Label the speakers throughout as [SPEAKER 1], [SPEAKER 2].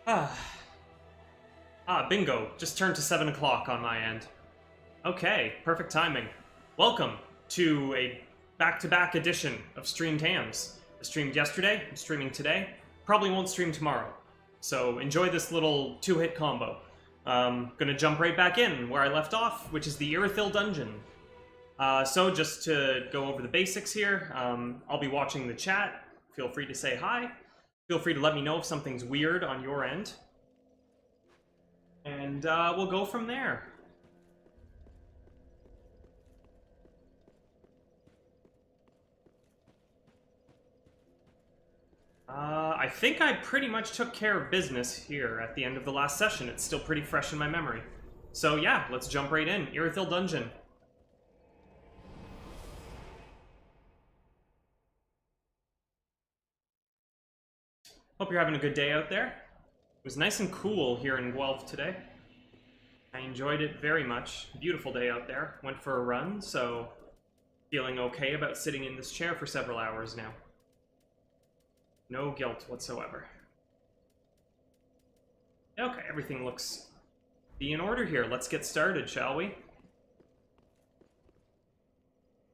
[SPEAKER 1] Ah, bingo. Just turned to 7 o'clock on my end. Okay, perfect timing. Welcome to a back-to-back edition of Streamed Hams. I streamed yesterday, I'm streaming today, probably won't stream tomorrow. So enjoy this little two-hit combo. Gonna jump right back in where I left off, which is the Irithyll Dungeon. So just to go over the basics here, I'll be watching the chat. Feel free to say hi. Feel free to let me know if something's weird on your end. And we'll go from there. I think I pretty much took care of business here at the end of the last session. It's still pretty fresh in my memory. So yeah, let's jump right in. Irithyll Dungeon. Hope you're having a good day out there. It was nice and cool here in Guelph today. I enjoyed it very much. Beautiful day out there. Went for a run, so feeling okay about sitting in this chair for several hours now. No guilt whatsoever. Okay, everything looks be in order here. Let's get started, shall we?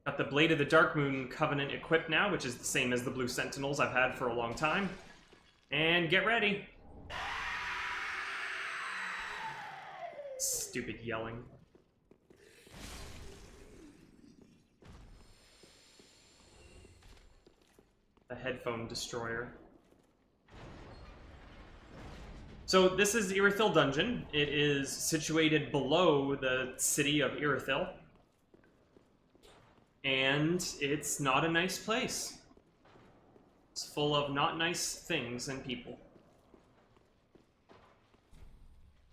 [SPEAKER 1] Got the Blade of the Darkmoon Covenant equipped now, which is the same as the Blue Sentinels I've had for a long time. And get ready. Stupid yelling. The headphone destroyer. So this is Irithyll Dungeon. It is situated below the city of Irithyll. And it's not a nice place. It's full of not nice things and people.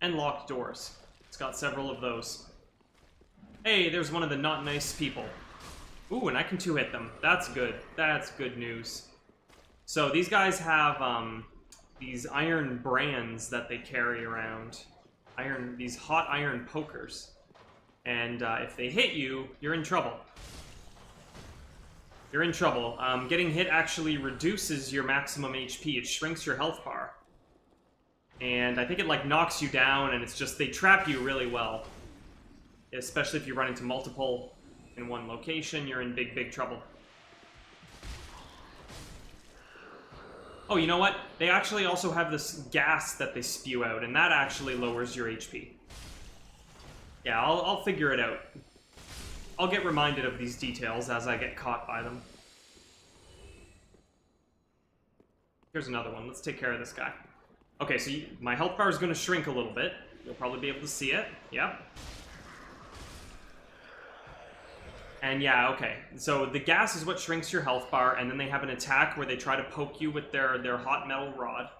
[SPEAKER 1] And locked doors. It's got several of those. Hey, there's one of the not nice people. Ooh, and I can two-hit them. That's good. That's good news. So these guys have these iron brands that they carry around. These hot iron pokers. And if they hit you, you're in trouble. You're in trouble. Getting hit actually reduces your maximum HP. It shrinks your health bar. And I think it like knocks you down, and it's just they trap you really well. Especially if you run into multiple in one location, you're in big, big trouble. Oh, you know what? They actually also have this gas that they spew out, and that actually lowers your HP. Yeah, I'll figure it out. I'll get reminded of these details as I get caught by them. Here's another one. Let's take care of this guy. Okay, so my health bar is going to shrink a little bit. You'll probably be able to see it. Yep. And yeah, okay. So the gas is what shrinks your health bar, and then they have an attack where they try to poke you with their hot metal rod.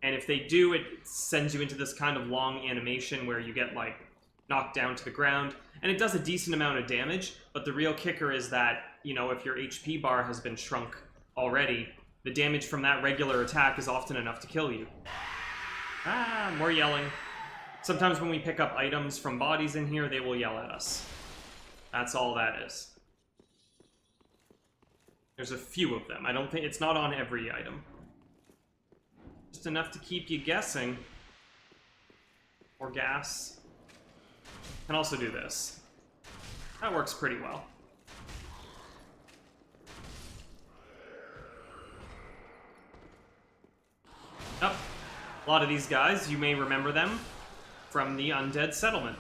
[SPEAKER 1] And if they do, it sends you into this kind of long animation where you get, like, knocked down to the ground. And it does a decent amount of damage, but the real kicker is that, you know, if your HP bar has been shrunk already, the damage from that regular attack is often enough to kill you. Ah, more yelling. Sometimes when we pick up items from bodies in here, they will yell at us. That's all that is. There's a few of them. I don't think it's not on every item. Just enough to keep you guessing. More gas. Can also do this. That works pretty well. Oh, a lot of these guys, you may remember them from the Undead Settlement.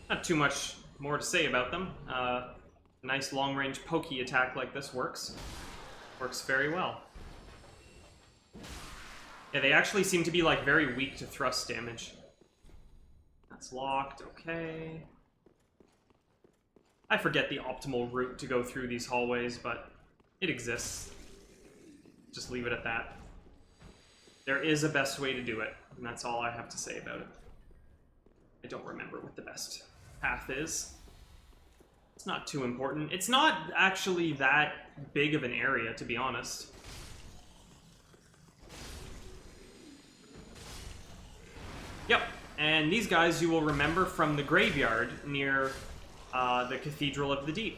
[SPEAKER 1] Not too much more to say about them. A nice long-range pokey attack like this works. Works very well. Yeah, they actually seem to be, like, very weak to thrust damage. That's locked, okay. I forget the optimal route to go through these hallways, but it exists. Just leave it at that. There is a best way to do it, and that's all I have to say about it. I don't remember what the best path is. It's not too important. It's not actually that big of an area, to be honest. Yep, and these guys you will remember from the graveyard near the Cathedral of the Deep.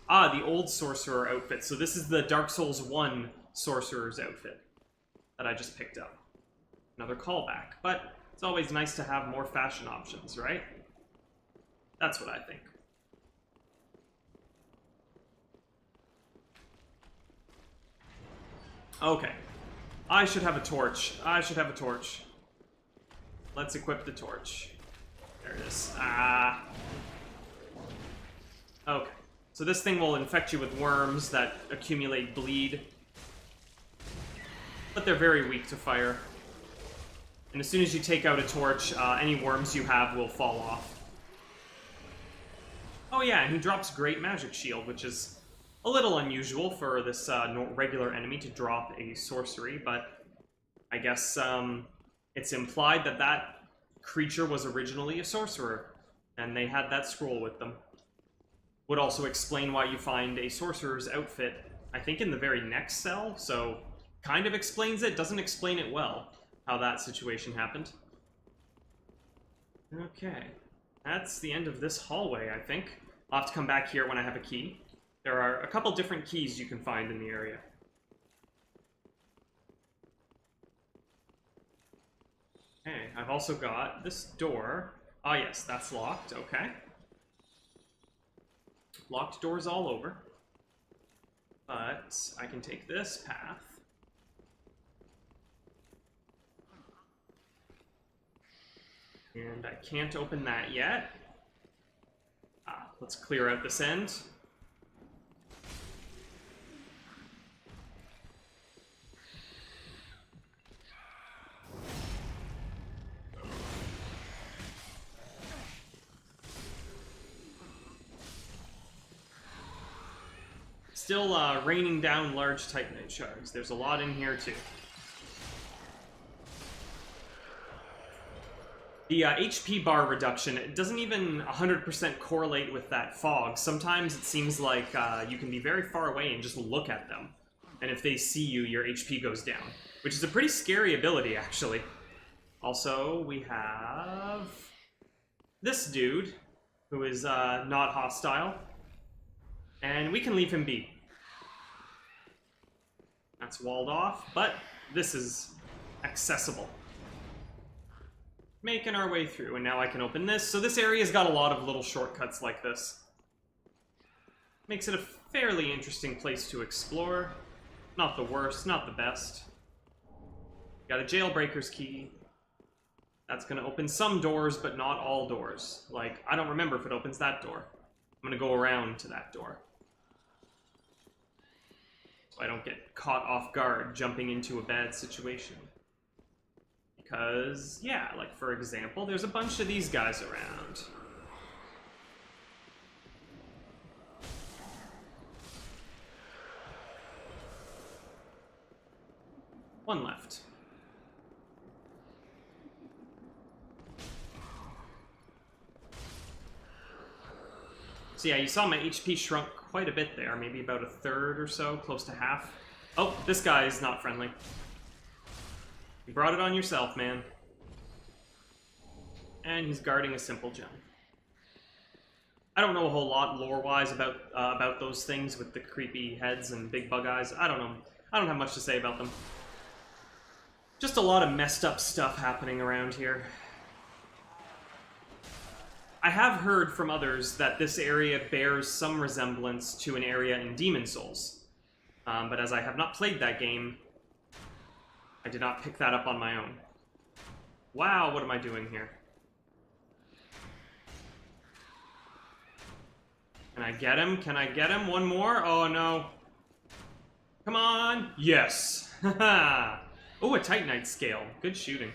[SPEAKER 1] Ah, the old sorcerer outfit. So this is the Dark Souls 1 sorcerer's outfit that I just picked up. Another callback. But it's always nice to have more fashion options, right? That's what I think. Okay. I should have a torch. I should have a torch. Let's equip the torch. There it is. Ah. Okay. So this thing will infect you with worms that accumulate bleed. But they're very weak to fire. And as soon as you take out a torch, any worms you have will fall off. Oh yeah, and he drops Great Magic Shield, which is a little unusual for this regular enemy to drop a sorcery, but I guess it's implied that that creature was originally a sorcerer, and they had that scroll with them. Would also explain why you find a sorcerer's outfit, I think, in the very next cell, so kind of explains it, doesn't explain it well, how that situation happened. Okay, that's the end of this hallway, I think. I'll have to come back here when I have a key. There are a couple different keys you can find in the area. Okay, I've also got this door. Ah, yes, that's locked, okay. Locked doors all over. But I can take this path. And I can't open that yet. Ah, let's clear out this end. Still raining down large Titanite shards. There's a lot in here, too. The HP bar reduction, it doesn't even 100% correlate with that fog. Sometimes it seems like you can be very far away and just look at them. And if they see you, your HP goes down. Which is a pretty scary ability, actually. Also, we have this dude, who is not hostile. And we can leave him be. That's walled off, but this is accessible. Making our way through, and now I can open this. So this area's got a lot of little shortcuts like this. Makes it a fairly interesting place to explore. Not the worst, not the best. Got a jailbreaker's key. That's gonna open some doors, but not all doors. Like, I don't remember if it opens that door. I'm gonna go around to that door. So I don't get caught off guard jumping into a bad situation. Because, yeah, like, for example, there's a bunch of these guys around. One left. So yeah, you saw my HP shrunk quite a bit there, maybe about a third or so, close to half. Oh, this guy is not friendly. You brought it on yourself, man. And he's guarding a simple gem. I don't know a whole lot lore-wise about those things with the creepy heads and big bug eyes. I don't know. I don't have much to say about them. Just a lot of messed up stuff happening around here. I have heard from others that this area bears some resemblance to an area in Demon's Souls. But as I have not played that game, I did not pick that up on my own. Wow, what am I doing here? Can I get him? Can I get him? One more? Oh, no. Come on! Yes! Haha! Oh, a Titanite scale. Good shooting.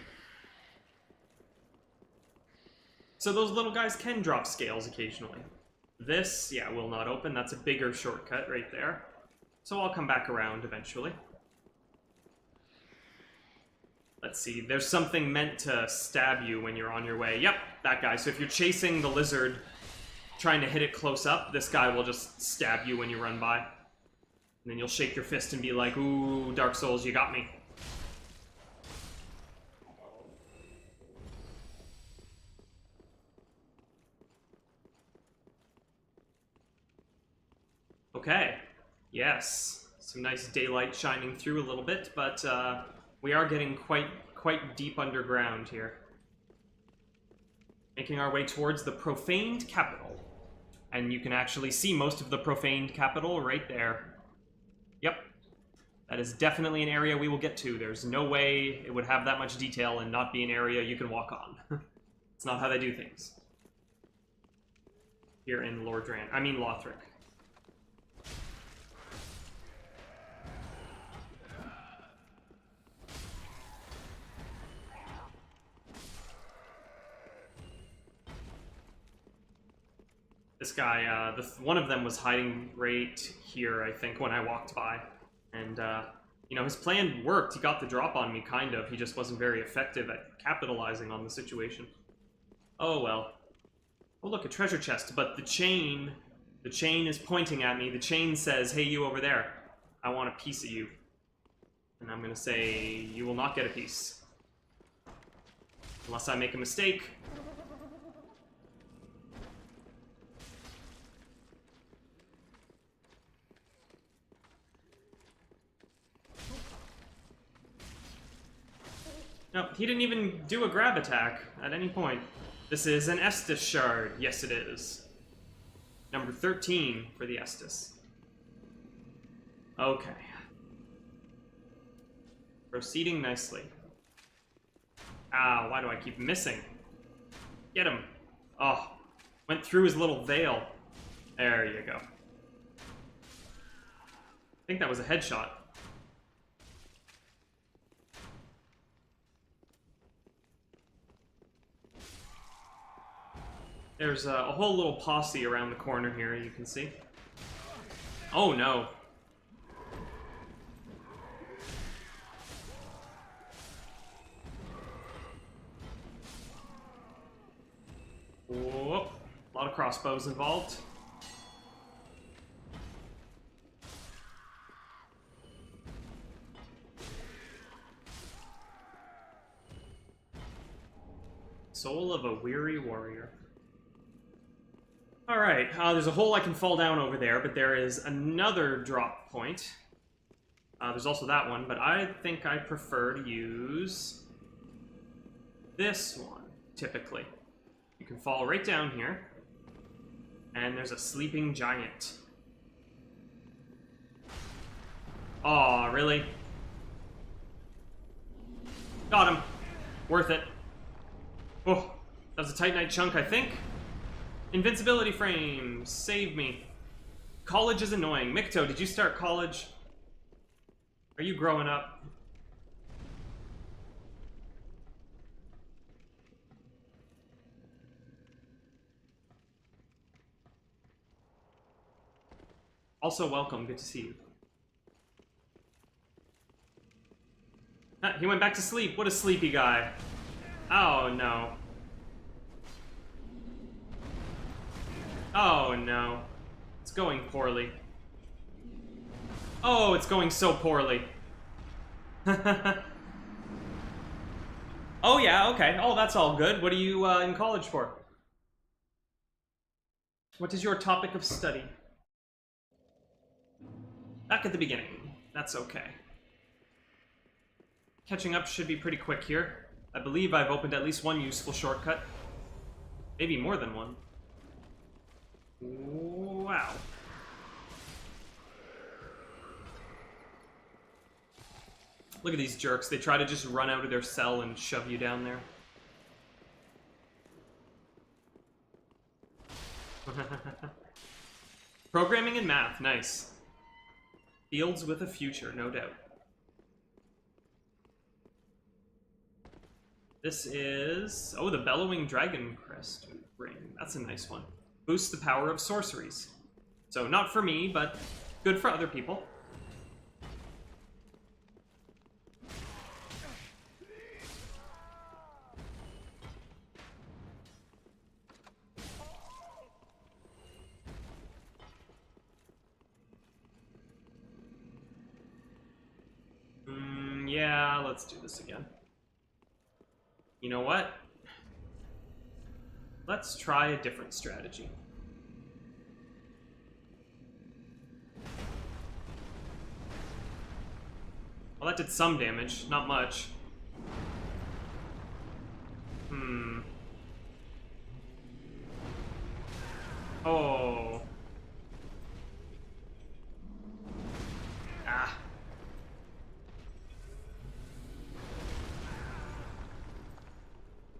[SPEAKER 1] So those little guys can drop scales occasionally. This, yeah, will not open. That's a bigger shortcut right there. So I'll come back around eventually. Let's see. There's something meant to stab you when you're on your way. Yep, that guy. So if you're chasing the lizard, trying to hit it close up, this guy will just stab you when you run by. And then you'll shake your fist and be like, ooh, Dark Souls, you got me. Okay. Yes. Some nice daylight shining through a little bit, but we are getting quite deep underground here. Making our way towards the profaned capital. And you can actually see most of the profaned capital right there. Yep. That is definitely an area we will get to. There's no way it would have that much detail and not be an area you can walk on. It's not how they do things. Here in Lothric. This guy, one of them was hiding right here, I think, when I walked by. And, you know, his plan worked. He got the drop on me, kind of. He just wasn't very effective at capitalizing on the situation. Oh, well. Oh, look, a treasure chest. But the chain is pointing at me. The chain says, hey, you over there. I want a piece of you. And I'm gonna say, you will not get a piece. Unless I make a mistake. No, he didn't even do a grab attack at any point. This is an Estus shard. Yes, it is. Number 13 for the Estus. Okay. Proceeding nicely. Ah, why do I keep missing? Get him. Oh, went through his little veil. There you go. I think that was a headshot. There's a whole little posse around the corner here, you can see. Oh no. Whoop. A lot of crossbows involved. Soul of a weary warrior. Alright, there's a hole I can fall down over there, but there is another drop point. There's also that one, but I think I prefer to use this one, typically. You can fall right down here, and there's a sleeping giant. Aw, really? Got him. Worth it. Oh, that was a Titanite chunk, I think. Invincibility frame, save me. College is annoying. Mikto, did you start college? Are you growing up? Also, welcome. Good to see you. Ah, he went back to sleep. What a sleepy guy. Oh, no. Oh, no. It's going poorly. Oh, it's going so poorly. Oh, yeah, okay. Oh, that's all good. What are you in college for? What is your topic of study? Back at the beginning. That's okay. Catching up should be pretty quick here. I believe I've opened at least one useful shortcut. Maybe more than one. Wow. Look at these jerks. They try to just run out of their cell and shove you down there. Programming and math. Nice. Fields with a future, no doubt. This is... oh, the Bellowing Dragon Crest ring. That's a nice one. Boosts the power of sorceries. So not for me, but good for other people. Yeah, let's do this again. You know what? Let's try a different strategy. Well, that did some damage, not much. Oh. Ah.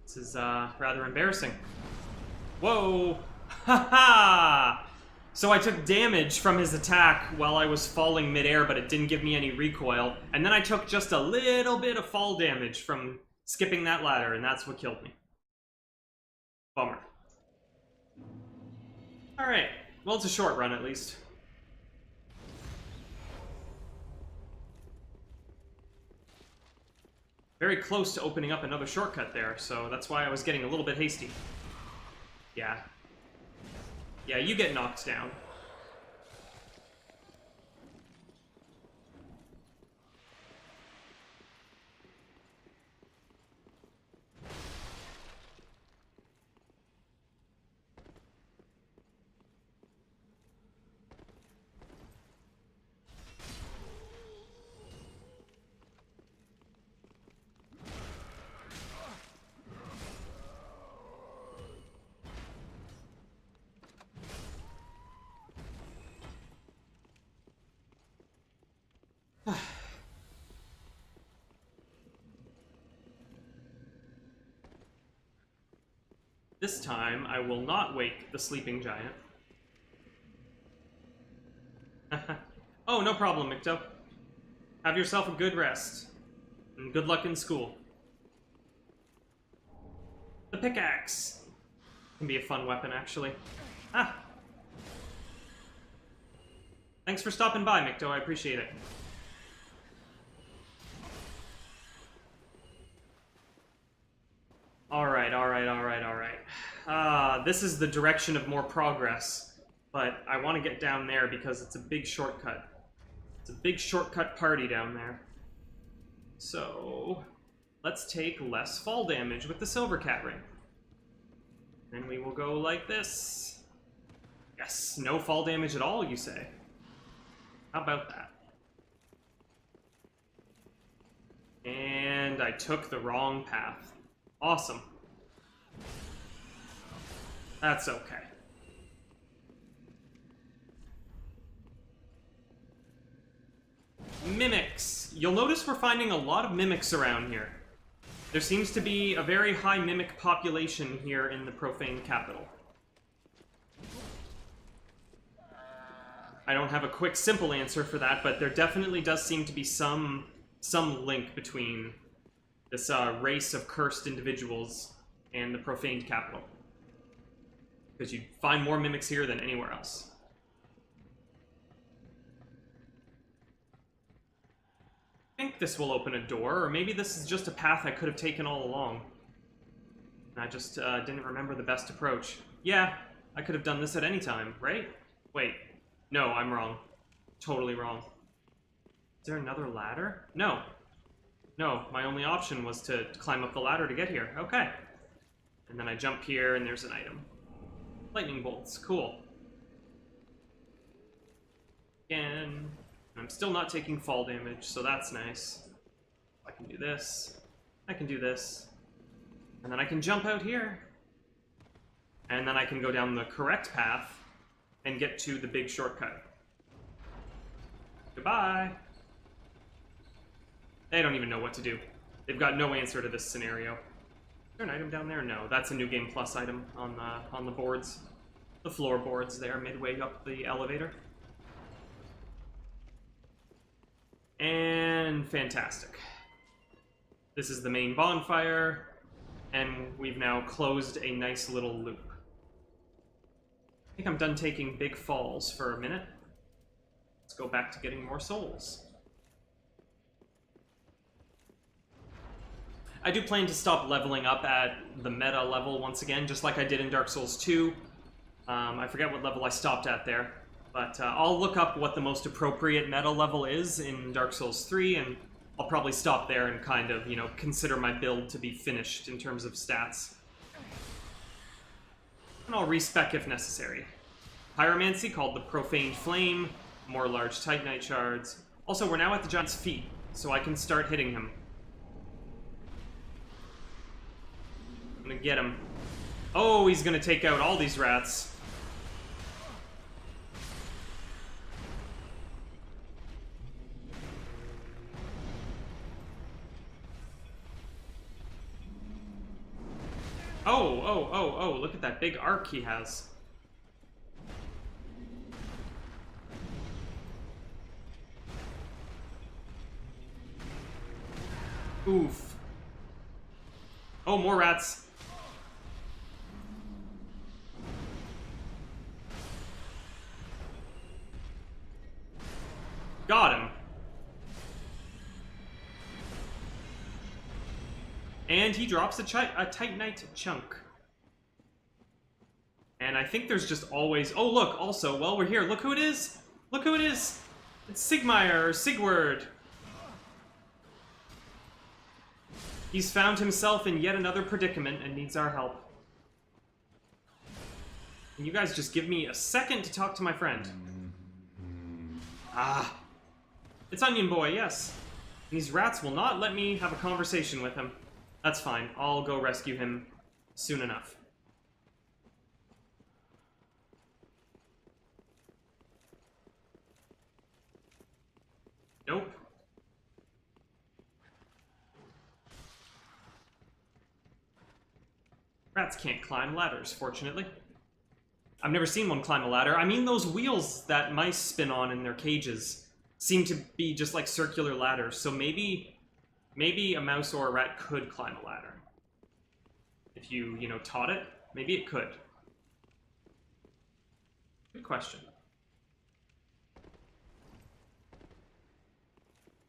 [SPEAKER 1] This is, rather embarrassing. Whoa! Ha ha! So I took damage from his attack while I was falling midair, but it didn't give me any recoil. And then I took just a little bit of fall damage from skipping that ladder, and that's what killed me. Bummer. Alright. Well, it's a short run, at least. Very close to opening up another shortcut there, so that's why I was getting a little bit hasty. Yeah. Yeah, you get knocked down. This time, I will not wake the sleeping giant. Oh, no problem, Micto. Have yourself a good rest. And good luck in school. The pickaxe can be a fun weapon, actually. Ah! Thanks for stopping by, Micto. I appreciate it. Alright. This is the direction of more progress, but I want to get down there because it's a big shortcut. It's a big shortcut party down there. So, let's take less fall damage with the Silver Cat Ring. Then we will go like this. Yes, no fall damage at all, you say? How about that? And I took the wrong path. Awesome. That's okay. Mimics. You'll notice we're finding a lot of mimics around here. There seems to be a very high mimic population here in the Profane Capital. I don't have a quick, simple answer for that, but there definitely does seem to be some link between this race of cursed individuals and the Profaned Capital. Because you find more mimics here than anywhere else. I think this will open a door, or maybe this is just a path I could have taken all along. And I just didn't remember the best approach. Yeah, I could have done this at any time, right? Wait, no, I'm wrong. Totally wrong. Is there another ladder? No. No, my only option was to climb up the ladder to get here. Okay. And then I jump here, and there's an item. Lightning bolts, cool. Again, I'm still not taking fall damage, so that's nice. I can do this. I can do this. And then I can jump out here. And then I can go down the correct path and get to the big shortcut. Goodbye! They don't even know what to do. They've got no answer to this scenario. Is there an item down there? No, that's a New Game Plus item on the boards. The floorboards there, midway up the elevator. And fantastic. This is the main bonfire, and we've now closed a nice little loop. I think I'm done taking big falls for a minute. Let's go back to getting more souls. I do plan to stop leveling up at the meta level once again, just like I did in Dark Souls 2. I forget what level I stopped at there, but I'll look up what the most appropriate meta level is in Dark Souls 3, and I'll probably stop there and kind of, you know, consider my build to be finished in terms of stats. And I'll respec if necessary. Pyromancy, called the Profaned Flame, more large Titanite shards. Also, we're now at the Giant's Feet, so I can start hitting him. I'm gonna get him. Oh, he's gonna take out all these rats. Oh, look at that big arc he has. Oof. Oh, more rats. Got him. And he drops a Titanite chunk. And I think there's just always... Oh, look, also, while we're here, look who it is! Look who it is! It's Sigmire, or Sigurd. He's found himself in yet another predicament and needs our help. Can you guys just give me a second to talk to my friend? Ah. It's Onion Boy, yes. And these rats will not let me have a conversation with him. That's fine. I'll go rescue him soon enough. Nope. Rats can't climb ladders, fortunately. I've never seen one climb a ladder. I mean, those wheels that mice spin on in their cages seem to be just like circular ladders, so maybe a mouse or a rat could climb a ladder. If you know, taught it, maybe it could. Good question.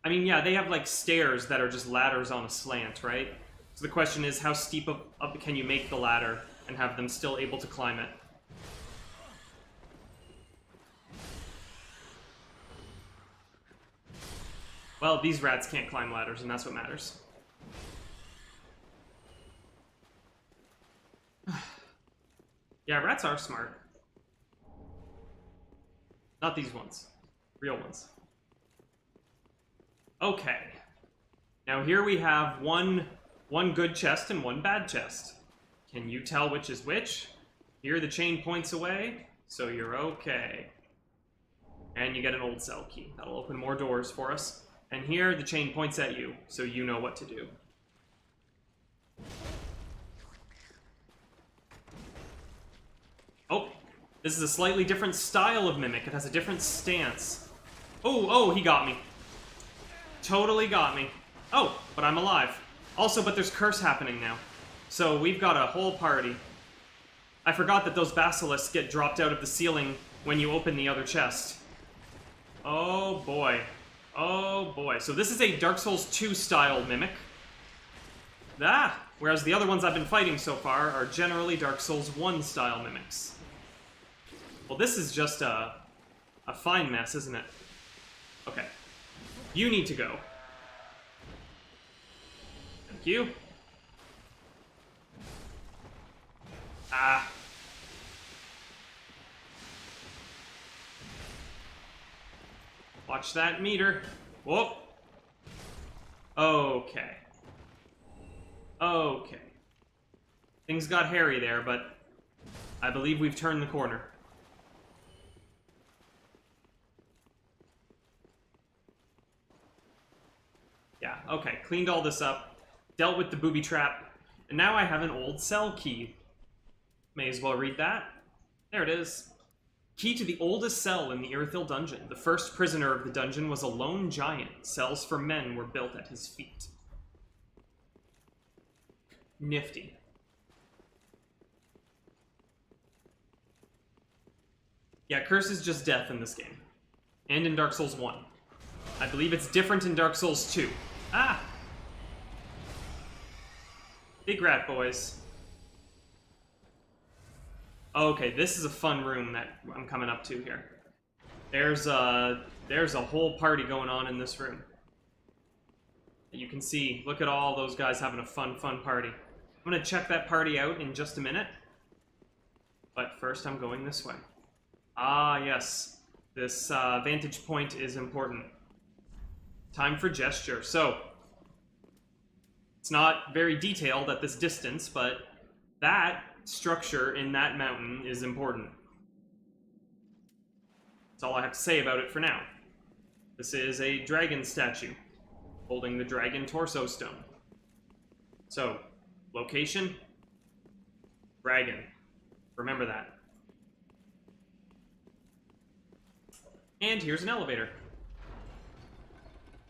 [SPEAKER 1] I mean, yeah, they have like stairs that are just ladders on a slant, right? So the question is, how steep up can you make the ladder and have them still able to climb it? Well, these rats can't climb ladders, and that's what matters. Yeah, rats are smart. Not these ones. Real ones. Okay. Now here we have one good chest and one bad chest. Can you tell which is which? Here the chain points away, so you're okay. And you get an old cell key. That'll open more doors for us. And here the chain points at you, so you know what to do. Oh, this is a slightly different style of Mimic. It has a different stance. Oh, he got me. Totally got me. Oh, but I'm alive. Also, but there's curse happening now. So we've got a whole party. I forgot that those basilisks get dropped out of the ceiling when you open the other chest. Oh boy. Oh boy. So this is a Dark Souls 2 style Mimic. Whereas the other ones I've been fighting so far are generally Dark Souls 1 style Mimics. Well, this is just a fine mess, isn't it? Okay. You need to go. Thank you. Ah. Watch that meter. Whoop. Okay. Okay. Things got hairy there, but I believe we've turned the corner. Yeah, okay. Cleaned all this up. Dealt with the booby trap. And now I have an old cell key. May as well read that. There it is. Key to the oldest cell in the Irithyll dungeon. The first prisoner of the dungeon was a lone giant. Cells for men were built at his feet. Nifty. Yeah, curse is just death in this game. And in Dark Souls 1. I believe it's different in Dark Souls 2. Ah! Big rat boys. Okay, this is a fun room that I'm coming up to here. There's a whole party going on in this room. You can see, look at all those guys having a fun party. I'm gonna check that party out in just a minute. But first I'm going this way. Ah, yes. This vantage point is important. Time for gesture. So, it's not very detailed at this distance, but that structure in that mountain is important. That's all I have to say about it for now. This is a dragon statue, holding the dragon torso stone. So, location, dragon. Remember that. And here's an elevator.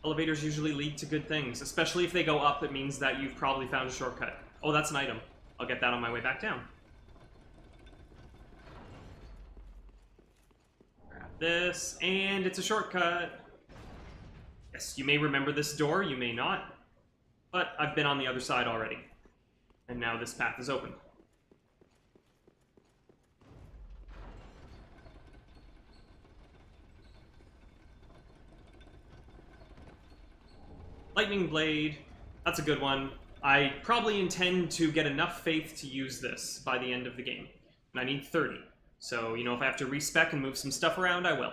[SPEAKER 1] Elevators usually lead to good things, especially if they go up. It means that you've probably found a shortcut. Oh, that's an item. I'll get that on my way back down. Grab this, and it's a shortcut. Yes, you may remember this door, you may not, but I've been on the other side already. And now this path is open. Lightning Blade, that's a good one. I probably intend to get enough faith to use this by the end of the game. And I need 30. So, you know, if I have to respec and move some stuff around, I will.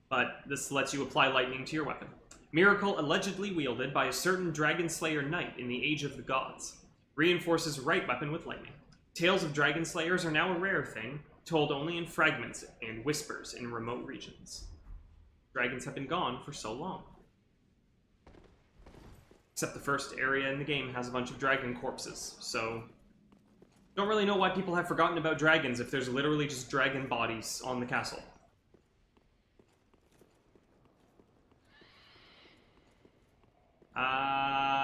[SPEAKER 1] But this lets you apply lightning to your weapon. Miracle allegedly wielded by a certain Dragon Slayer knight in the Age of the Gods. Reinforces right weapon with lightning. Tales of Dragon Slayers are now a rare thing, told only in fragments and whispers in remote regions. Dragons have been gone for so long. Except the first area in the game has a bunch of dragon corpses, so... Don't really know why people have forgotten about dragons if there's literally just dragon bodies on the castle.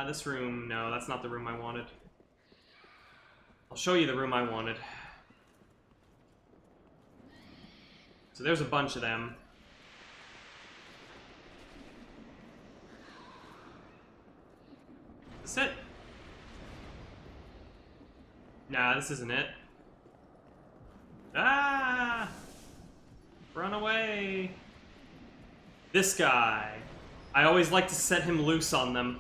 [SPEAKER 1] This room... No, that's not the room I wanted. I'll show you the room I wanted. So there's a bunch of them. Is this it? Nah, this isn't it. Ah! Run away! This guy. I always like to set him loose on them.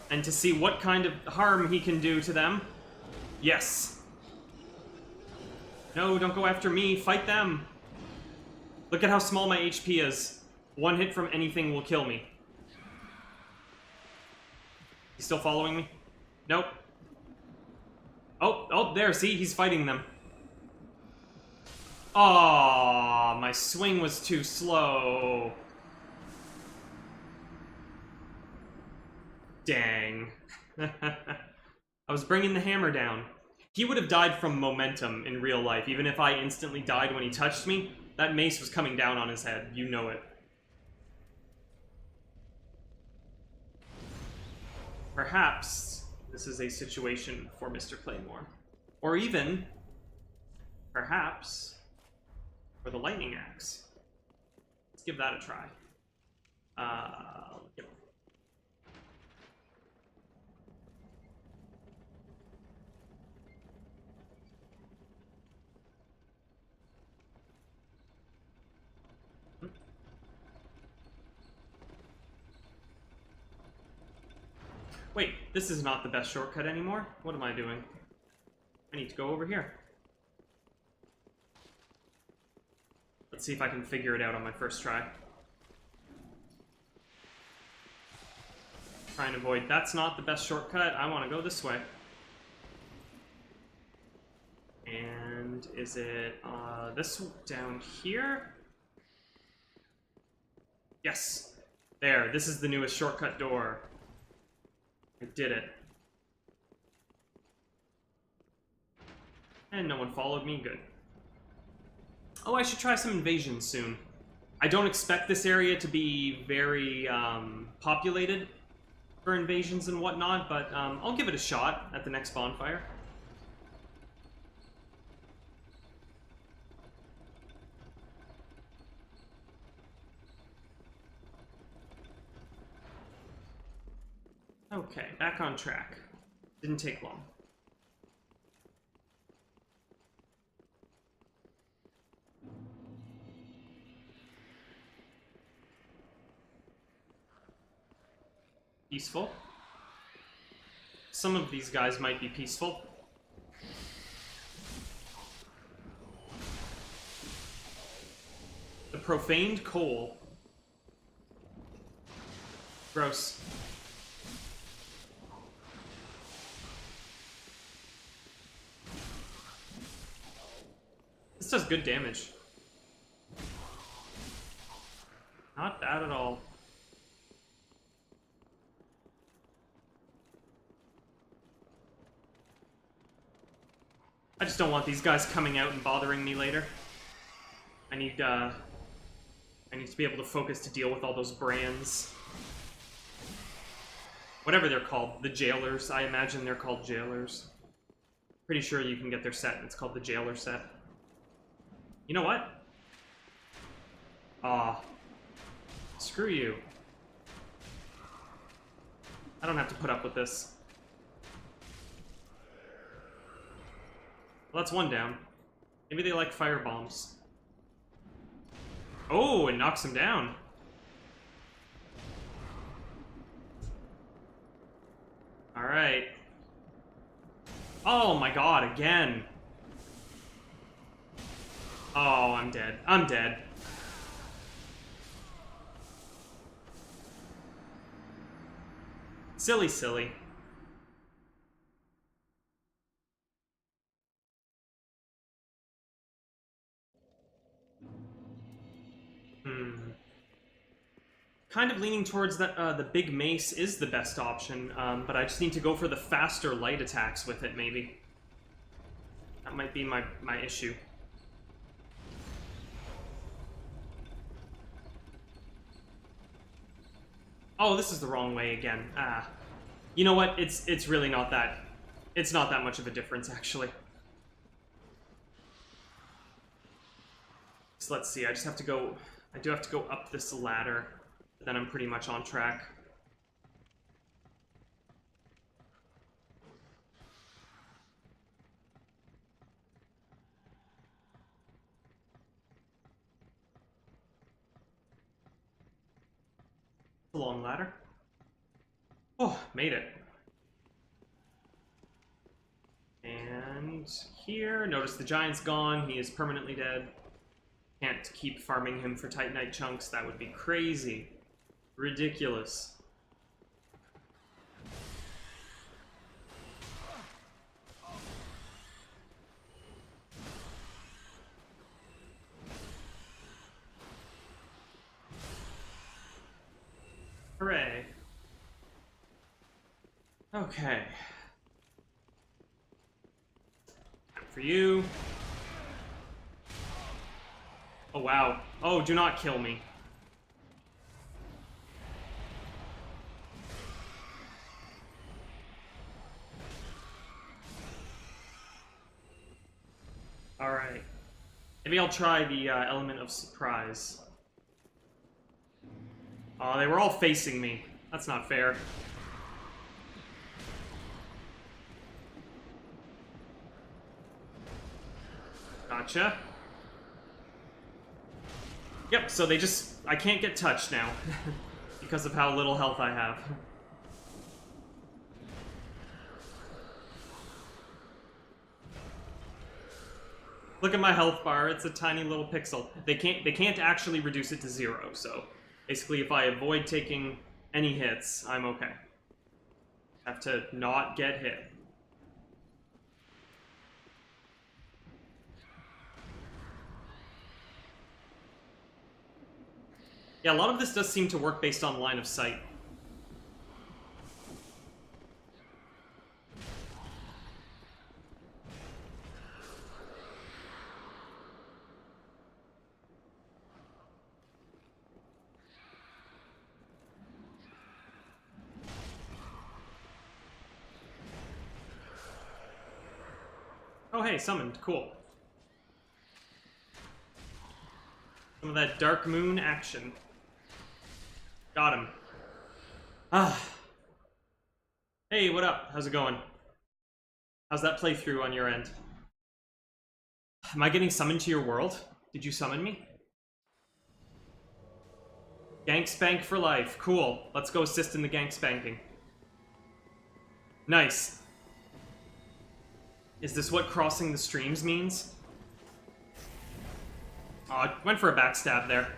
[SPEAKER 1] And to see what kind of harm he can do to them. Yes. No, don't go after me. Fight them. Look at how small my HP is. One hit from anything will kill me. He's still following me? Nope. Oh, there, see? He's fighting them. Aww, my swing was too slow. Dang. I was bringing the hammer down. He would have died from momentum in real life, even if I instantly died when he touched me. That mace was coming down on his head. You know it. Perhaps this is a situation for Mr. Claymore. Or even, perhaps, for the lightning axe. Let's give that a try. Yep. Wait, this is not the best shortcut anymore? What am I doing? I need to go over here. Let's see if I can figure it out on my first try. Try and avoid. That's not the best shortcut. I want to go this way. And is it this down here? Yes. There. This is the newest shortcut door. I did it. And no one followed me. Good. Oh, I should try some invasions soon. I don't expect this area to be very populated for invasions and whatnot, but I'll give it a shot at the next bonfire. Okay, back on track. Didn't take long. Peaceful. Some of these guys might be peaceful. The profaned coal. Gross. This does good damage. Not bad at all. I just don't want these guys coming out and bothering me later. I need to be able to focus to deal with all those brands. Whatever they're called. The jailers. I imagine they're called jailers. Pretty sure you can get their set, and it's called the jailer set. You know what? Aw. Screw you. I don't have to put up with this. Well, that's one down. Maybe they like fire bombs. Oh, it knocks him down. Alright. Oh my god, again. Oh, I'm dead. I'm dead. Silly, silly. Kind of leaning towards the big mace is the best option, but I just need to go for the faster light attacks with it, maybe. That might be my issue. Oh, this is the wrong way again. Ah. You know what? It's really not that... It's not that much of a difference, actually. So let's see, I just have to go... I do have to go up this ladder. Then I'm pretty much on track. It's a long ladder. Oh, made it. And here, notice the giant's gone. He is permanently dead. Can't keep farming him for Titanite chunks. That would be crazy. Ridiculous. Hooray. Okay. Time for you. Oh, wow. Oh, do not kill me. Alright. Maybe I'll try the element of surprise. Oh, they were all facing me. That's not fair. Gotcha. Yep, so they just... I can't get touched now. Because of how little health I have. Look at my health bar, it's a tiny little pixel. They can't actually reduce it to 0, so... Basically, if I avoid taking any hits, I'm okay. Have to not get hit. Yeah, a lot of this does seem to work based on line of sight. Oh hey, summoned. Cool. Some of that Dark Moon action. Got him. Ah. Hey, what up? How's it going? How's that playthrough on your end? Am I getting summoned to your world? Did you summon me? Gank spank for life. Cool. Let's go assist in the gank spanking. Nice. Is this what crossing the streams means? Oh, I went for a backstab there.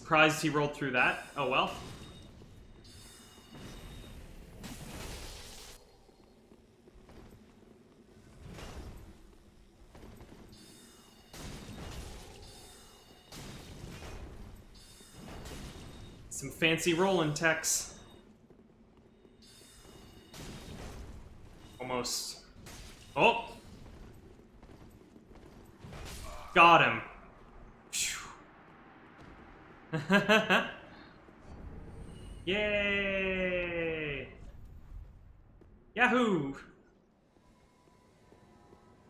[SPEAKER 1] Surprised he rolled through that. Oh well. Some fancy rolling techs. Almost. Oh! Got him. Yay! Yahoo!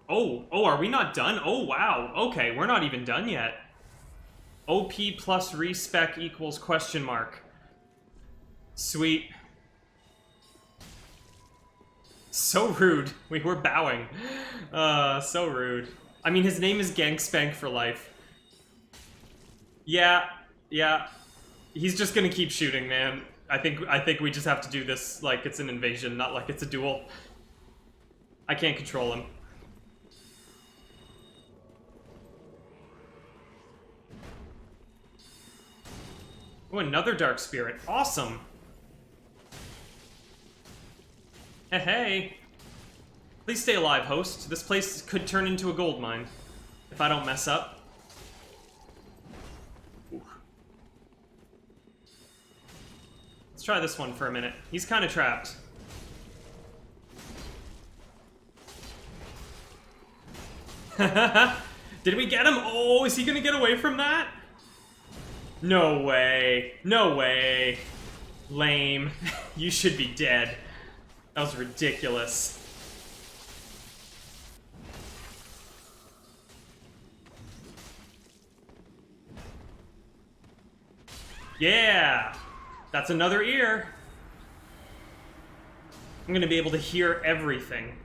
[SPEAKER 1] Oh, are we not done? Oh, wow. Okay, we're not even done yet. OP plus respec equals question mark. Sweet. So rude. We were bowing. So rude. I mean, his name is Gangspank for life. Yeah. He's just gonna keep shooting, man. I think we just have to do this like it's an invasion, not like it's a duel. I can't control him. Oh, another Dark Spirit. Awesome. Hey. Please stay alive, host. This place could turn into a gold mine if I don't mess up. Ooh. Let's try this one for a minute. He's kind of trapped. Did we get him? Oh, is he gonna get away from that? No way. No way. Lame. You should be dead. That was ridiculous. Yeah! That's another ear. I'm gonna be able to hear everything.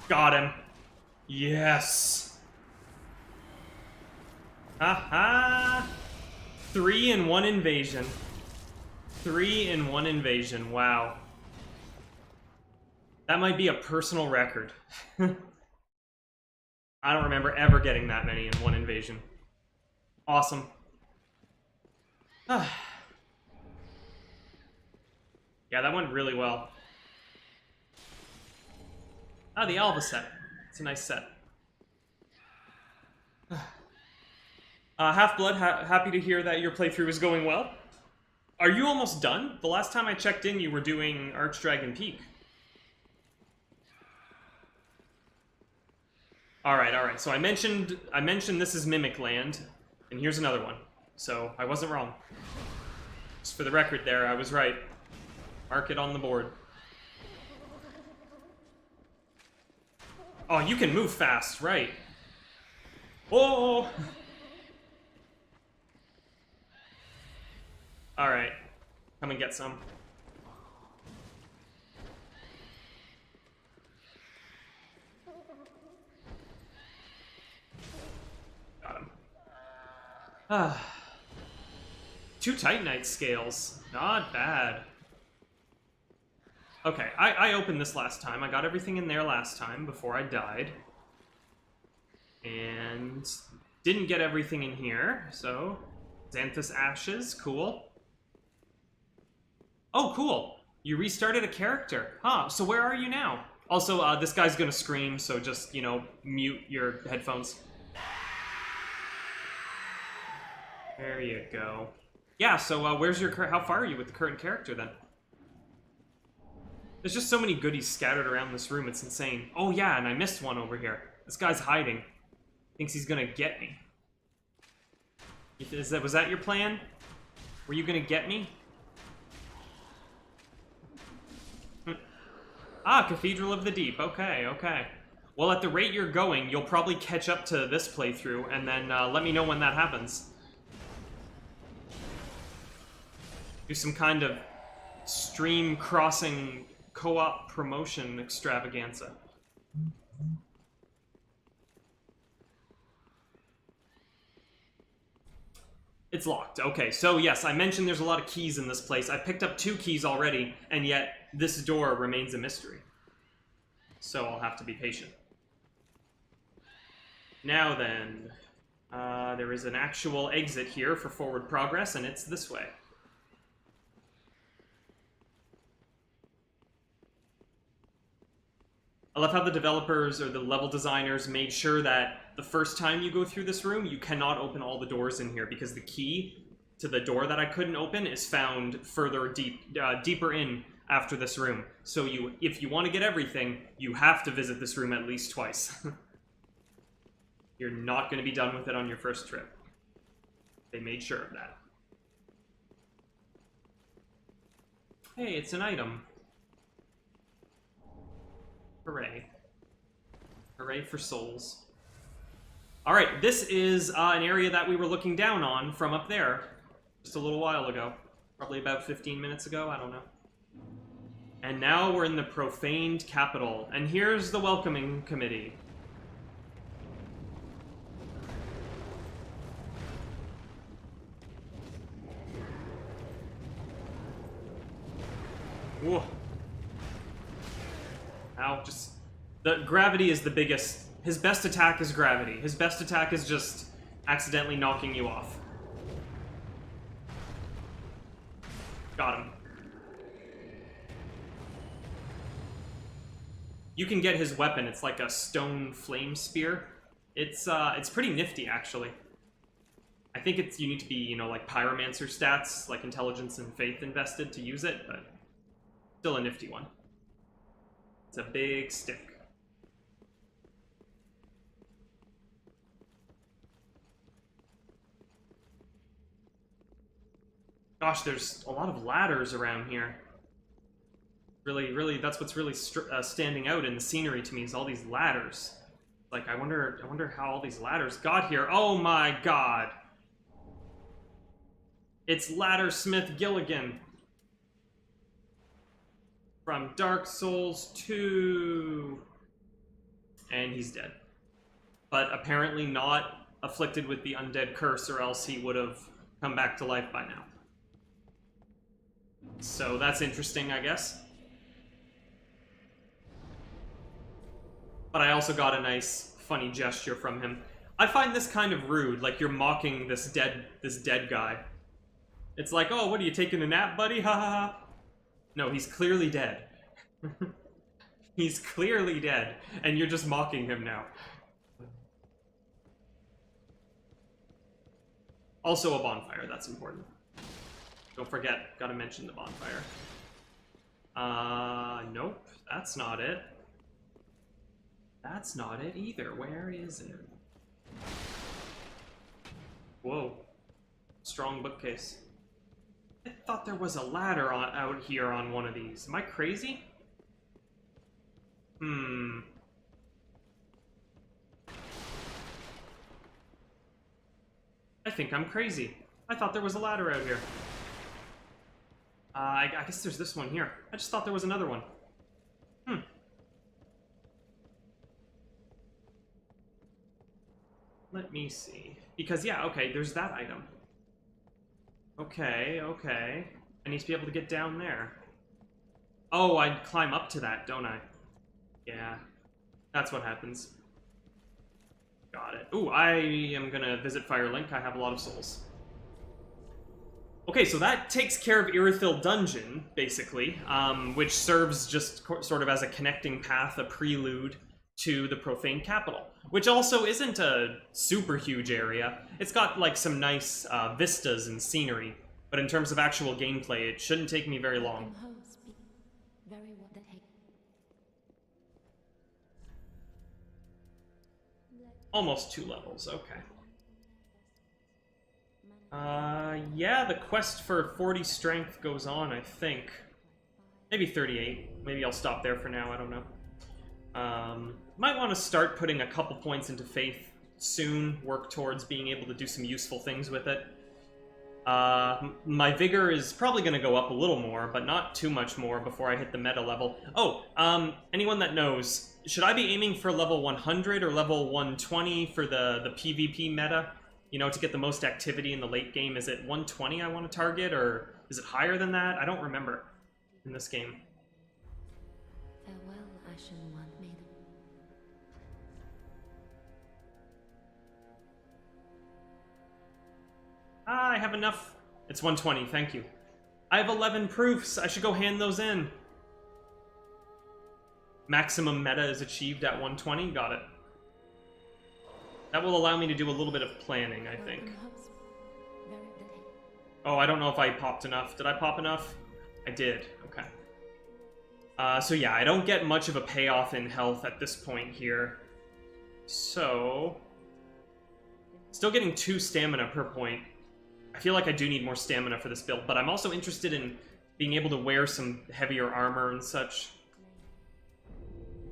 [SPEAKER 1] Got him. Yes. Haha. 3 in 1 invasion. 3 in 1 invasion. Wow. That might be a personal record. I don't remember ever getting that many in 1 invasion. Awesome. Yeah, that went really well. Ah, the Alva set. It's a nice set. Half-Blood, happy to hear that your playthrough is going well. Are you almost done? The last time I checked in, you were doing Archdragon Peak. Alright, so I mentioned this is Mimic Land, and here's another one. So, I wasn't wrong. Just for the record there, I was right. Mark it on the board. Oh, you can move fast, right. Oh! Alright. Come and get some. Got him. 2 Titanite scales. Not bad. Okay, I opened this last time. I got everything in there last time before I died. And didn't get everything in here, so... Xanthus Ashes, cool. Oh, cool! You restarted a character. Huh, so where are you now? Also, this guy's gonna scream, so just, you know, mute your headphones. There you go. Yeah, so where's your... How far are you with the current character, then? There's just so many goodies scattered around this room, it's insane. Oh yeah, and I missed one over here. This guy's hiding. Thinks he's gonna get me. Was that your plan? Were you gonna get me? Ah, Cathedral of the Deep. Okay. Well, at the rate you're going, you'll probably catch up to this playthrough, and then let me know when that happens. Do some kind of stream crossing co-op promotion extravaganza. It's locked. Okay, so yes, I mentioned there's a lot of keys in this place. I picked up 2 keys already, and yet this door remains a mystery. So I'll have to be patient. Now then, there is an actual exit here for forward progress, and it's this way. I love how the developers or the level designers made sure that the first time you go through this room, you cannot open all the doors in here, because the key to the door that I couldn't open is found further deeper in after this room. So if you want to get everything, you have to visit this room at least twice. You're not going to be done with it on your first trip. They made sure of that. Hey, it's an item. Hooray. Hooray for souls. Alright, this is an area that we were looking down on from up there just a little while ago. Probably about 15 minutes ago, I don't know. And now we're in the profaned capital. And here's the welcoming committee. Whoa. Ow, just... The gravity is the biggest... His best attack is gravity. His best attack is just accidentally knocking you off. Got him. You can get his weapon. It's like a stone flame spear. It's pretty nifty, actually. I think you need to be, you know, like pyromancer stats, like intelligence and faith invested to use it, but still a nifty one. It's a big stick. Gosh, there's a lot of ladders around here. Really, that's what's really standing out in the scenery to me, is all these ladders. Like, I wonder how all these ladders got here. Oh my god! It's Laddersmith Gilligan from Dark Souls 2. And he's dead. But apparently not afflicted with the undead curse, or else he would have come back to life by now. So that's interesting, I guess. But I also got a nice, funny gesture from him. I find this kind of rude, like you're mocking this dead guy. It's like, oh, what are you, taking a nap, buddy? Ha ha ha. No, he's clearly dead. He's clearly dead, and you're just mocking him now. Also a bonfire, that's important. Don't forget, gotta mention the bonfire. Nope, that's not it. That's not it either. Where is it? Whoa. Strong bookcase. I thought there was a ladder out here on one of these. Am I crazy? I think I'm crazy. I thought there was a ladder out here. I guess there's this one here. I just thought there was another one. Let me see. Because, yeah, okay, there's that item. Okay. I need to be able to get down there. Oh, I climb up to that, don't I? Yeah. That's what happens. Got it. Ooh, I am gonna visit Firelink. I have a lot of souls. Okay, so that takes care of Irithyll Dungeon, basically, which serves just sort of as a connecting path, a prelude to the Profane Capital, which also isn't a super huge area. It's got, like, some nice vistas and scenery, but in terms of actual gameplay, it shouldn't take me very long. Almost 2 levels, okay. Yeah, the quest for 40 strength goes on, I think. Maybe 38. Maybe I'll stop there for now, I don't know. Might want to start putting a couple points into faith soon, work towards being able to do some useful things with it. My vigor is probably going to go up a little more, but not too much more before I hit the meta level. Oh, anyone that knows, should I be aiming for level 100 or level 120 for the PvP meta? You know, to get the most activity in the late game? Is it 120 I want to target, or is it higher than that? I don't remember in this game.
[SPEAKER 2] Farewell, Ashen One Maiden.
[SPEAKER 1] Ah, I have enough. It's 120, thank you. I have 11 proofs. I should go hand those in. Maximum meta is achieved at 120. Got it. That will allow me to do a little bit of planning, I think. Oh, I don't know if I popped enough. Did I pop enough? I did. Okay. So yeah, I don't get much of a payoff in health at this point here. So... Still getting 2 stamina per point. I feel like I do need more stamina for this build, but I'm also interested in being able to wear some heavier armor and such.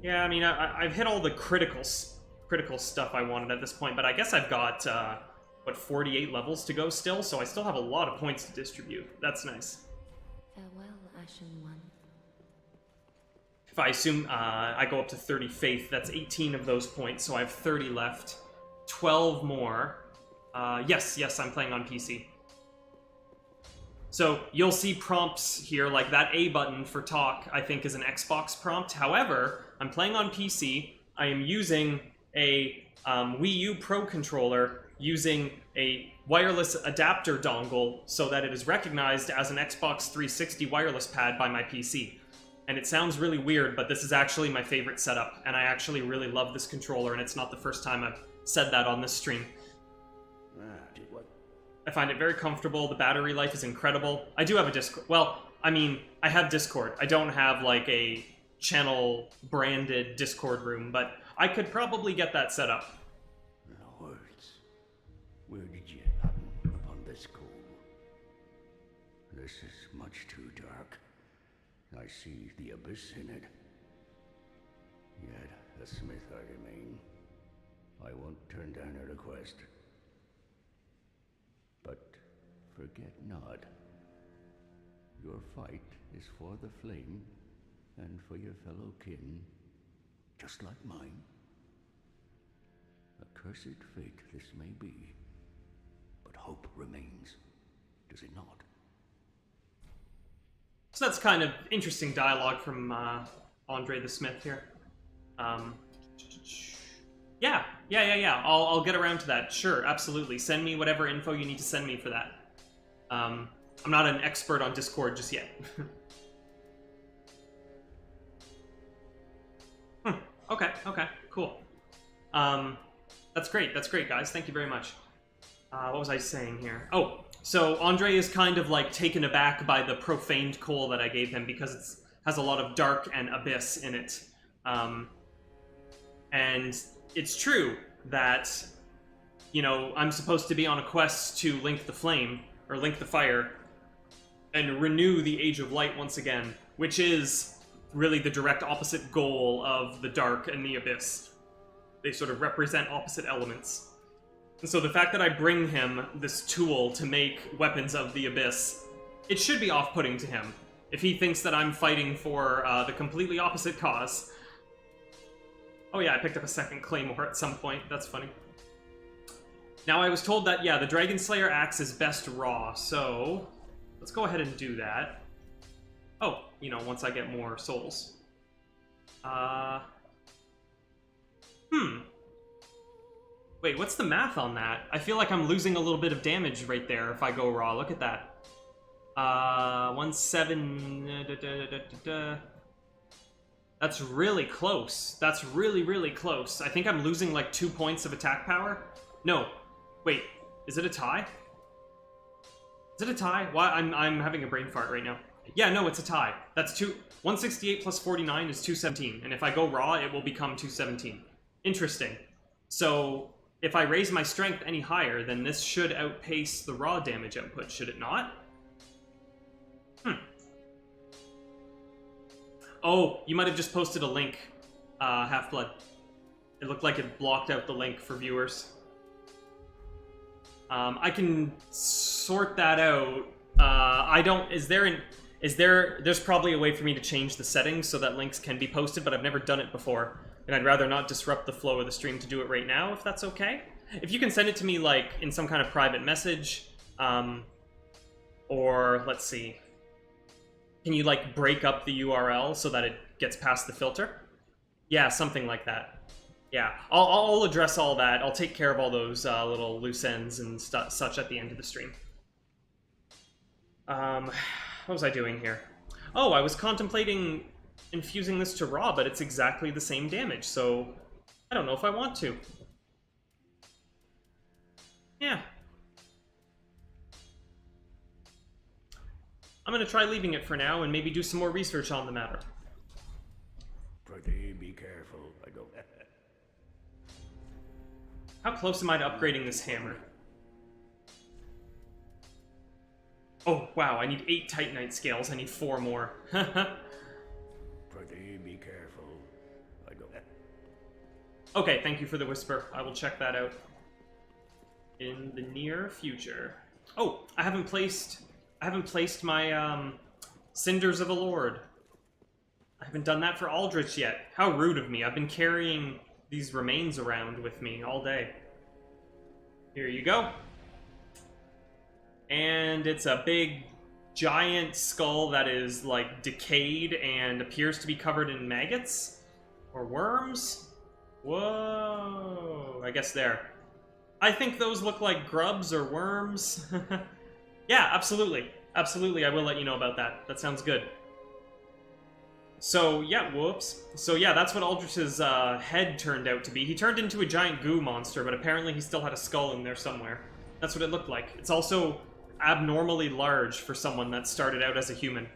[SPEAKER 1] Yeah, I mean, I've hit all the critical stuff I wanted at this point, but I guess I've got, what, 48 levels to go still, so I still have a lot of points to distribute. That's nice.
[SPEAKER 2] Farewell, Ashen One.
[SPEAKER 1] If I assume I go up to 30 faith, that's 18 of those points, so I have 30 left. 12 more. Yes, I'm playing on PC. So you'll see prompts here, like that A button for talk, I think is an Xbox prompt. However, I'm playing on PC. I am using a Wii U Pro controller using a wireless adapter dongle so that it is recognized as an Xbox 360 wireless pad by my PC. And it sounds really weird, but this is actually my favorite setup, and I actually really love this controller, and it's not the first time I've said that on this stream. I find it very comfortable. The battery life is incredible. I do have a Discord. Well, I mean, I have Discord. I don't have, like, a channel-branded Discord room, but I could probably get that set up.
[SPEAKER 3] Words. Where did you happen upon this call? This is much too dark. I see the abyss in it. Yet, a smith I remain. I won't turn down a request. But forget not, your fight is for the flame and for your fellow kin, just like mine. A cursed fate this may be, but hope remains, does it not?
[SPEAKER 1] So that's kind of interesting dialogue from Andre the Smith here. Yeah. I'll get around to that. Sure, absolutely. Send me whatever info you need to send me for that. I'm not an expert on Discord just yet. Okay, cool. That's great, guys. Thank you very much. What was I saying here? Oh, so Andre is kind of like taken aback by the profaned coal that I gave him because it has a lot of dark and abyss in it. And it's true that, you know, I'm supposed to be on a quest to link the flame, or link the fire, and renew the Age of Light once again, which is really the direct opposite goal of the dark and the abyss. They sort of represent opposite elements. And so the fact that I bring him this tool to make weapons of the abyss, it should be off-putting to him, if he thinks that I'm fighting for the completely opposite cause. Oh yeah, I picked up a second Claymore at some point. That's funny. Now I was told that, yeah, the Dragon Slayer axe is best raw, so let's go ahead and do that. Oh, you know, once I get more souls. Wait, what's the math on that? I feel like I'm losing a little bit of damage right there if I go raw. Look at that. 1-7... That's really close. That's really, really close. I think I'm losing like 2 points of attack power. No. Wait. Is it a tie? Is it a tie? Why? I'm having a brain fart right now. Yeah, no, it's a tie. That's 168 plus 49 is 217. And if I go raw, it will become 217. Interesting. So, if I raise my strength any higher, then this should outpace the raw damage output, should it not? Oh, you might have just posted a link, Half-Blood. It looked like it blocked out the link for viewers. I can sort that out. There's probably a way for me to change the settings so that links can be posted, but I've never done it before. And I'd rather not disrupt the flow of the stream to do it right now, if that's okay. If you can send it to me, like, in some kind of private message, or, let's see... Can you, like, break up the URL so that it gets past the filter? Yeah, something like that. Yeah, I'll address all that. I'll take care of all those little loose ends and such at the end of the stream. What was I doing here? Oh, I was contemplating infusing this to raw, but it's exactly the same damage, so I don't know if I want to. Yeah. I'm gonna try leaving it for now and maybe do some more research on the matter.
[SPEAKER 3] Pretty be careful. I go.
[SPEAKER 1] How close am I to upgrading this hammer? Oh, wow, I need 8 Titanite scales. I need 4 more.
[SPEAKER 3] Pretty be careful. I go.
[SPEAKER 1] Okay, thank you for the whisper. I will check that out in the near future. Oh, I haven't placed my Cinders of a Lord. I haven't done that for Aldrich yet. How rude of me. I've been carrying these remains around with me all day. Here you go. And it's a big, giant skull that is, like, decayed and appears to be covered in maggots? Or worms? Whoa. I guess there. I think those look like grubs or worms. Yeah, absolutely. Absolutely, I will let you know about that. That sounds good. So, yeah, whoops. So, yeah, that's what Aldrich's head turned out to be. He turned into a giant goo monster, but apparently he still had a skull in there somewhere. That's what it looked like. It's also abnormally large for someone that started out as a human.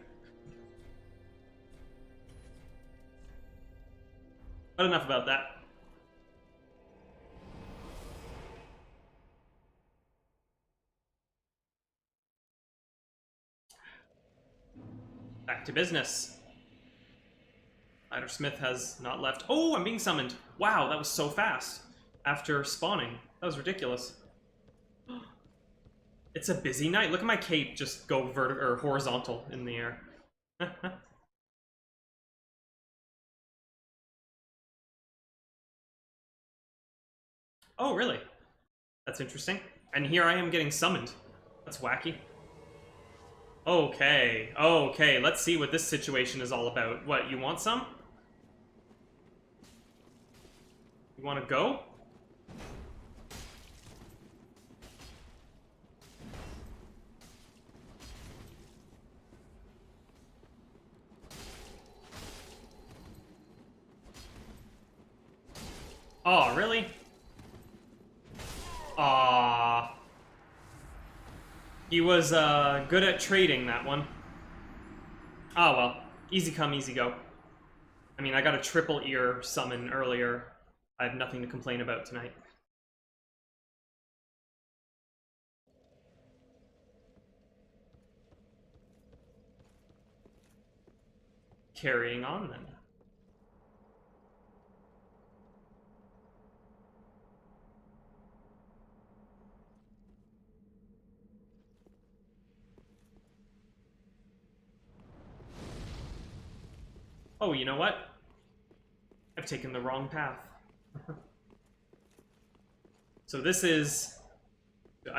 [SPEAKER 1] But enough about that. Back to business. Smith has not left. Oh, I'm being summoned. Wow, that was so fast. After spawning. That was ridiculous. It's a busy night. Look at my cape just go vertical or horizontal in the air. Oh, really? That's interesting. And here I am getting summoned. That's wacky. Okay, okay, let's see what this situation is all about. What, you want some? You want to go? Oh, really? Aww. He was good at trading, that one. Oh well, easy come, easy go. I mean, I got a triple ear summon earlier. I have nothing to complain about tonight. Carrying on then. Oh, you know what? I've taken the wrong path. So this is...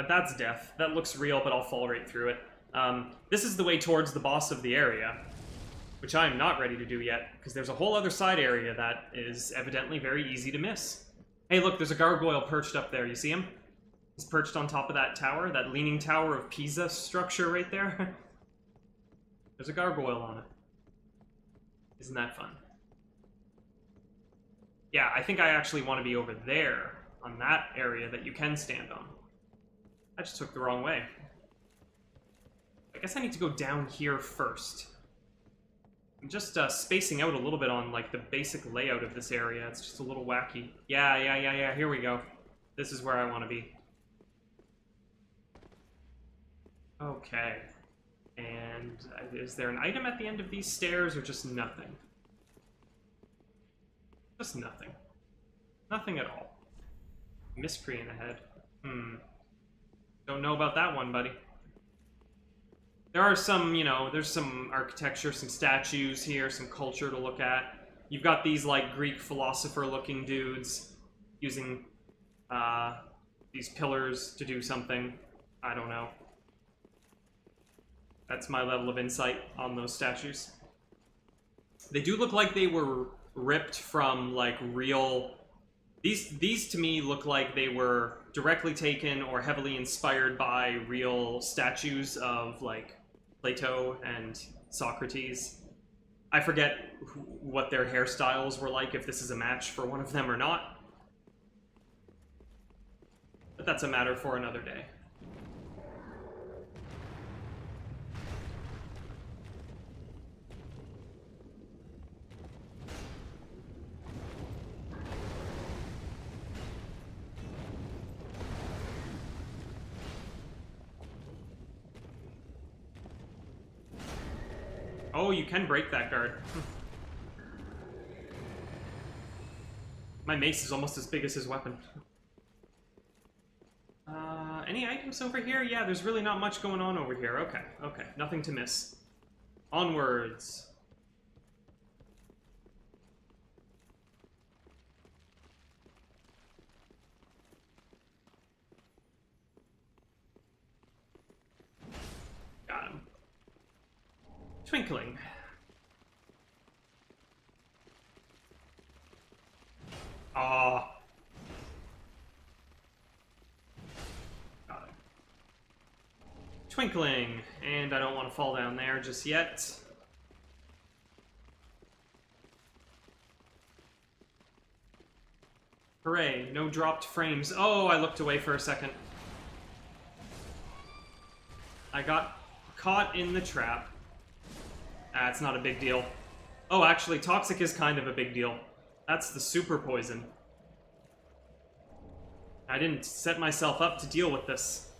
[SPEAKER 1] that's death. That looks real, but I'll fall right through it. This is the way towards the boss of the area, which I am not ready to do yet, because there's a whole other side area that is evidently very easy to miss. Hey, look, there's a gargoyle perched up there. You see him? He's perched on top of that tower, that leaning tower of Pisa structure right there. There's a gargoyle on it. Isn't that fun? Yeah, I think I actually want to be over there, on that area that you can stand on. I just took the wrong way. I guess I need to go down here first. I'm just spacing out a little bit on, like, the basic layout of this area. It's just a little wacky. Yeah, here we go. This is where I want to be. Okay. And is there an item at the end of these stairs, or just nothing? Just nothing. Nothing at all. Miscreant ahead. Don't know about that one, buddy. There are some, you know, there's some architecture, some statues here, some culture to look at. You've got these, like, Greek philosopher-looking dudes using these pillars to do something. I don't know. That's my level of insight on those statues. They do look like they were ripped from, like, real These to me look like they were directly taken or heavily inspired by real statues of like Plato and Socrates. I forget what their hairstyles were like, if this is a match for one of them or not. But that's a matter for another day. Oh, you can break that guard. My mace is almost as big as his weapon. Any items over here? Yeah, there's really not much going on over here. Okay, okay. Nothing to miss. Onwards. Got him. Twinkling. Ah. Got it. Twinkling. And I don't want to fall down there just yet. Hooray, no dropped frames. Oh, I looked away for a second. I got caught in the trap. Ah, it's not a big deal. Oh, actually, toxic is kind of a big deal. That's the super poison. I didn't set myself up to deal with this.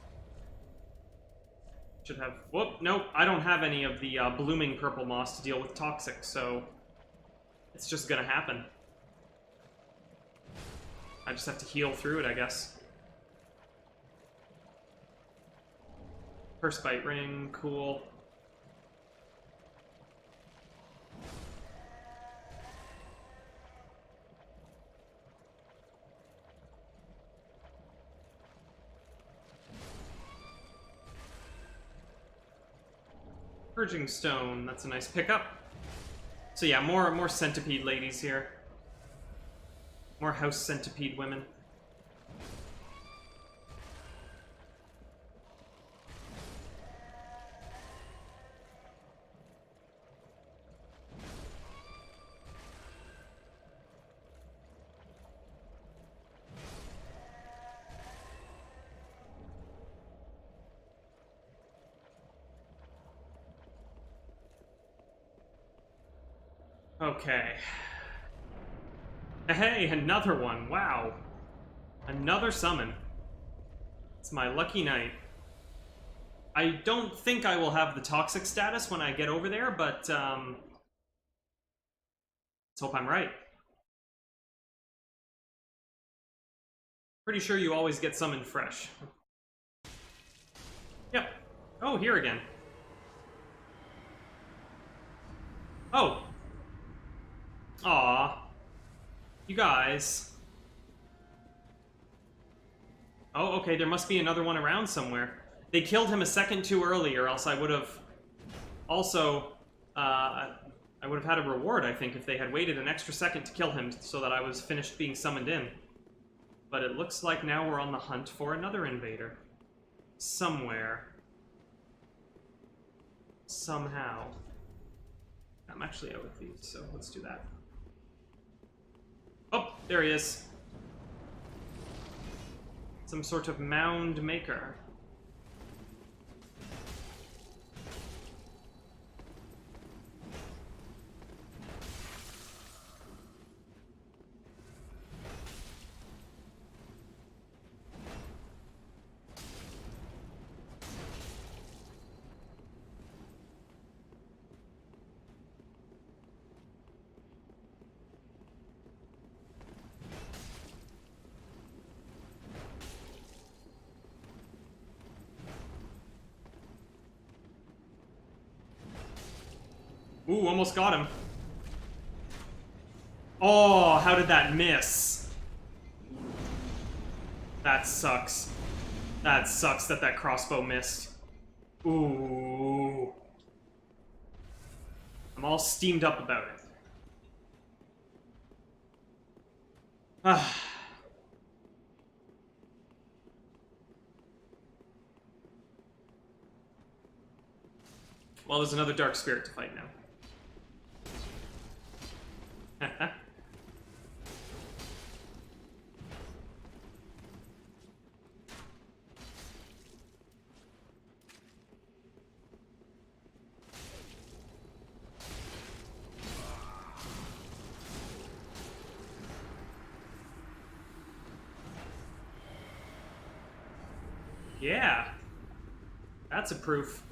[SPEAKER 1] Should have... Whoop, nope, I don't have any of the blooming purple moss to deal with toxic, so... it's just gonna happen. I just have to heal through it, I guess. First bite ring, cool. Purging Stone, that's a nice pickup. So yeah, more centipede ladies here. More house centipede women. Okay. Hey, another one. Wow. Another summon. It's my lucky night. I don't think I will have the toxic status when I get over there, but let's hope I'm right. Pretty sure you always get summoned fresh. Yep. Oh, here again. Oh. Aw. You guys. Oh, okay, there must be another one around somewhere. They killed him a second too early, or else I would have... Also, I would have had a reward, I think, if they had waited an extra second to kill him so that I was finished being summoned in. But it looks like now we're on the hunt for another invader. Somewhere. Somehow. I'm actually out with these, so let's do that. Oh, there he is. Some sort of mound maker. Ooh, almost got him. Oh, how did that miss? That sucks. That sucks that that crossbow missed. Ooh. I'm all steamed up about it. Ah. Well, there's another dark spirit to fight now. Yeah. That's a proof.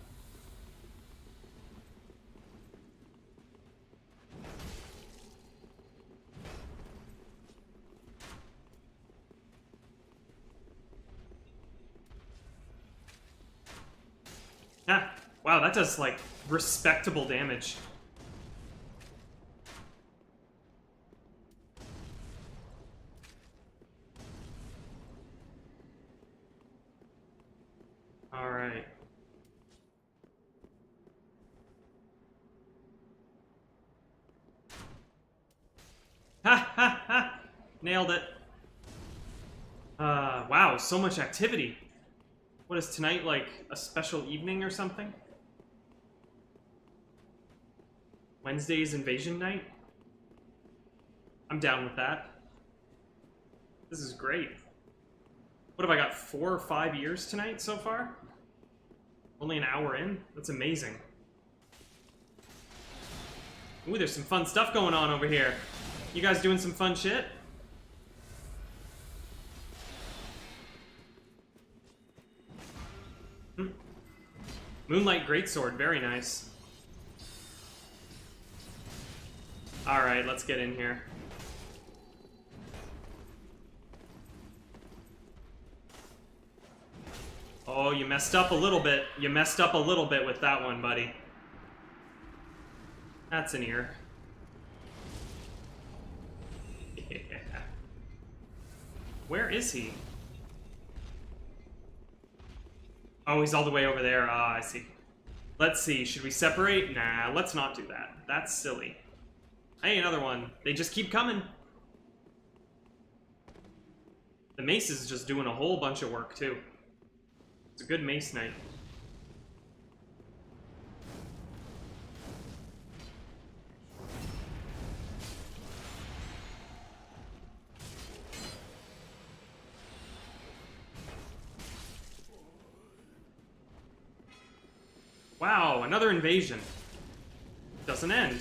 [SPEAKER 1] Ah, wow, that does, like, respectable damage. Alright. Ha ha ha! Nailed it. Wow, so much activity. What is tonight, like, a special evening or something? Wednesday's invasion night? I'm down with that. This is great. What have I got, 4 or 5 years tonight so far? Only an hour in? That's amazing. Ooh, there's some fun stuff going on over here. You guys doing some fun shit? Moonlight Greatsword, very nice. Alright, let's get in here. Oh, you messed up a little bit. You messed up a little bit with that one, buddy. That's an ear. Yeah. Where is he? Oh, he's all the way over there. Ah, I see. Let's see. Should we separate? Nah, let's not do that. That's silly. Hey, another one. They just keep coming. The mace is just doing a whole bunch of work, too. It's a good mace night. Wow, another invasion. Doesn't end.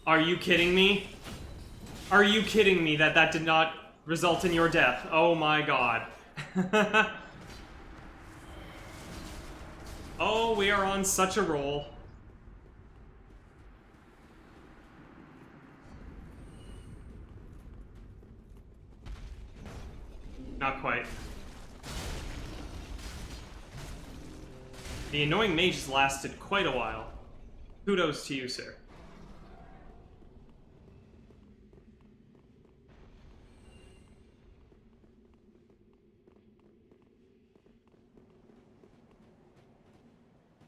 [SPEAKER 1] Are you kidding me? Are you kidding me that that did not result in your death? Oh my god. Oh, we are on such a roll. Not quite. The annoying mage has lasted quite a while. Kudos to you, sir.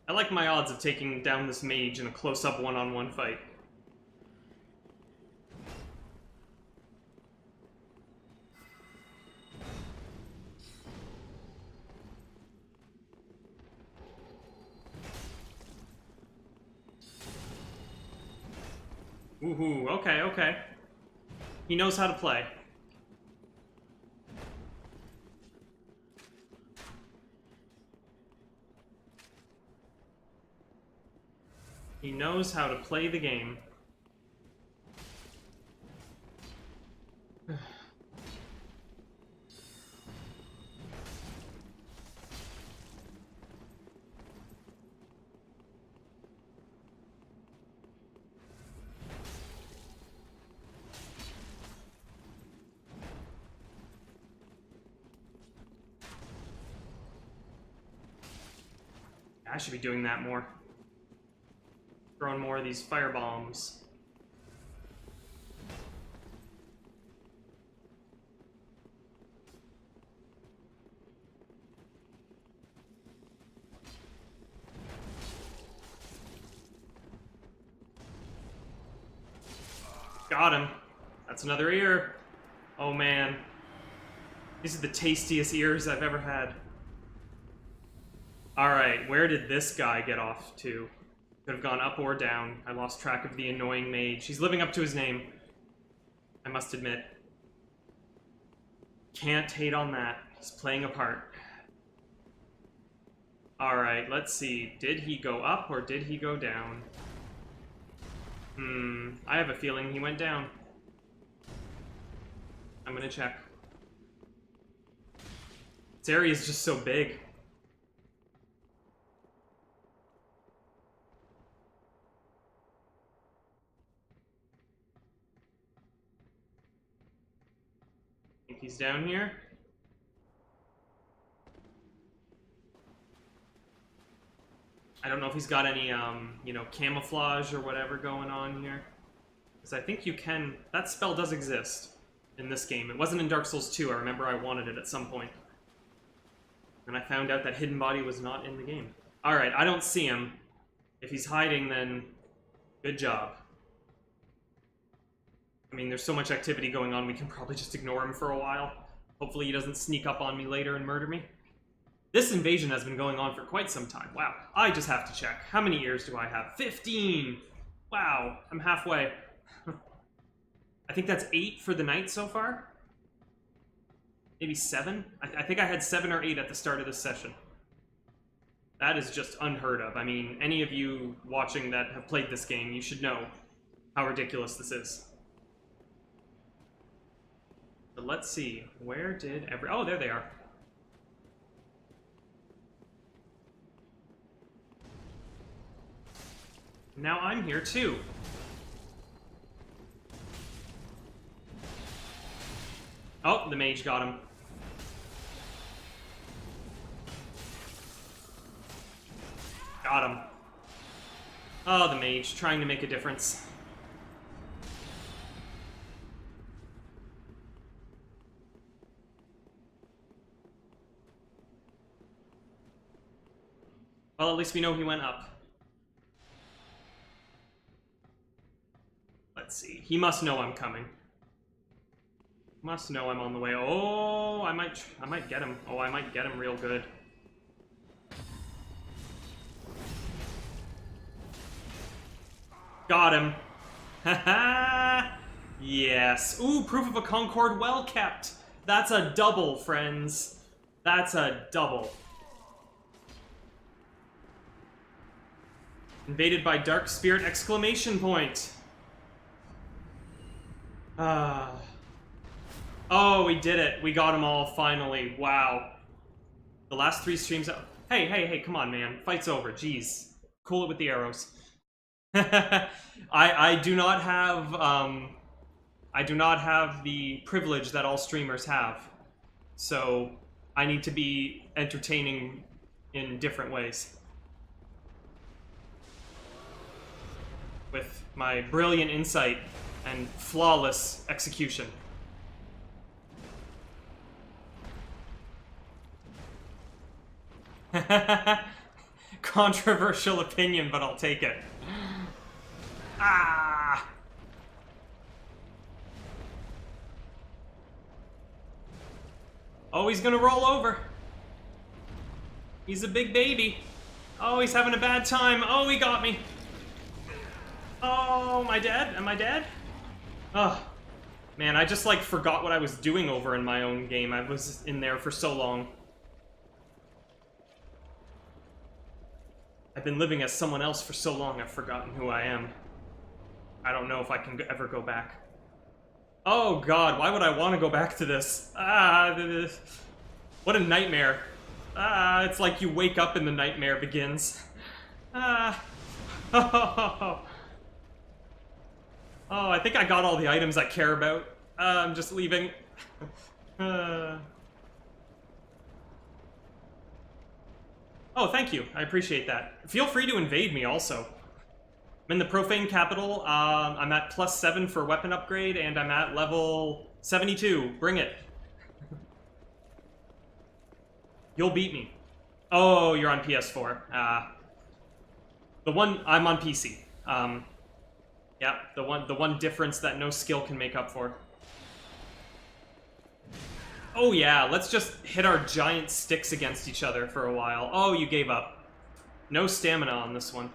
[SPEAKER 1] I like my odds of taking down this mage in a close-up one-on-one fight. Woohoo, okay, okay. He knows how to play. He knows how to play the game. I should be doing that more. Throwing more of these fire bombs. Got him. That's another ear. Oh man. These are the tastiest ears I've ever had. Alright, where did this guy get off to? Could have gone up or down. I lost track of the annoying mage. He's living up to his name, I must admit. Can't hate on that. He's playing a part. Alright, let's see. Did he go up or did he go down? I have a feeling he went down. I'm gonna check. This area is just so big. Think he's down here? I don't know if he's got any, you know, camouflage or whatever going on here. Because I think you can... That spell does exist in this game. It wasn't in Dark Souls 2. I remember I wanted it at some point. And I found out that Hidden Body was not in the game. Alright, I don't see him. If he's hiding, then good job. I mean, there's so much activity going on, we can probably just ignore him for a while. Hopefully he doesn't sneak up on me later and murder me. This invasion has been going on for quite some time. Wow. I just have to check. How many ears do I have? 15! Wow. I'm halfway. I think that's 8 for the night so far? Maybe 7? I think I had 7 or 8 at the start of this session. That is just unheard of. I mean, any of you watching that have played this game, you should know how ridiculous this is. But let's see. Where did every... Oh, there they are. Now I'm here too. Oh, the mage got him. Got him. Oh, the mage, trying to make a difference. Well, at least we know he went up. Let's see. He must know I'm coming. Must know I'm on the way. Oh, I might get him. Oh, I might get him real good. Got him. Haha. Yes. Ooh, proof of a Concord well kept. That's a double, friends. That's a double. Invaded by Dark Spirit exclamation point. Oh, we did it. We got them all, finally. Wow. The last 3 streams... Hey, come on, man. Fight's over. Jeez. Cool it with the arrows. I do not have, I do not have the privilege that all streamers have. So, I need to be entertaining in different ways. With my brilliant insight and flawless execution. Controversial opinion, but I'll take it. Ah! Oh, he's gonna roll over. He's a big baby. Oh, he's having a bad time. Oh, he got me. Oh, am I dead? Am I dead? Oh, man, I just, like, forgot what I was doing over in my own game. I was in there for so long. I've been living as someone else for so long, I've forgotten who I am. I don't know if I can ever go back. Oh god, why would I want to go back to this? What a nightmare. It's like you wake up and the nightmare begins. Oh, I think I got all the items I care about. I'm just leaving. Oh, thank you. I appreciate that. Feel free to invade me also. I'm in the Profane Capital. I'm at +7 for weapon upgrade, and I'm at level 72. Bring it. You'll beat me. Oh, you're on PS4. I'm on PC. Yeah, the one difference that no skill can make up for. Oh yeah, let's just hit our giant sticks against each other for a while. Oh, you gave up. No stamina on this one.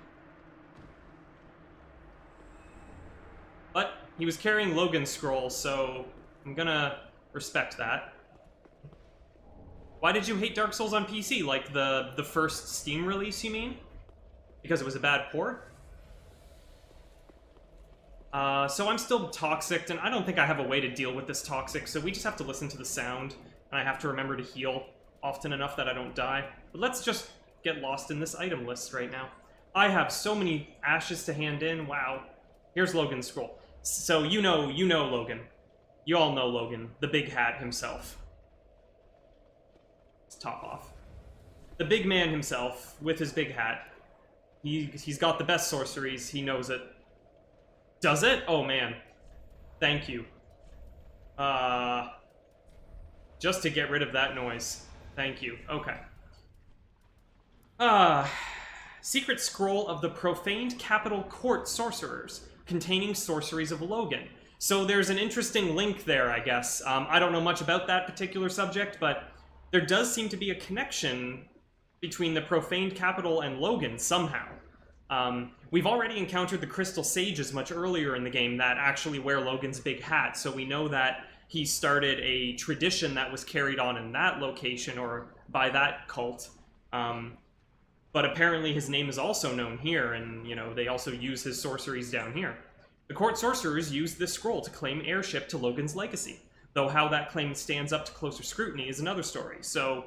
[SPEAKER 1] But he was carrying Logan's scroll, so I'm gonna respect that. Why did you hate Dark Souls on PC? Like the first Steam release, you mean? Because it was a bad port? So I'm still toxic, and I don't think I have a way to deal with this toxic, so we just have to listen to the sound, and I have to remember to heal often enough that I don't die. But let's just get lost in this item list right now. I have so many ashes to hand in, wow. Here's Logan's scroll. So you know Logan. You all know Logan, the big hat himself. Let's top off. The big man himself, with his big hat. He's got the best sorceries, he knows it. Does it? Oh man. Thank you. Just to get rid of that noise. Thank you. Okay. Secret Scroll of the Profaned Capital Court Sorcerers, containing sorceries of Logan. So there's an interesting link there, I guess. I don't know much about that particular subject, but there does seem to be a connection between the Profaned Capital and Logan somehow. We've already encountered the Crystal Sages much earlier in the game that actually wear Logan's big hat, so we know that he started a tradition that was carried on in that location, or by that cult. But apparently his name is also known here, and, you know, they also use his sorceries down here. The court sorcerers used this scroll to claim heirship to Logan's legacy, though how that claim stands up to closer scrutiny is another story, so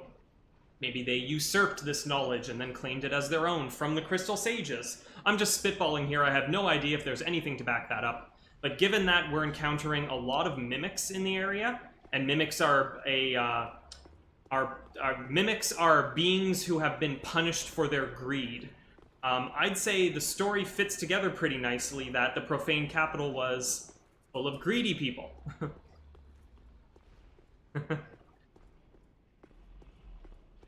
[SPEAKER 1] maybe they usurped this knowledge and then claimed it as their own from the Crystal Sages. I'm just spitballing here, I have no idea if there's anything to back that up. But given that we're encountering a lot of mimics in the area, and mimics are mimics are beings who have been punished for their greed, I'd say the story fits together pretty nicely that the Profane Capital was full of greedy people.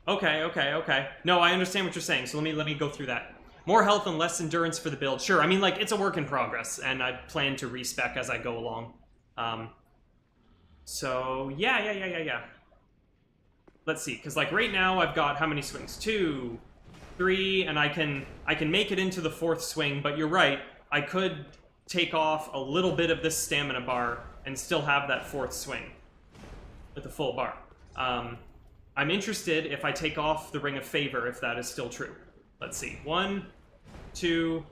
[SPEAKER 1] Okay. No, I understand what you're saying, so let me go through that. More health and less endurance for the build. Sure, I mean, like, it's a work in progress, and I plan to respec as I go along. So, yeah. Let's see, because, like, right now I've got how many swings? 2, 3, and I can make it into the 4th swing, but you're right, I could take off a little bit of this stamina bar and still have that 4th swing with a full bar. I'm interested if I take off the Ring of Favor, if that is still true. Let's see. 1, 2,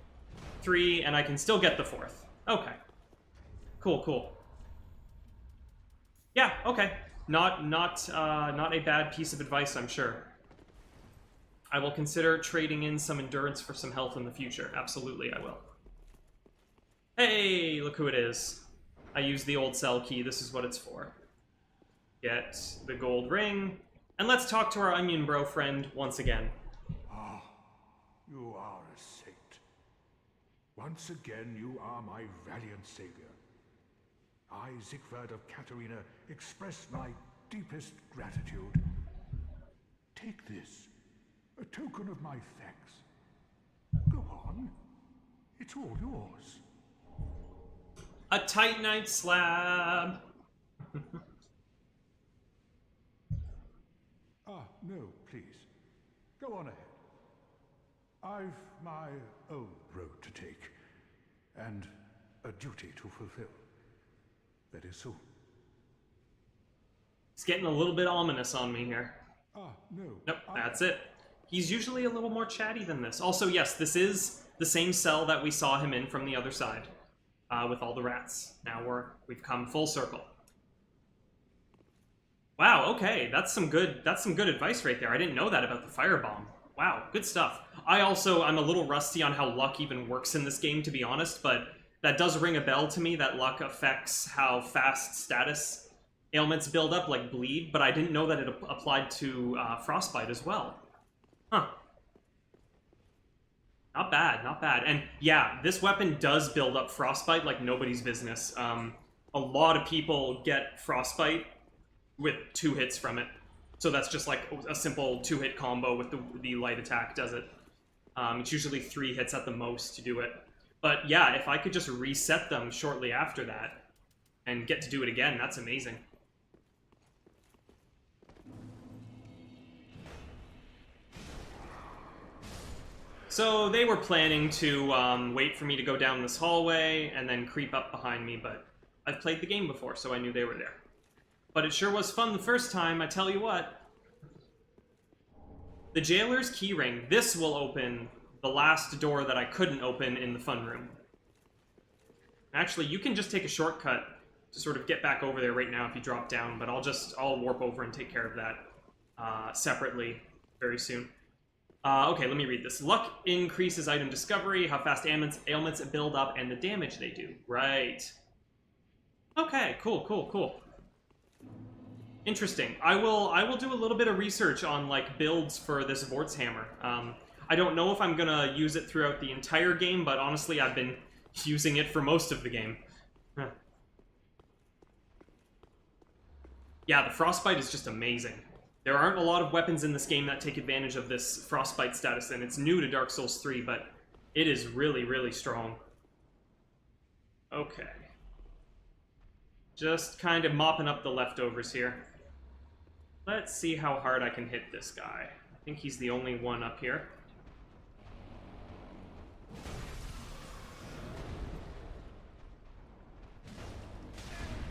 [SPEAKER 1] 3, and I can still get the 4th. Okay. Cool. Yeah, okay. Not a bad piece of advice, I'm sure. I will consider trading in some endurance for some health in the future. Absolutely, I will. Hey, look who it is. I used the old cell key. This is what it's for. Get the gold ring. And let's talk to our onion bro friend once again.
[SPEAKER 4] Ah, you are a saint. Once again, you are my valiant savior. I, Siegfried of Katarina, express my deepest gratitude. Take this, a token of my thanks. Go on, it's all yours.
[SPEAKER 1] A Titanite slab.
[SPEAKER 4] No, please. Go on ahead. I've my own road to take, and a duty to fulfill. That is soon.
[SPEAKER 1] It's getting a little bit ominous on me here.
[SPEAKER 4] No.
[SPEAKER 1] Nope, that's it. He's usually a little more chatty than this. Also, yes, this is the same cell that we saw him in from the other side, with all the rats. Now we've come full circle. Wow, okay, that's some good advice right there. I didn't know that about the firebomb. Wow, good stuff. I'm a little rusty on how luck even works in this game, to be honest, but that does ring a bell to me that luck affects how fast status ailments build up, like bleed, but I didn't know that it applied to frostbite as well. Huh. bad, not bad. And yeah, this weapon does build up frostbite like nobody's business. A lot of people get frostbite with 2 hits from it. So that's just like a simple 2-hit combo with the light attack does it. It's usually 3 hits at the most to do it. But yeah, if I could just reset them shortly after that and get to do it again, that's amazing. So they were planning to wait for me to go down this hallway and then creep up behind me, but I've played the game before, so I knew they were there. But it sure was fun the first time, I tell you what. The Jailer's Keyring. This will open the last door that I couldn't open in the fun room. Actually, you can just take a shortcut to sort of get back over there right now if you drop down, but I'll warp over and take care of that separately very soon. Okay, let me read this. Luck increases item discovery, how fast ailments build up, and the damage they do. Right. Okay, cool. Interesting. I will do a little bit of research on, like, builds for this Vort's Hammer. I don't know if I'm gonna use it throughout the entire game, but honestly, I've been using it for most of the game. Huh. Yeah, the Frostbite is just amazing. There aren't a lot of weapons in this game that take advantage of this Frostbite status, and it's new to Dark Souls 3, but it is really, really strong. Okay. Just kind of mopping up the leftovers here. Let's see how hard I can hit this guy. I think he's the only one up here.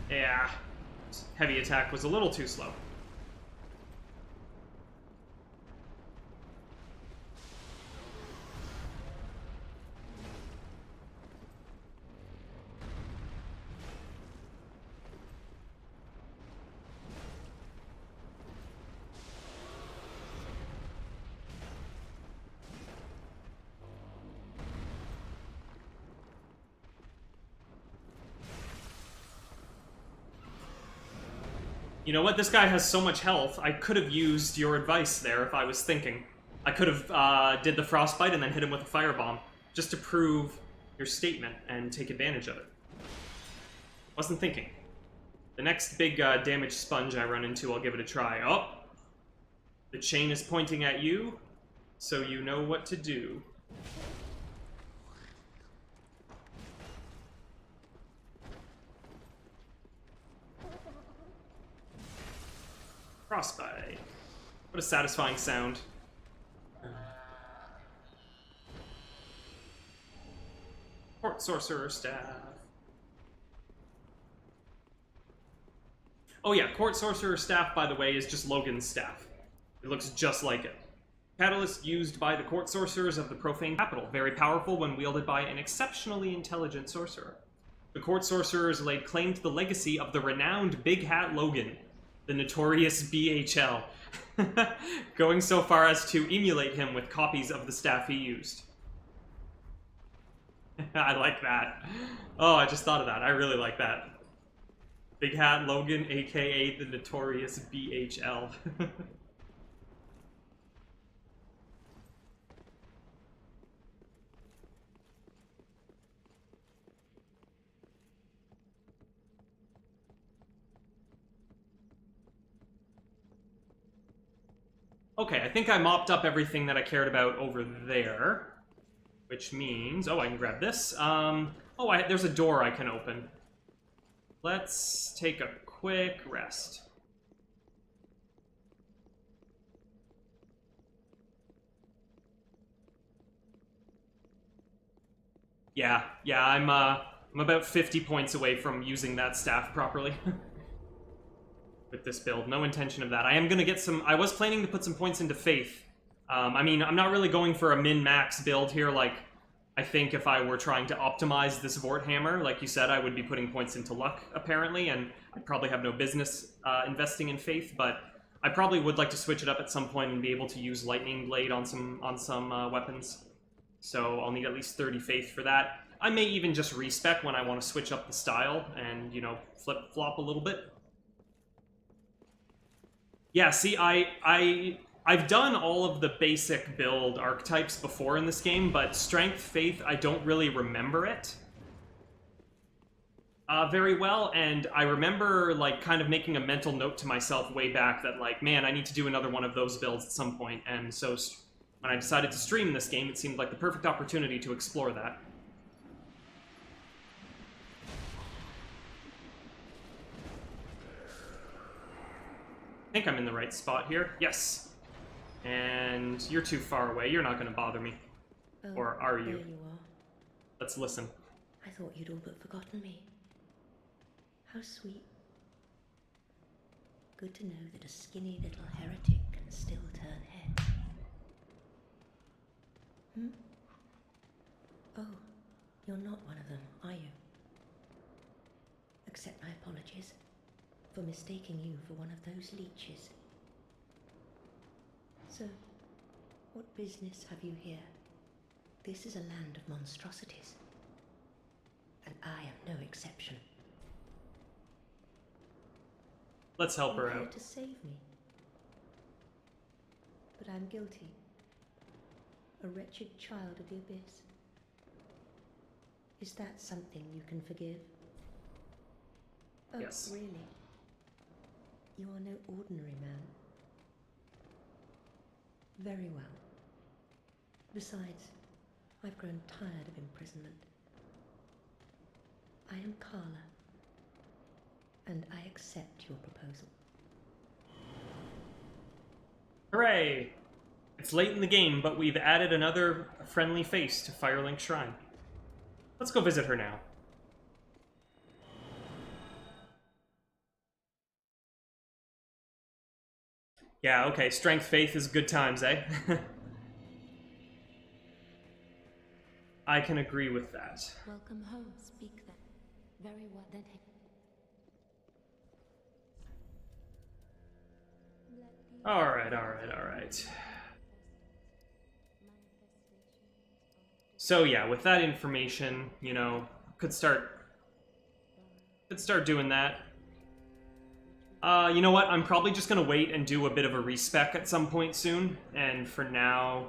[SPEAKER 1] Yeah. Heavy attack was a little too slow. You know what? This guy has so much health, I could have used your advice there if I was thinking. I could have did the Frostbite and then hit him with a Firebomb, just to prove your statement and take advantage of it. Wasn't thinking. The next big damage sponge I run into, I'll give it a try. Oh! The chain is pointing at you, so you know what to do. Frostbite. What a satisfying sound. Court Sorcerer Staff. Oh yeah, Court Sorcerer Staff, by the way, is just Logan's staff. It looks just like it. Catalyst used by the Court Sorcerers of the Profane Capital. Very powerful when wielded by an exceptionally intelligent sorcerer. The Court Sorcerers laid claim to the legacy of the renowned Big Hat Logan, the notorious BHL, going so far as to emulate him with copies of the staff he used. I like that. Oh, I just thought of that. I really like that. Big Hat Logan, aka the notorious BHL. Okay, I think I mopped up everything that I cared about over there. Which means... Oh, I can grab this. There's a door I can open. Let's take a quick rest. Yeah, I'm about 50 points away from using that staff properly. With this build. No intention of that. I am going to get some... I was planning to put some points into Faith. I mean, I'm not really going for a min-max build here. Like, I think if I were trying to optimize this Vort Hammer, like you said, I would be putting points into Luck, apparently, and I'd probably have no business investing in Faith, but I probably would like to switch it up at some point and be able to use Lightning Blade on some weapons. So I'll need at least 30 Faith for that. I may even just respec when I want to switch up the style and, you know, flip-flop a little bit. Yeah, see, I I've done all of the basic build archetypes before in this game, but Strength, Faith, I don't really remember it very well, and I remember, like, kind of making a mental note to myself way back that, like, man, I need to do another one of those builds at some point, and so when I decided to stream this game, it seemed like the perfect opportunity to explore that. I think I'm in the right spot here. Yes. And you're too far away. You're not going to bother me.
[SPEAKER 2] Oh,
[SPEAKER 1] Or are you?
[SPEAKER 2] there you are.
[SPEAKER 1] Let's listen.
[SPEAKER 2] I thought you'd all but forgotten me. How sweet. Good to know that a skinny little heretic can still turn heads. Hmm? Oh, you're not one of them, are you? Accept my apologies for mistaking you for one of those leeches. So, what business have you here? This is a land of monstrosities, and I am no exception.
[SPEAKER 1] Let's help her
[SPEAKER 2] You're here
[SPEAKER 1] out.
[SPEAKER 2] to save me, but I'm guilty. A wretched child of the abyss. Is that something you can forgive? Oh,
[SPEAKER 1] Yes.
[SPEAKER 2] really? You are no ordinary man. Very well. Besides, I've grown tired of imprisonment. I am Carla, and I accept your proposal.
[SPEAKER 1] Hooray! It's late in the game, but we've added another friendly face to Firelink Shrine. Let's go visit her now. Yeah, okay, Strength, Faith is good times, eh? I can agree with that.
[SPEAKER 2] Welcome home, speak then. Very well then.
[SPEAKER 1] Alright. So yeah, with that information, you know, could start doing that. You know what? I'm probably just gonna wait and do a bit of a respec at some point soon. And for now,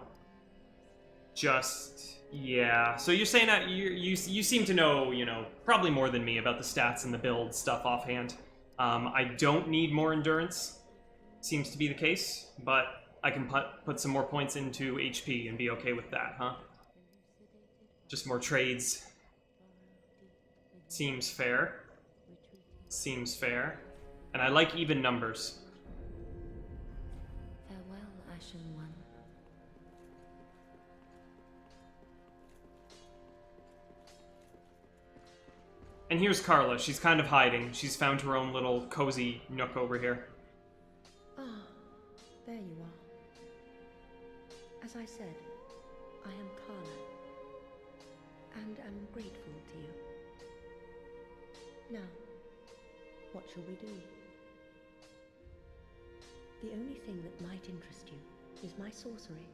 [SPEAKER 1] just yeah. So you're saying that you seem to know, you know, probably more than me about the stats and the build stuff offhand. I don't need more endurance. Seems to be the case, but I can put some more points into HP and be okay with that, huh? Just more trades. Seems fair. Seems fair. And I like even numbers.
[SPEAKER 2] Farewell, Ashen One.
[SPEAKER 1] And here's Carla. She's kind of hiding. She's found her own little cozy nook over here.
[SPEAKER 2] Ah, there you are. As I said, I am Carla, and am grateful to you. Now, what shall we do? The only thing that might interest you is my sorcery.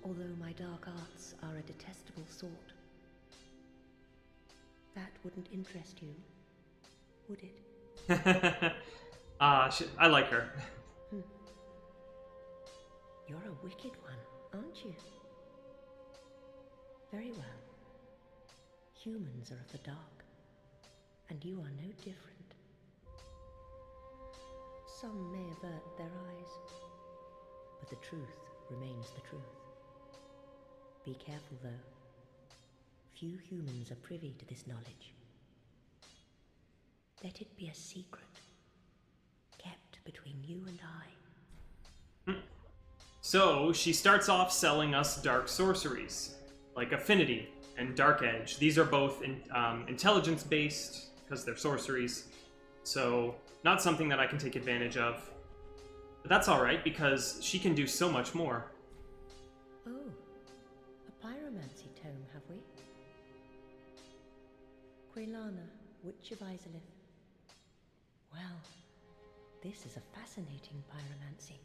[SPEAKER 2] Although my dark arts are a detestable sort. That wouldn't interest you, would it?
[SPEAKER 1] I like her.
[SPEAKER 2] You're a wicked one, aren't you? Very well. Humans are of the dark, and you are no different. Some may avert their eyes, but the truth remains the truth. Be careful, though. Few humans are privy to this knowledge. Let it be a secret, kept between you and I.
[SPEAKER 1] So, she starts off selling us dark sorceries, like Affinity and Dark Edge. These are both intelligence-based, because they're sorceries, so not something that I can take advantage of. But that's alright, because she can do so much more.
[SPEAKER 2] Oh, a pyromancy tome, have we? Quaylana, Witch of Izalith. Well, this is a fascinating pyromancy.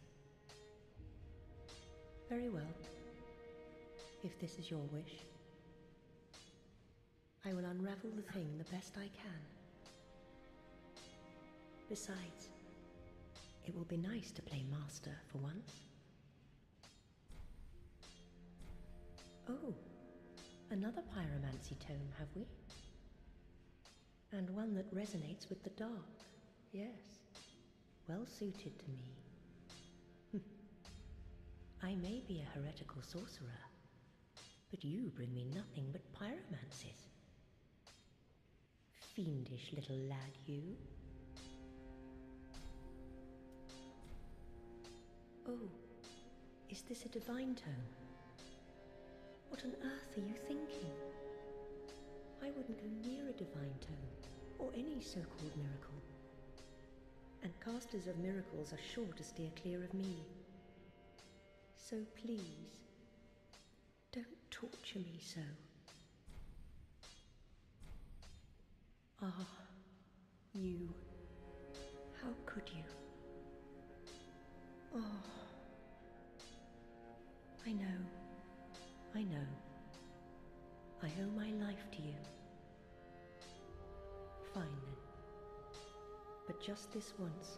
[SPEAKER 2] Very well. If this is your wish, I will unravel the thing the best I can. Besides, It will be nice to play master for once. Oh, another pyromancy tome, have we? And one that resonates with the dark, yes. Well suited to me. I may be a heretical sorcerer, but you bring me nothing but pyromancies. Fiendish little lad, you. Oh, is this a divine tome? What on earth are you thinking? I wouldn't go near a divine tome, or any so-called miracle. And casters of miracles are sure to steer clear of me. So please, don't torture me so. Ah, you. How could you? Oh. I know. I owe my life to you. Fine then. But just this once,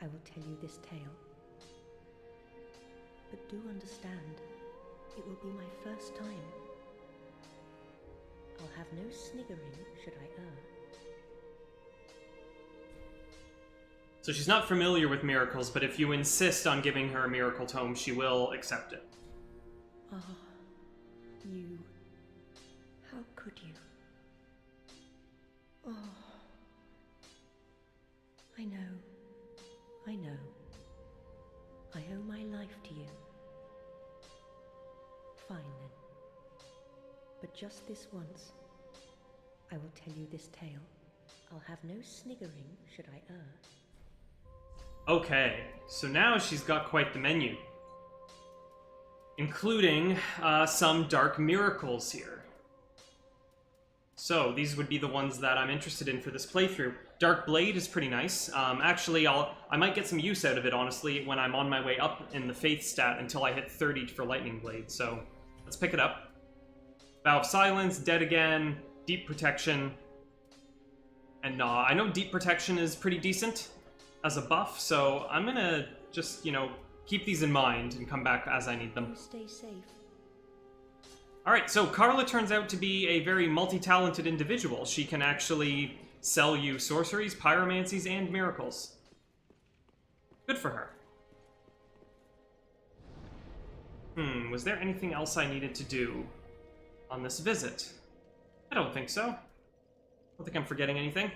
[SPEAKER 2] I will tell you this tale. But do understand, it will be my first time. I'll have no sniggering should I err.
[SPEAKER 1] So she's not familiar with miracles, but if you insist on giving her a miracle tome, she will accept it.
[SPEAKER 2] Ah, you. How could you? Oh. I know. I owe my life to you. Fine then. But just this once, I will tell you this tale. I'll have no sniggering should I err.
[SPEAKER 1] Okay, so now she's got quite the menu. Including some dark miracles here. So, these would be the ones that I'm interested in for this playthrough. Dark Blade is pretty nice. Actually, I might get some use out of it, honestly, when I'm on my way up in the Faith stat until I hit 30 for Lightning Blade, so let's pick it up. Vow of Silence, Dead Again, Deep Protection, and I know Deep Protection is pretty decent as a buff, so I'm gonna just, keep these in mind and come back as I need them.
[SPEAKER 2] Stay safe.
[SPEAKER 1] Alright, so Carla turns out to be a very multi-talented individual. She can actually sell you sorceries, pyromancies, and miracles. Good for her. Was there anything else I needed to do on this visit? I don't think so. I don't think I'm forgetting anything.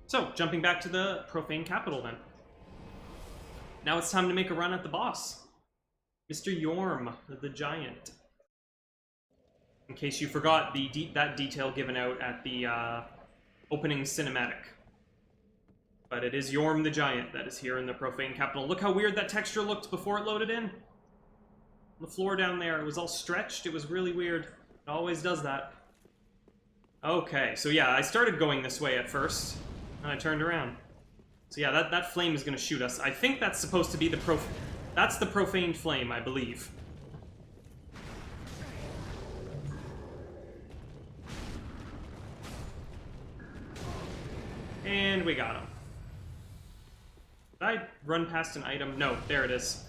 [SPEAKER 1] So, jumping back to the Profane Capital then. Now it's time to make a run at the boss. Mr. Yorm, the Giant. In case you forgot that detail given out at the opening cinematic. But it is Yorm the Giant that is here in the Profane Capital. Look how weird that texture looked before it loaded in. On the floor down there, it was all stretched. It was really weird. It always does that. Okay, so yeah, I started going this way at first, and I turned around. So yeah, that flame is going to shoot us. I think that's supposed to be that's the profaned flame, I believe. And we got him. Did I run past an item? No, there it is.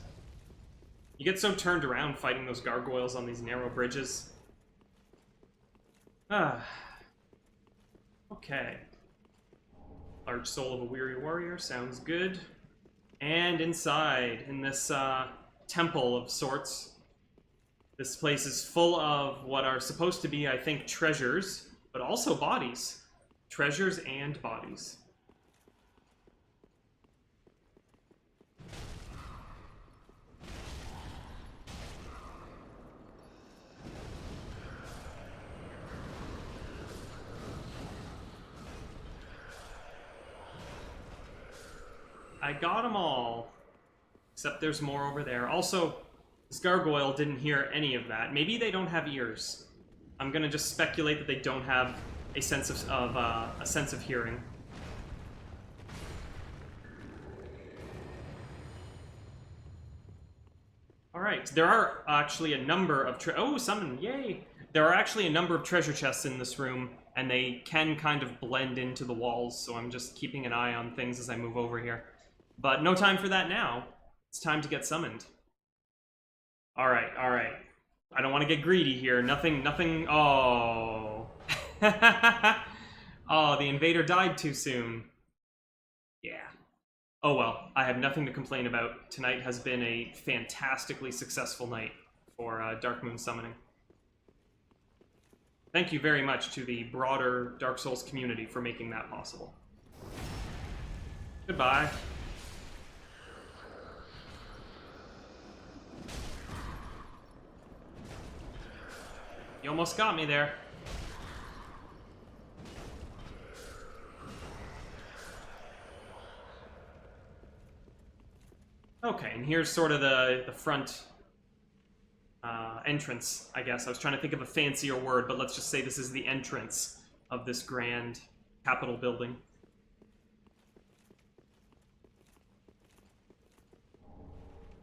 [SPEAKER 1] You get so turned around fighting those gargoyles on these narrow bridges. Okay. Large Soul of a Weary Warrior, sounds good. And inside, in this temple of sorts, this place is full of what are supposed to be, I think, treasures, but also bodies. Treasures and bodies. I got them all. Except there's more over there. Also, this gargoyle didn't hear any of that. Maybe they don't have ears. I'm gonna just speculate that they don't have a sense of hearing. All right, there are actually a number of summon! Yay! There are actually a number of treasure chests in this room, and they can kind of blend into the walls, so I'm just keeping an eye on things as I move over here. But no time for that now. It's time to get summoned. Alright, alright. I don't want to get greedy here. Nothing... Oh. Oh, the invader died too soon. Yeah. Oh well, I have nothing to complain about. Tonight has been a fantastically successful night for Darkmoon summoning. Thank you very much to the broader Dark Souls community for making that possible. Goodbye. You almost got me there. Okay, and here's sort of the front entrance, I guess. I was trying to think of a fancier word, but let's just say this is the entrance of this grand Capitol building.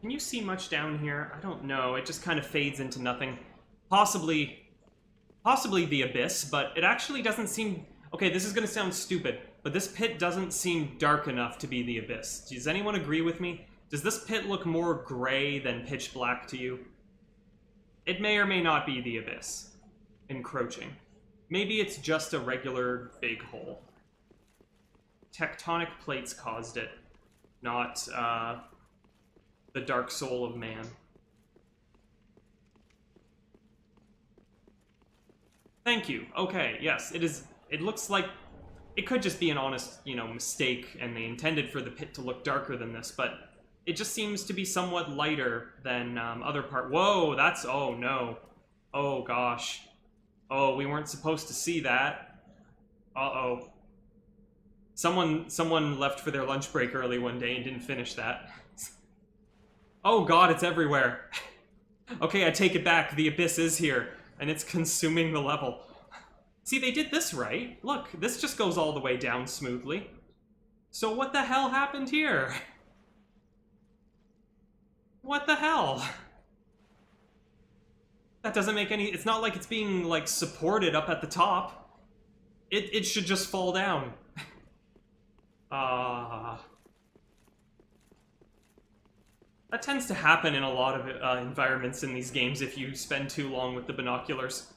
[SPEAKER 1] Can you see much down here? I don't know. It just kind of fades into nothing. Possibly the abyss, but it actually doesn't seem... Okay, this is going to sound stupid, but this pit doesn't seem dark enough to be the abyss. Does anyone agree with me? Does this pit look more gray than pitch black to you? It may or may not be the abyss encroaching. Maybe it's just a regular big hole. Tectonic plates caused it, not the dark soul of man. Thank you. Okay, yes, it is. It looks like it could just be an honest, mistake, and they intended for the pit to look darker than this, but it just seems to be somewhat lighter than other part. Whoa, that's... Oh, no. Oh, gosh. Oh, we weren't supposed to see that. Uh-oh. Someone left for their lunch break early one day and didn't finish that. Oh, God, it's everywhere. Okay, I take it back. The abyss is here, and it's consuming the level. See, they did this right. Look, this just goes all the way down smoothly. So what the hell happened here? What the hell? That doesn't make any... It's not like it's being, like, supported up at the top. It should just fall down. That tends to happen in a lot of environments in these games if you spend too long with the binoculars.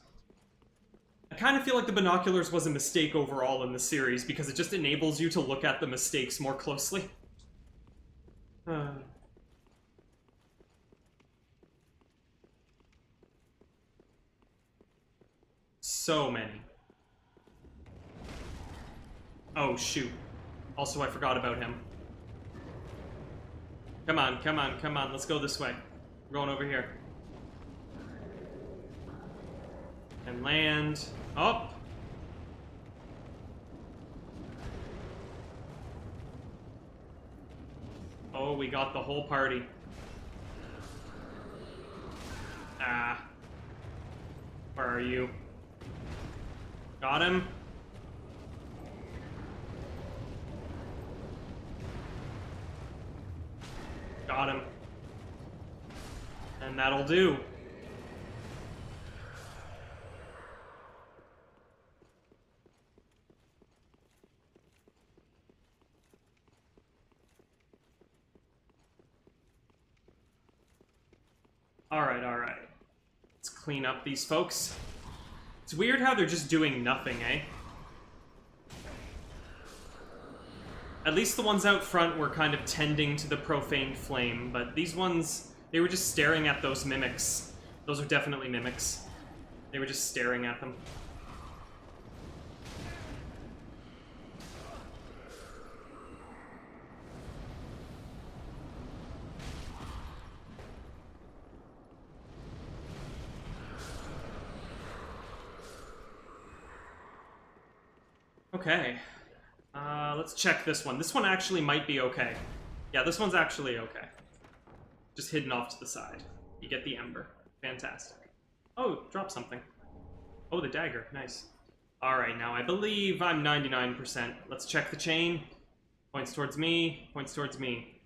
[SPEAKER 1] I kind of feel like the binoculars was a mistake overall in the series because it just enables you to look at the mistakes more closely. So many. Oh, shoot. Also, I forgot about him. Come on, come on, come on. Let's go this way. We're going over here. And land. Up. Oh, we got the whole party. Ah. Where are you? Got him. Got him. And that'll do. Alright, alright. Let's clean up these folks. It's weird how they're just doing nothing, eh? At least the ones out front were kind of tending to the profaned flame, but these ones, they were just staring at those mimics. Those are definitely mimics. They were just staring at them. Okay. Let's check this one. This one actually might be okay. Yeah, this one's actually okay. Just hidden off to the side. You get the ember. Fantastic. Oh, drop something. Oh, the dagger. Nice. Alright, now I believe I'm 99%. Let's check the chain. Points towards me. Points towards me.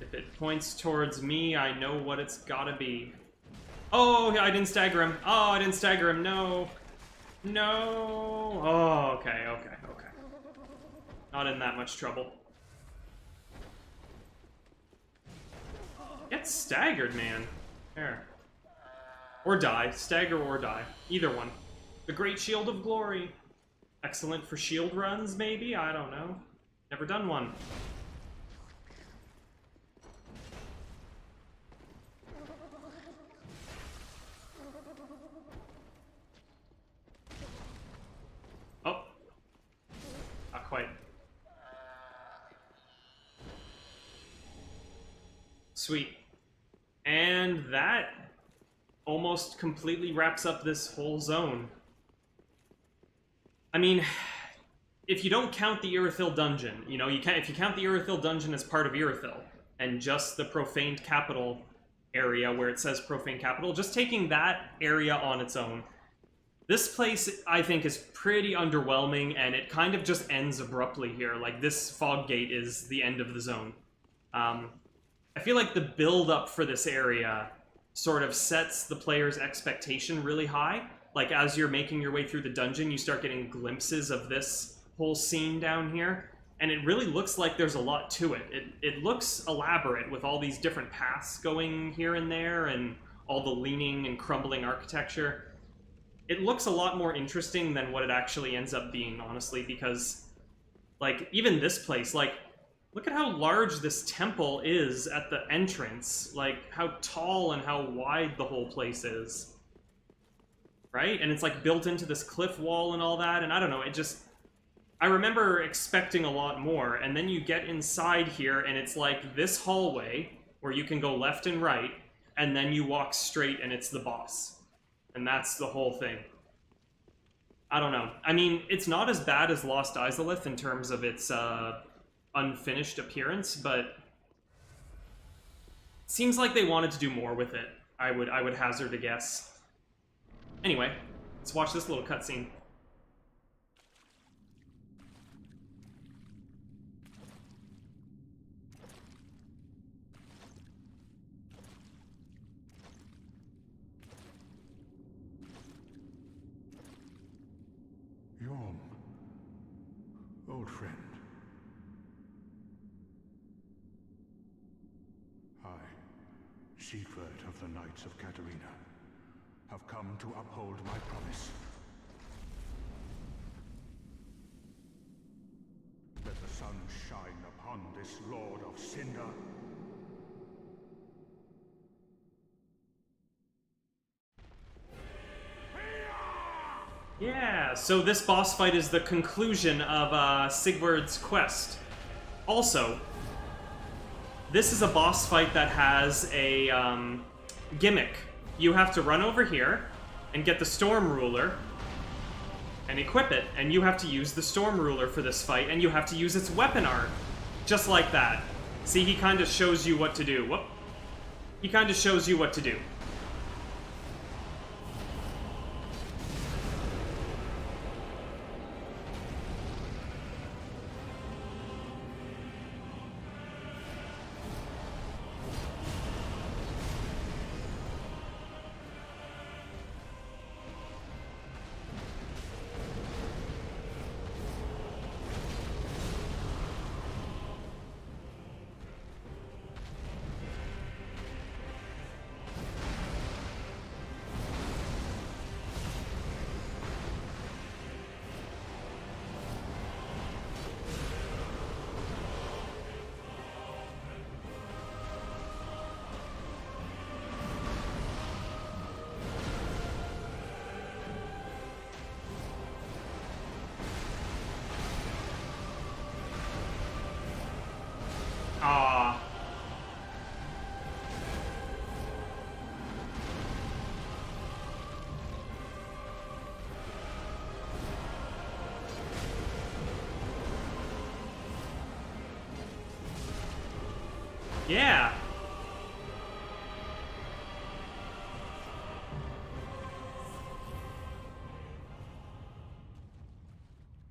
[SPEAKER 1] If it points towards me, I know what it's gotta be. Oh, I didn't stagger him. Oh, I didn't stagger him. No. No. Oh, okay, okay, okay. Not in that much trouble. Get staggered, man. There. Or die. Stagger or die. Either one. The Great Shield of Glory. Excellent for shield runs, maybe? I don't know. Never done one. Oh. Not quite. Sweet. And that almost completely wraps up this whole zone. I mean, if you don't count the Irithyll dungeon, you know, if you count the Irithyll dungeon as part of Irithyll, and just the Profaned Capital area where it says Profane Capital, just taking that area on its own, this place, I think, is pretty underwhelming, and it kind of just ends abruptly here. Like, this fog gate is the end of the zone. I feel like the build-up for this area sort of sets the player's expectation really high. Like, as you're making your way through the dungeon, you start getting glimpses of this whole scene down here, and it really looks like there's a lot to it. It looks elaborate with all these different paths going here and there, and all the leaning and crumbling architecture. It looks a lot more interesting than what it actually ends up being, honestly, because, like, even this place, like, look at how large this temple is at the entrance. Like, how tall and how wide the whole place is. Right? And it's, like, built into this cliff wall and all that, and I don't know, it just... I remember expecting a lot more, and then you get inside here, and it's like this hallway, where you can go left and right, and then you walk straight, and it's the boss. And that's the whole thing. I don't know. I mean, it's not as bad as Lost Izalith in terms of its, unfinished appearance, but seems like they wanted to do more with it. I would hazard a guess. Anyway, let's watch this little cutscene.
[SPEAKER 4] Yhorm, old friend. I, Siegward of the Knights of Catarina, have come to uphold my promise. Let the sun shine upon this Lord of Cinder.
[SPEAKER 1] Yeah, so this boss fight is the conclusion of Sigvard's quest. Also, this is a boss fight that has a gimmick. You have to run over here and get the Storm Ruler and equip it, and you have to use the Storm Ruler for this fight, and you have to use its weapon art. Just like that. See, he kind of shows you what to do. Whoop. He kind of shows you what to do. Ah. Yeah.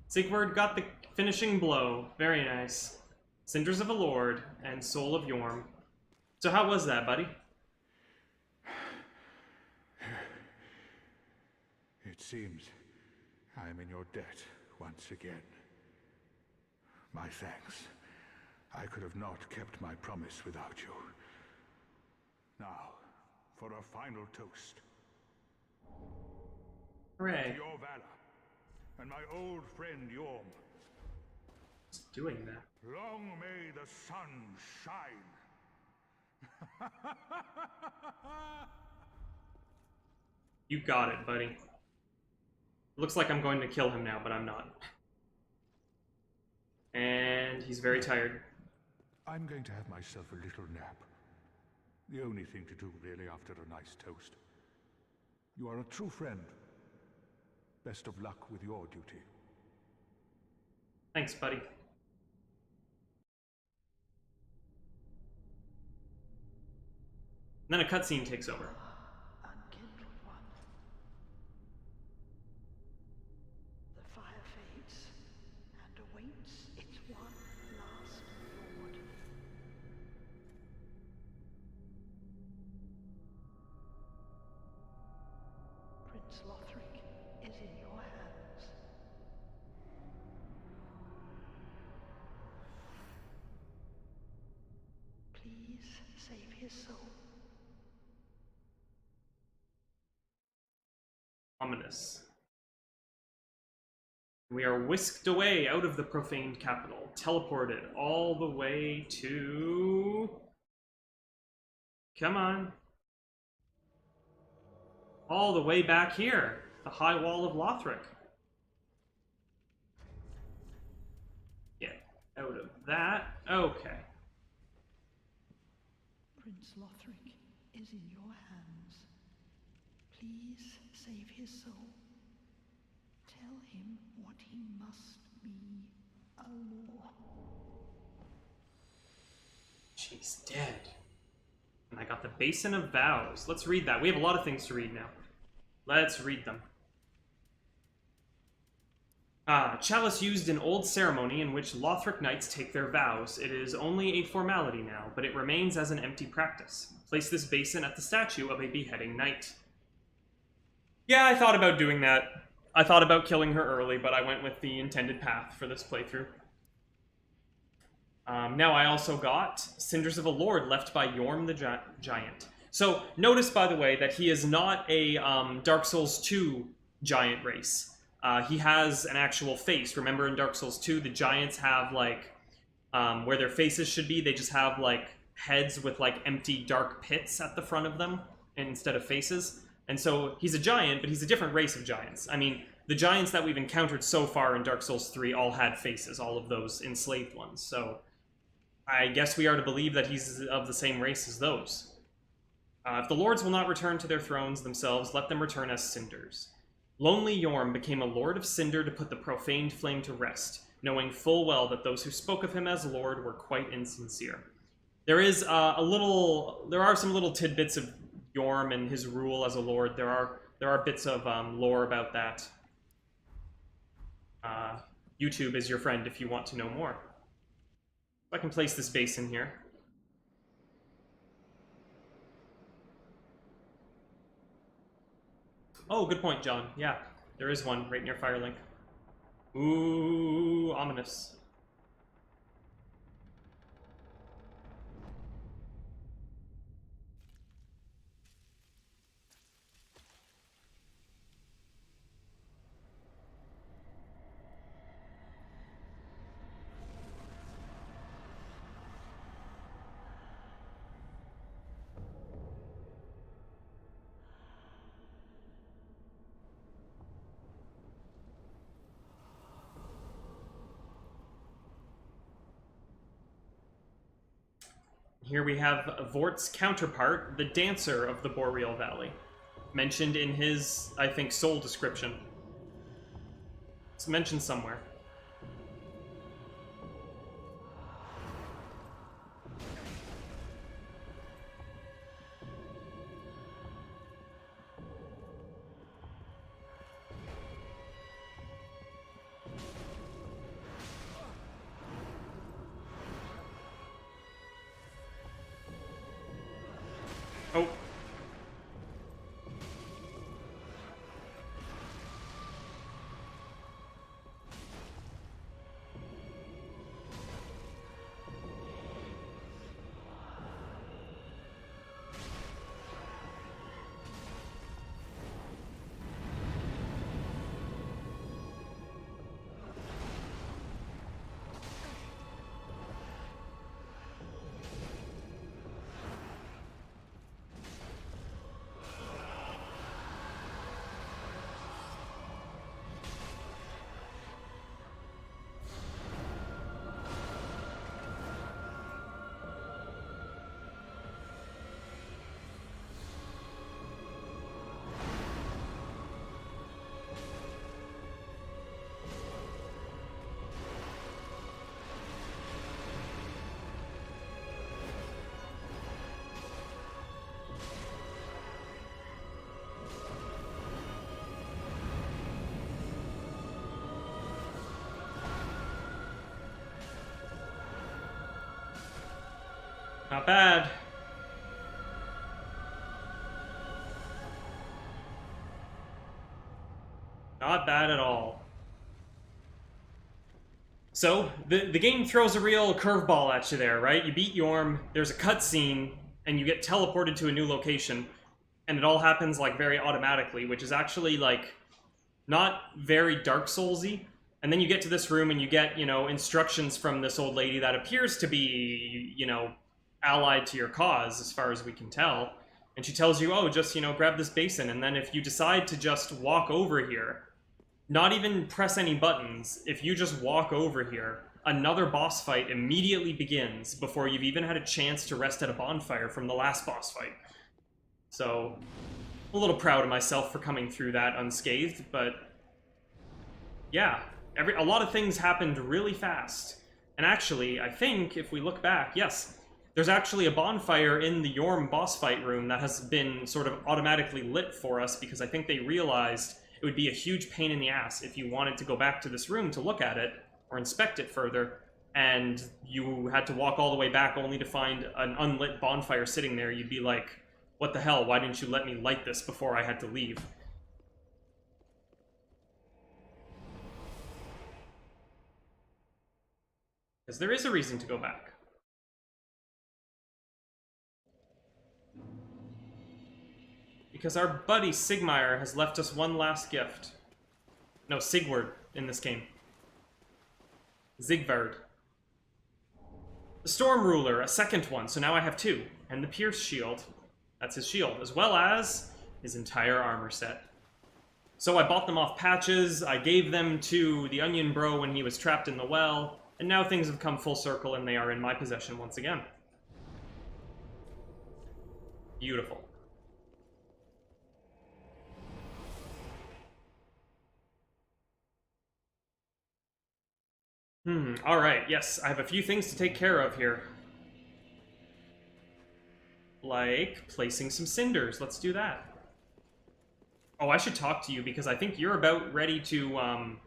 [SPEAKER 1] Sigvard got the finishing blow. Very nice. Cinders of a Lord and Soul of Yhorm. So how was that, buddy?
[SPEAKER 4] It seems I am in your debt once again. My thanks. I could have not kept my promise without you. Now, for a final toast.
[SPEAKER 1] Hooray.
[SPEAKER 4] To your valor, and my old friend Yorm.
[SPEAKER 1] Just doing that.
[SPEAKER 4] Long may the sun shine.
[SPEAKER 1] You got it, buddy. Looks like I'm going to kill him now, but I'm not. And he's very tired.
[SPEAKER 4] I'm going to have myself a little nap. The only thing to do, really, after a nice toast. You are a true friend. Best of luck with your duty.
[SPEAKER 1] Thanks, buddy. And then a cutscene takes over.
[SPEAKER 5] Unkindled one. The fire fades and awaits its one last lord. Prince Lothric is in your hands. Please save his soul.
[SPEAKER 1] Ominous. We are whisked away out of the profaned capital, teleported all the way to... Come on. All the way back here, the High Wall of Lothric. Get out of that. Okay.
[SPEAKER 5] Prince Lothric is in your hands. Please save his soul. Tell him what he must be, a law.
[SPEAKER 1] She's dead. And I got the Basin of Vows. Let's read that. We have a lot of things to read now. Let's read them. Chalice used in old ceremony in which Lothric knights take their vows. It is only a formality now, but it remains as an empty practice. Place this basin at the statue of a beheading knight. Yeah, I thought about doing that. I thought about killing her early, but I went with the intended path for this playthrough. Now I also got Cinders of a Lord left by Yorm the Giant. So notice, by the way, that he is not a Dark Souls 2 giant race. He has an actual face. Remember in Dark Souls 2, the giants have, like, where their faces should be, they just have, like, heads with, like, empty dark pits at the front of them instead of faces. And so he's a giant, but he's a different race of giants. I mean, the giants that we've encountered so far in Dark Souls 3 all had faces, all of those enslaved ones. So I guess we are to believe that he's of the same race as those. If the lords will not return to their thrones themselves, let them return as cinders. Lonely Yorm became a lord of Cinder to put the profaned flame to rest, knowing full well that those who spoke of him as lord were quite insincere. There are some little tidbits of Yorm and his rule as a lord. There are bits of lore about that. YouTube is your friend if you want to know more. I can place this basin here. Oh, good point, John. Yeah, there is one right near Firelink. Ooh, ominous. Here we have Vort's counterpart, the Dancer of the Boreal Valley, mentioned in his, I think, soul description. It's mentioned somewhere. Oh. Not bad. Not bad at all. So, the game throws a real curveball at you there, right? You beat Yorm, there's a cutscene, and you get teleported to a new location, and it all happens, like, very automatically, which is actually, like, not very Dark Souls-y. And then you get to this room and you get, you know, instructions from this old lady that appears to be, you know, allied to your cause, as far as we can tell. And she tells you, oh, just, you know, grab this basin, and then if you decide to just walk over here, not even press any buttons, if you just walk over here, another boss fight immediately begins before you've even had a chance to rest at a bonfire from the last boss fight. So, a little proud of myself for coming through that unscathed, but yeah, a lot of things happened really fast. And actually, I think, if we look back, yes, there's actually a bonfire in the Yorm boss fight room that has been sort of automatically lit for us, because I think they realized it would be a huge pain in the ass if you wanted to go back to this room to look at it, or inspect it further, and you had to walk all the way back only to find an unlit bonfire sitting there. You'd be like, what the hell, why didn't you let me light this before I had to leave? Because there is a reason to go back. Because our buddy Sigmire has left us one last gift. No, Sigward in this game. Sigvard. The Storm Ruler, a second one, so now I have two. And the Pierce Shield. That's his shield, as well as his entire armor set. So I bought them off Patches, I gave them to the Onion Bro when he was trapped in the well, and now things have come full circle and they are in my possession once again. Beautiful. Alright, yes, I have a few things to take care of here. Like placing some cinders. Let's do that. Oh, I should talk to you because I think you're about ready to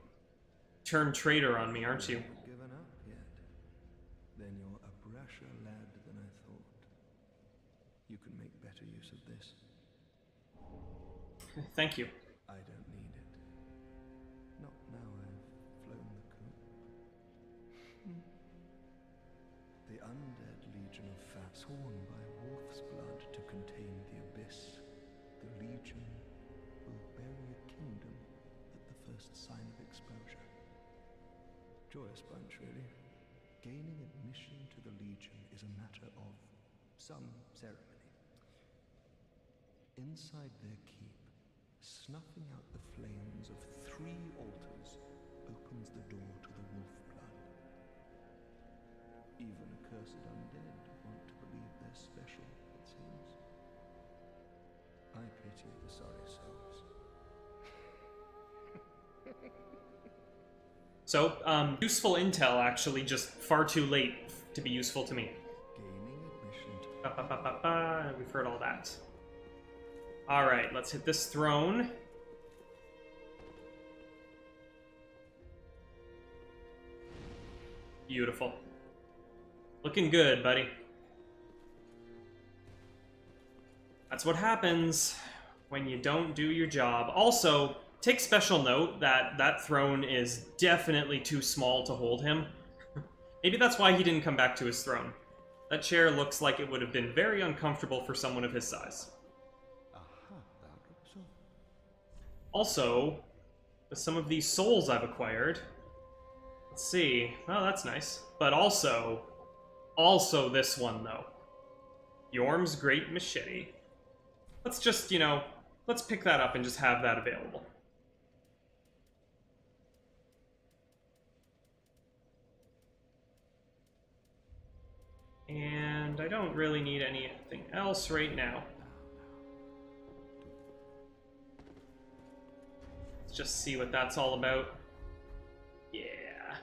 [SPEAKER 1] turn traitor on me, aren't you?
[SPEAKER 6] Given up yet? Then you're a brasher lad than I thought. You can make better use of this.
[SPEAKER 1] Thank you.
[SPEAKER 6] I don't need it. Not now I've flown the coop. The undead legion of fat, sworn by wolf's blood to contain the abyss, the legion will bury a kingdom at the first sign of exposure. Joyous bunch, really. Gaining admission to the legion is a matter of some ceremony. Inside their keep, snuffing out the flames of 3 altars opens the door to the wolf blood. Even accursed undead want to believe they're special, it seems. I pity the sorry souls.
[SPEAKER 1] So, useful intel, actually, just far too late to be useful to me.
[SPEAKER 6] Gaining admission to
[SPEAKER 1] We've heard all that. Alright, let's hit this throne. Beautiful. Looking good, buddy. That's what happens when you don't do your job. Also, take special note that that throne is definitely too small to hold him. Maybe that's why he didn't come back to his throne. That chair looks like it would have been very uncomfortable for someone of his size. Also, with some of these souls I've acquired, let's see. Oh, that's nice. But also this one, though. Yorm's Great Machete. Let's just, you know, let's pick that up and just have that available. And I don't really need anything else right now. Let's just see what that's all about. Yeah.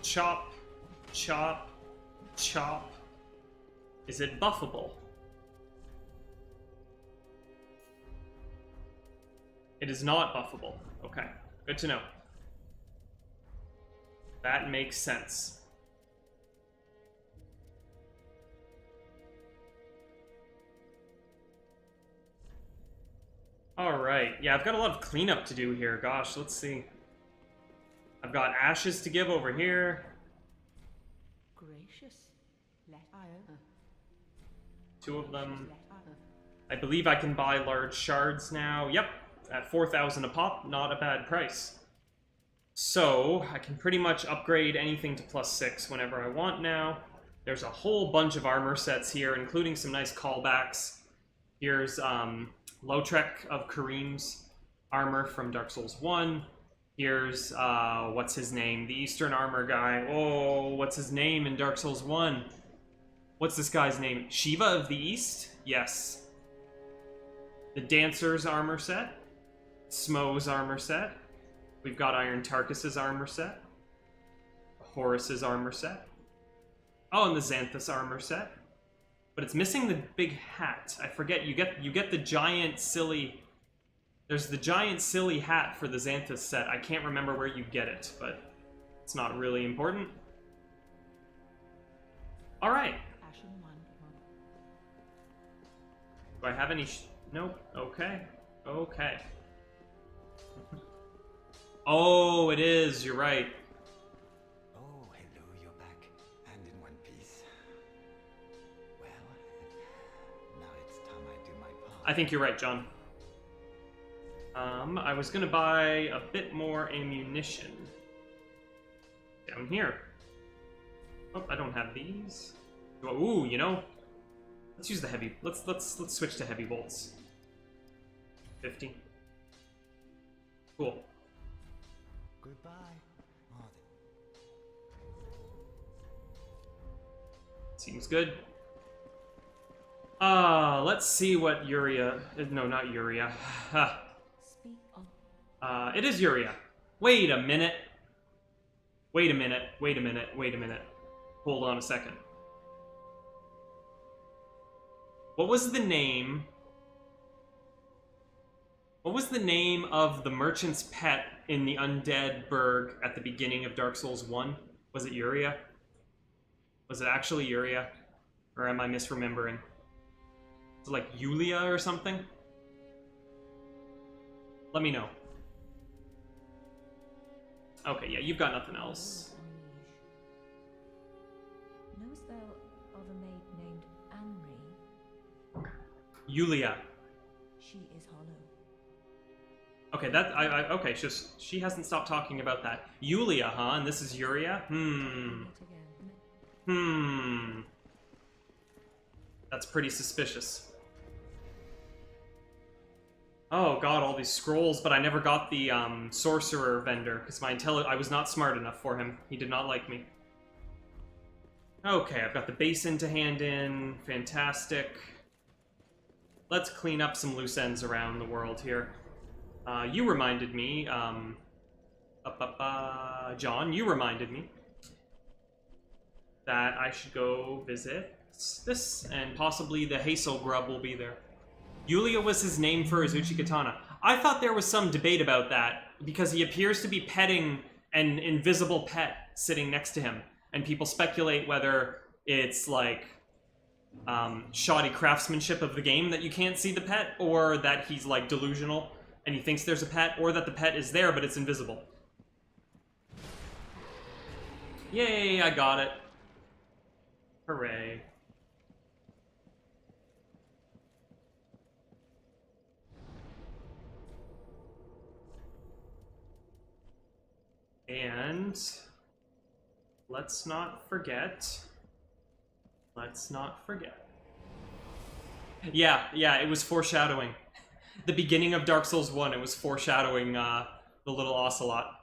[SPEAKER 1] Chop, chop, chop. Is it buffable? It is not buffable. Okay, good to know. That makes sense. Alright, yeah, I've got a lot of cleanup to do here. Gosh, let's see. I've got ashes to give over here.
[SPEAKER 2] Gracious. Let I
[SPEAKER 1] 2 of them. I believe I can buy large shards now. Yep, at 4,000 a pop, not a bad price. So, I can pretty much upgrade anything to +6 whenever I want now. There's a whole bunch of armor sets here, including some nice callbacks. Here's Lautrec of Karim's armor from Dark Souls 1. Here's, what's his name? The Eastern armor guy. Oh, what's his name in Dark Souls 1? What's this guy's name? Shiva of the East? Yes. The Dancer's armor set. Smo's armor set. We've got Iron Tarkus's armor set. Horus's armor set. Oh, and the Xanthus armor set. But it's missing the big hat. I forget, you get the giant silly... There's the giant silly hat for the Xanthus set. I can't remember where you get it, but it's not really important. Alright. Do I have any nope. Okay. Okay. Oh, it is. You're right.
[SPEAKER 7] Oh, hello, you're back. And in one piece. Well, now it's time I do my part.
[SPEAKER 1] I think you're right, John. I was gonna buy a bit more ammunition. Down here. Oh, I don't have these. Ooh, you know, let's use the heavy. Let's switch to heavy bolts. 50. Cool.
[SPEAKER 7] Goodbye. Oh,
[SPEAKER 1] Seems good. Let's see what Yuria... No, not Yuria.
[SPEAKER 2] speak of
[SPEAKER 1] It is Yuria. Wait a minute. Wait a minute. Wait a minute. Wait a minute. Hold on a second. What was the name... What was the name of the merchant's pet in the Undead Burg at the beginning of Dark Souls 1? Was it Yuria? Was it actually Yuria? Or am I misremembering? Is it like Yulia or something? Let me know. Okay, yeah, you've got nothing else.
[SPEAKER 2] Knowest thou of a maid named Anri?
[SPEAKER 1] Yulia.
[SPEAKER 2] She is hollow.
[SPEAKER 1] Okay, okay, she hasn't stopped talking about that. Yulia, huh? And this is Yuria?
[SPEAKER 2] Not again.
[SPEAKER 1] That's pretty suspicious. Oh god, all these scrolls, but I never got the sorcerer vendor, because I was not smart enough for him. He did not like me. Okay, I've got the basin to hand in. Fantastic. Let's clean up some loose ends around the world here. You reminded me, John, you reminded me that I should go visit this, and possibly the Hazel Grub will be there. Yulia was his name for his Uchikatana. I thought there was some debate about that, because he appears to be petting an invisible pet sitting next to him, and people speculate whether it's like shoddy craftsmanship of the game that you can't see the pet, or that he's like delusional and he thinks there's a pet, or that the pet is there but it's invisible. Yay, I got it. Hooray. And let's not forget. Yeah, it was foreshadowing. The beginning of Dark Souls 1, it was foreshadowing the little ocelot.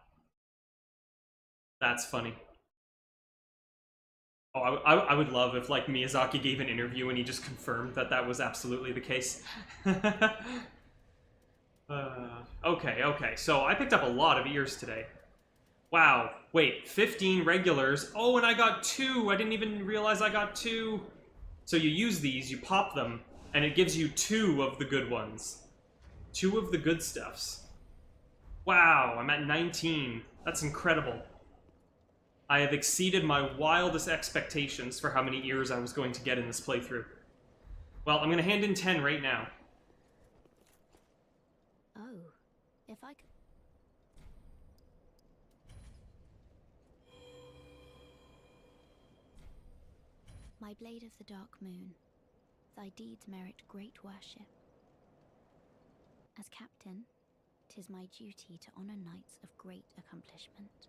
[SPEAKER 1] That's funny. Oh, I would love if, like, Miyazaki gave an interview and he just confirmed that that was absolutely the case. Okay, so I picked up a lot of ears today. Wow, wait, 15 regulars. Oh, and I got 2! I didn't even realize I got 2! So you use these, you pop them, and it gives you 2 of the good ones. 2 of the good stuffs. Wow, I'm at 19. That's incredible. I have exceeded my wildest expectations for how many ears I was going to get in this playthrough. Well, I'm going to hand in 10 right now.
[SPEAKER 8] My blade of the dark moon, thy deeds merit great worship. As captain, 'tis my duty to honor knights of great accomplishment.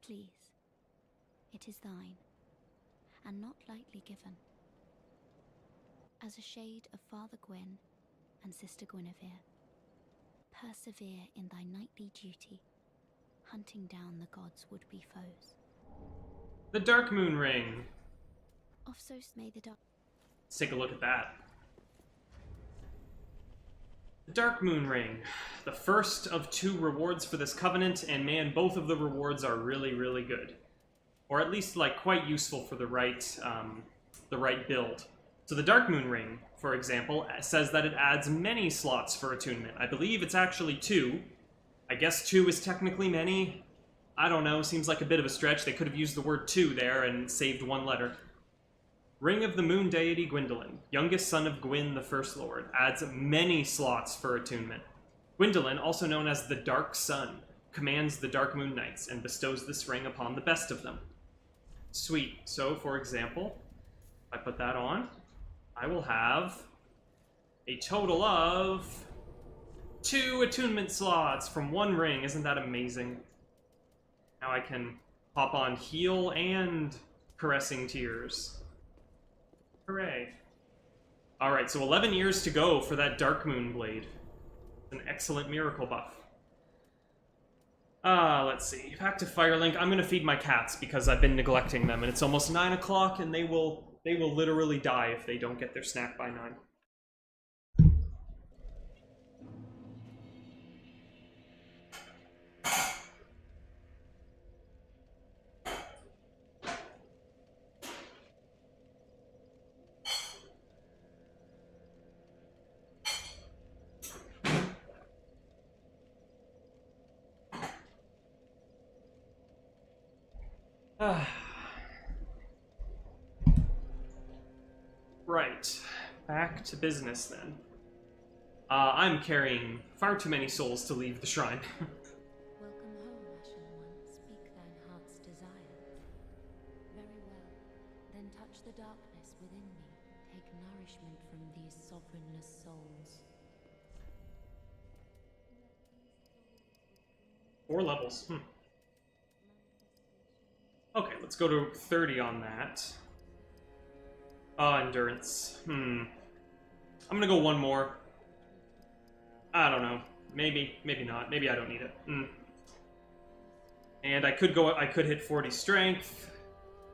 [SPEAKER 8] Please, it is thine, and not lightly given. As a shade of Father Gwyn and Sister Guinevere, persevere in thy knightly duty, hunting down the gods' would-be foes.
[SPEAKER 1] The Dark Moon Ring.
[SPEAKER 8] Of so may the dark...
[SPEAKER 1] Let's take a look at that. The Dark Moon Ring. The first of 2 rewards for this covenant, and man, both of the rewards are really, really good. Or at least, like, quite useful for the right build. So the Dark Moon Ring, for example, says that it adds many slots for attunement. I believe it's actually 2. I guess 2 is technically many. I don't know, seems like a bit of a stretch. They could have used the word 2 there and saved 1 letter. Ring of the Moon Deity Gwyndolin, youngest son of Gwyn the First Lord, adds many slots for attunement. Gwyndolin, also known as the Dark Sun, commands the Dark Moon Knights and bestows this ring upon the best of them. Sweet. So, for example, if I put that on, I will have a total of 2 attunement slots from 1 ring. Isn't that amazing? Now I can hop on Heal and Caressing Tears. Hooray. Alright, so 11 years to go for that Dark Moon Blade. An excellent miracle buff. Let's see. Back to Firelink. I'm gonna feed my cats because I've been neglecting them, and it's almost 9 o'clock, and they will literally die if they don't get their snack by 9. Right, back to business then. I'm carrying far too many souls to leave the shrine.
[SPEAKER 2] Welcome home, Ashen One. Speak thine heart's desire. Very well. Then touch the darkness within me. Take nourishment from these sovereignless souls.
[SPEAKER 1] 4 levels. Okay, let's go to 30 on that. Endurance. I'm gonna go 1 more. I don't know. Maybe not. Maybe I don't need it. And I could hit 40 strength,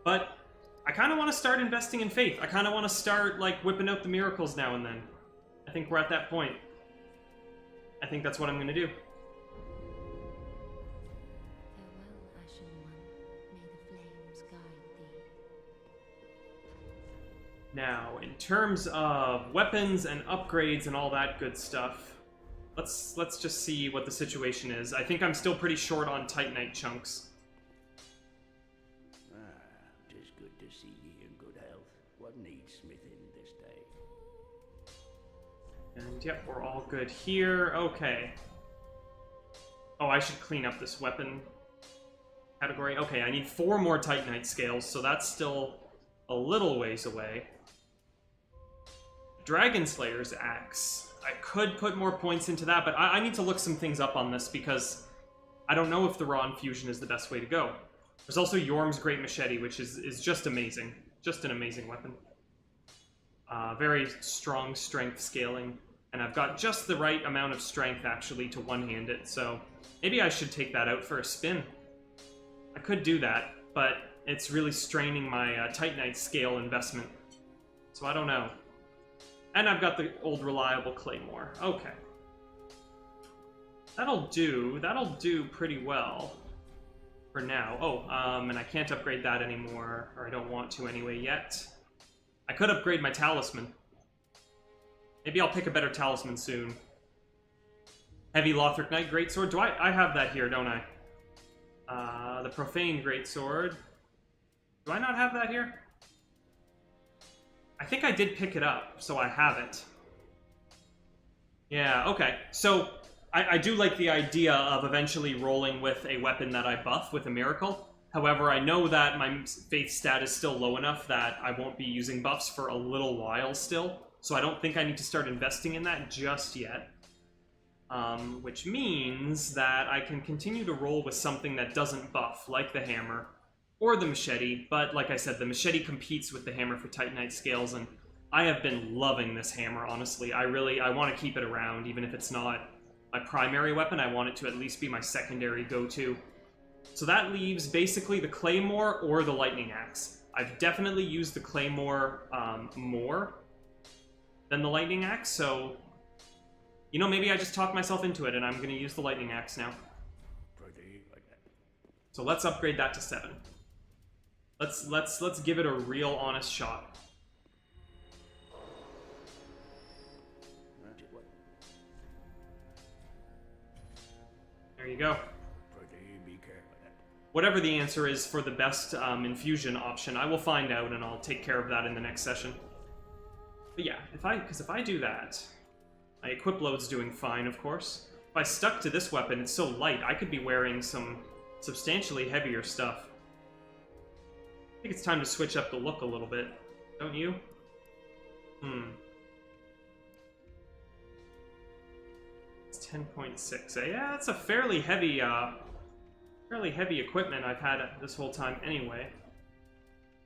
[SPEAKER 1] but I kind of want to start investing in faith. I kind of want to start, like, whipping out the miracles now and then. I think we're at that point. I think that's what I'm gonna do.
[SPEAKER 2] Farewell, Ashen One. May the flames guide thee.
[SPEAKER 1] Now, in terms of weapons and upgrades and all that good stuff, let's just see what the situation is. I think I'm still pretty short on Titanite chunks.
[SPEAKER 3] Tis good to see ye in good health. What needs smithing this day?
[SPEAKER 1] And yep, we're all good here. Okay. Oh, I should clean up this weapon category. Okay, I need 4 more Titanite scales, so that's still a little ways away. Dragon Slayer's Axe. I could put more points into that, but I need to look some things up on this because I don't know if the Raw Infusion is the best way to go. There's also Yorm's Great Machete, which is just amazing. Just an amazing weapon. Very strong strength scaling, and I've got just the right amount of strength, actually, to one-hand it, so maybe I should take that out for a spin. I could do that, but it's really straining my Titanite scale investment, so I don't know. And I've got the old reliable Claymore. Okay. That'll do pretty well for now. Oh, and I can't upgrade that anymore, or I don't want to anyway yet. I could upgrade my talisman. Maybe I'll pick a better talisman soon. Heavy Lothric Knight Greatsword. I have that here, don't I? The Profane Greatsword. Do I not have that here? I think I did pick it up, so I have it. Yeah, okay. So, I do like the idea of eventually rolling with a weapon that I buff with a miracle. However, I know that my faith stat is still low enough that I won't be using buffs for a little while still, so I don't think I need to start investing in that just yet. Which means that I can continue to roll with something that doesn't buff, like the hammer, or the machete, but like I said, the machete competes with the hammer for Titanite scales, and I have been loving this hammer, honestly. I want to keep it around, even if it's not my primary weapon. I want it to at least be my secondary go-to. So that leaves basically the Claymore or the Lightning Axe. I've definitely used the Claymore more than the Lightning Axe, so... You know, maybe I just talked myself into it, and I'm going to use the Lightning Axe now. So let's upgrade that to 7. Let's give it a real honest shot. There you go. Whatever the answer is for the best infusion option, I will find out, and I'll take care of that in the next session. But yeah, if I do that, my equip load's doing fine, of course. If I stuck to this weapon, it's so light, I could be wearing some substantially heavier stuff. I think it's time to switch up the look a little bit, don't you? It's 10.6. Yeah, that's a fairly heavy equipment I've had this whole time anyway.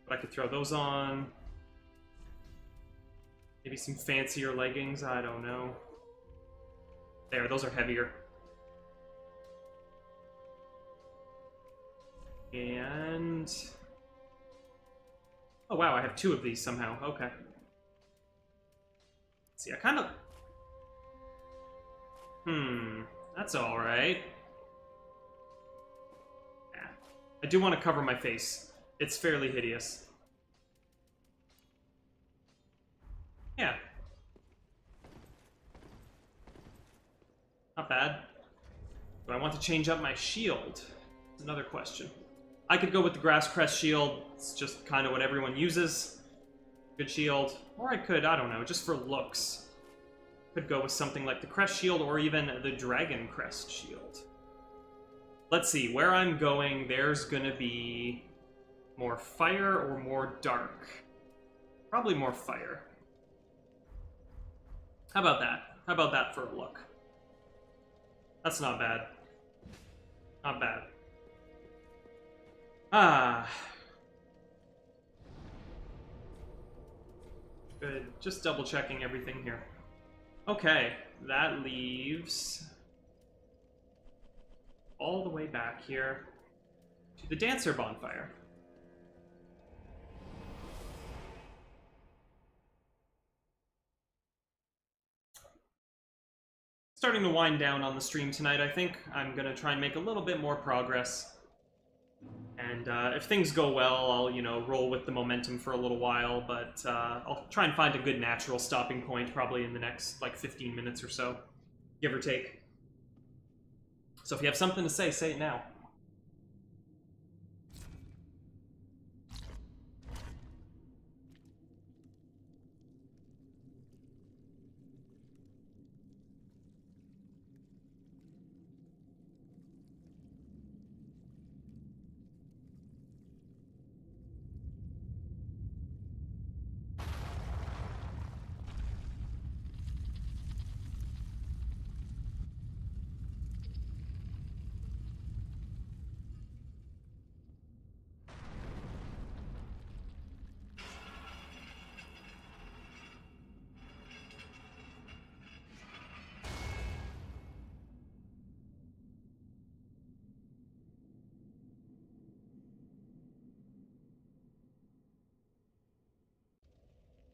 [SPEAKER 1] But I could throw those on. Maybe some fancier leggings, I don't know. There, those are heavier. And... oh wow, I have 2 of these somehow, okay. Let's see, I kind of... that's alright. Yeah. I do want to cover my face. It's fairly hideous. Yeah. Not bad. Do I want to change up my shield? That's another question. I could go with the Grass Crest shield. It's just kind of what everyone uses. Good shield. Or I could, I don't know, just for looks. Could go with something like the Crest shield or even the Dragon Crest shield. Let's see, where I'm going, there's gonna be more fire or more dark. Probably more fire. How about that? How about that for a look? That's not bad. Not bad. Good. Just double checking everything here. Okay, that leaves all the way back here to the Dancer Bonfire. Starting to wind down on the stream tonight, I think. I'm gonna try and make a little bit more progress. And if things go well, I'll, you know, roll with the momentum for a little while, but I'll try and find a good natural stopping point probably in the next, like, 15 minutes or so, give or take. So if you have something to say, say it now.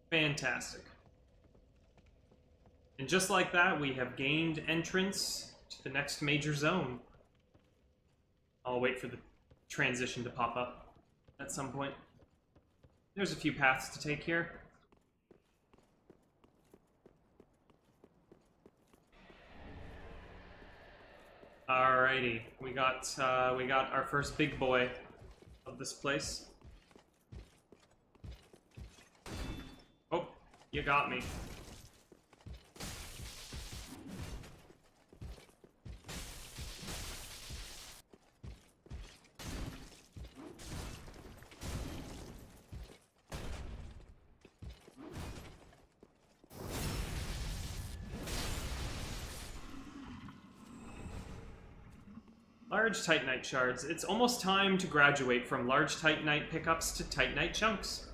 [SPEAKER 1] Fantastic. And just like that, we have gained entrance to the next major zone. I'll wait for the transition to pop up at some point. There's a few paths to take here. Alrighty, we got our first big boy of this place. Oh, you got me. large Titanite shards. It's almost time to graduate from large Titanite pickups to Titanite chunks.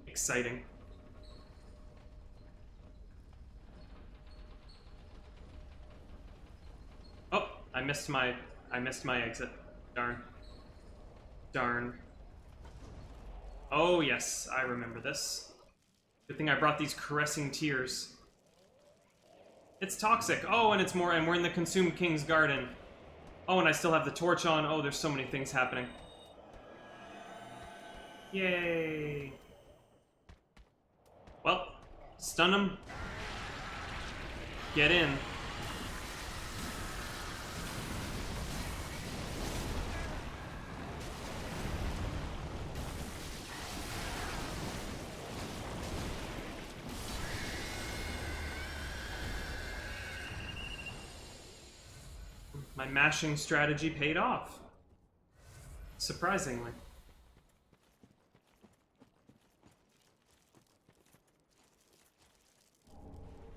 [SPEAKER 1] Exciting. Oh, I missed my exit. Darn. Darn. Oh yes, I remember this. Good thing I brought these caressing tears. It's toxic. Oh, and it's more, and we're in the Consumed King's Garden. Oh, and I still have the torch on. Oh, there's so many things happening. Yay. Well, stun him. Get in. My mashing strategy paid off. Surprisingly.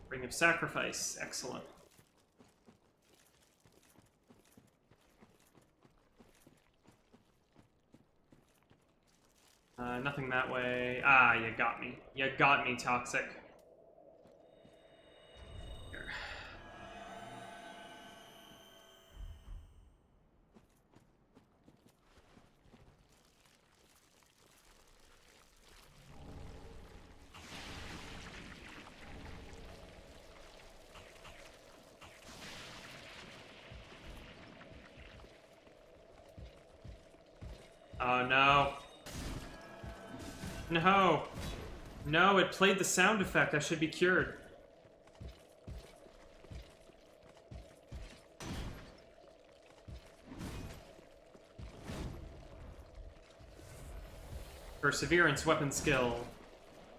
[SPEAKER 1] Ring of Sacrifice. Excellent. Nothing that way. Ah, you got me. You got me, Toxic. Here. Oh no. No. No, it played the sound effect. I should be cured. Perseverance weapon skill.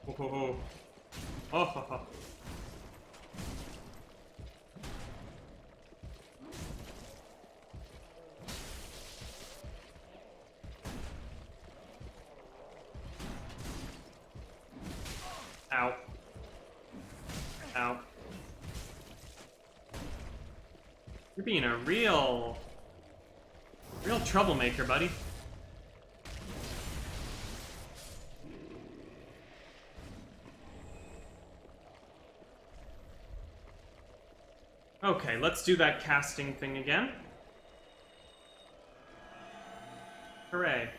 [SPEAKER 1] Oh ho ho. Oh ho ho. Ow. Ow. You're being a real troublemaker, buddy. Okay, let's do that casting thing again. Hooray.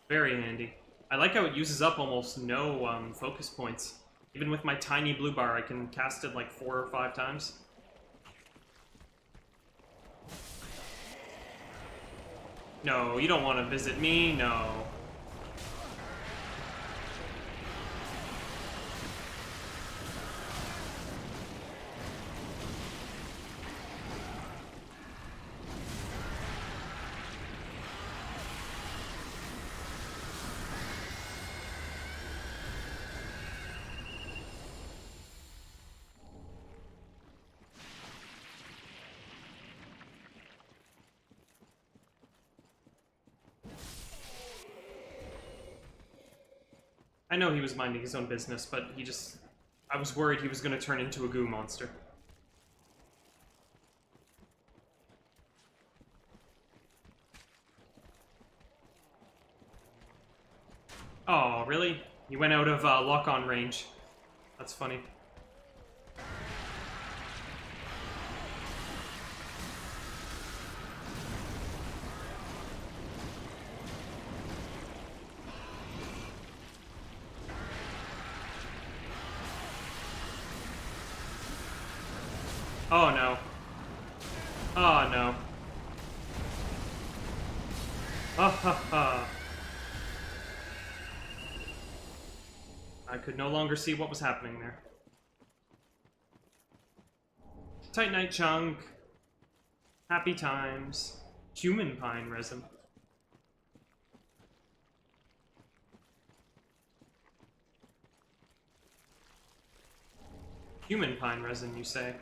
[SPEAKER 1] Very handy. I like how it uses up almost no focus points. Even with my tiny blue bar, I can cast it like 4 or 5 times. No, you don't want to visit me? No. I know he was minding his own business, but he just... I was worried he was going to turn into a goo monster. Oh, really? He went out of lock-on range. That's funny. Oh no. Oh no. Ha ha ha. I could no longer see what was happening there. Titanite chunk. Happy times. Human pine resin. Human pine resin, you say?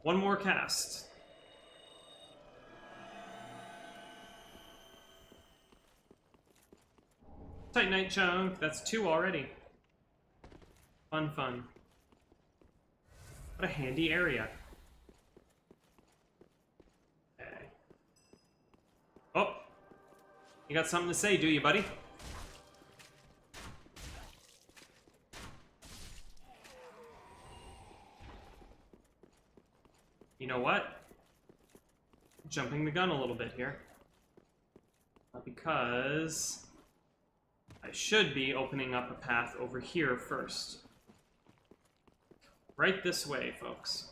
[SPEAKER 1] One more cast. Titanite chunk, that's 2 already. Fun, fun. What a handy area. You got something to say, do you, buddy? You know what? Jumping the gun a little bit here. Because I should be opening up a path over here first. Right this way, folks.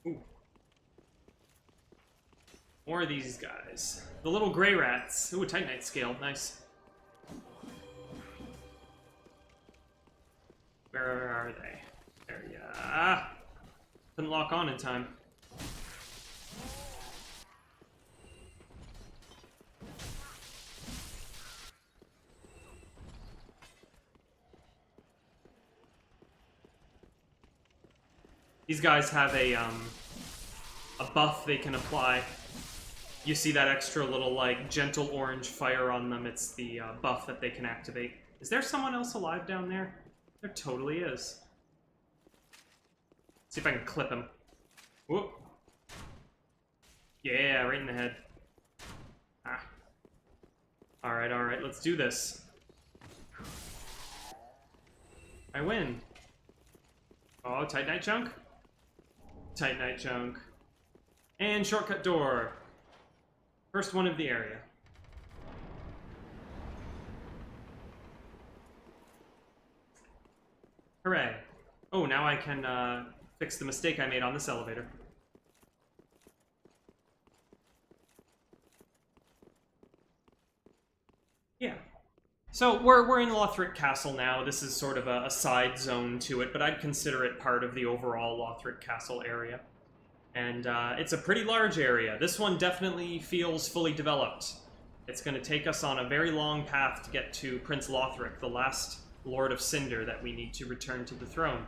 [SPEAKER 1] Ooh. More of these guys. The little gray rats. Ooh, Titanite scale. Nice. Where are they? There you are. Couldn't lock on in time. These guys have a buff they can apply. You see that extra little, like, gentle orange fire on them. It's the buff that they can activate. Is there someone else alive down there? There totally is. See if I can clip him. Whoop. Yeah, right in the head. Ah. Alright, let's do this. I win. Oh, Titanite chunk? Titanite chunk. And shortcut door. First one of the area. Hooray. Oh, now I can fix the mistake I made on this elevator. Yeah. So we're in Lothric Castle now. This is sort of a side zone to it, but I'd consider it part of the overall Lothric Castle area. And it's a pretty large area. This one definitely feels fully developed. It's going to take us on a very long path to get to Prince Lothric, the last Lord of Cinder that we need to return to the throne.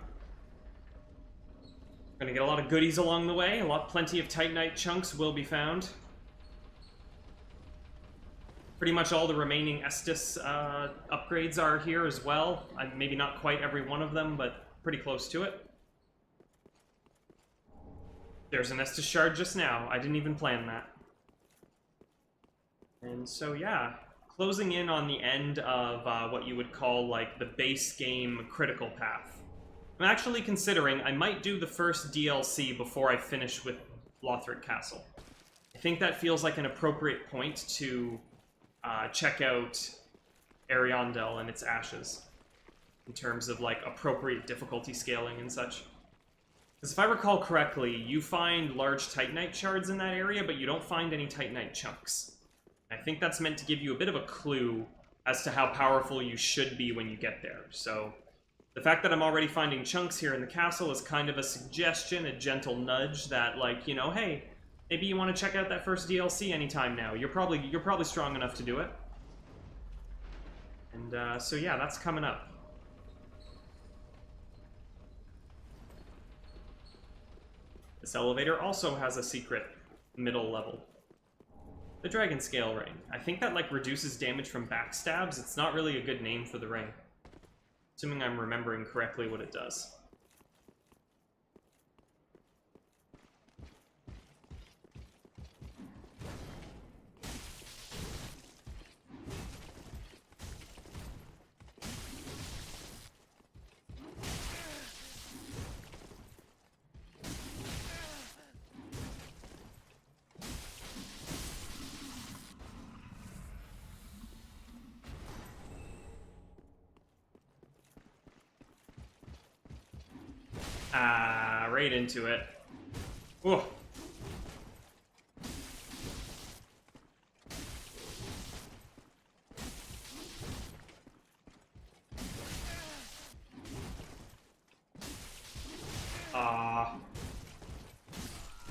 [SPEAKER 1] We're going to get a lot of goodies along the way. Plenty of Titanite chunks will be found. Pretty much all the remaining Estus upgrades are here as well. Maybe not quite every one of them, but pretty close to it. There's an Estus shard just now. I didn't even plan that. And so, yeah, closing in on the end of what you would call, like, the base game critical path. I'm actually considering I might do the first DLC before I finish with Lothric Castle. I think that feels like an appropriate point to check out Ariandel and its ashes in terms of, like, appropriate difficulty scaling and such. Because if I recall correctly, you find large Titanite shards in that area, but you don't find any Titanite chunks. I think that's meant to give you a bit of a clue as to how powerful you should be when you get there. So the fact that I'm already finding chunks here in the castle is kind of a suggestion, a gentle nudge that, like, you know, hey, maybe you want to check out that first DLC anytime now. You're probably strong enough to do it. And so yeah, that's coming up. This elevator also has a secret middle level. The Dragon Scale Ring. I think that, like, reduces damage from backstabs. It's not really a good name for the ring. Assuming I'm remembering correctly what it does. Right into it. Whoa.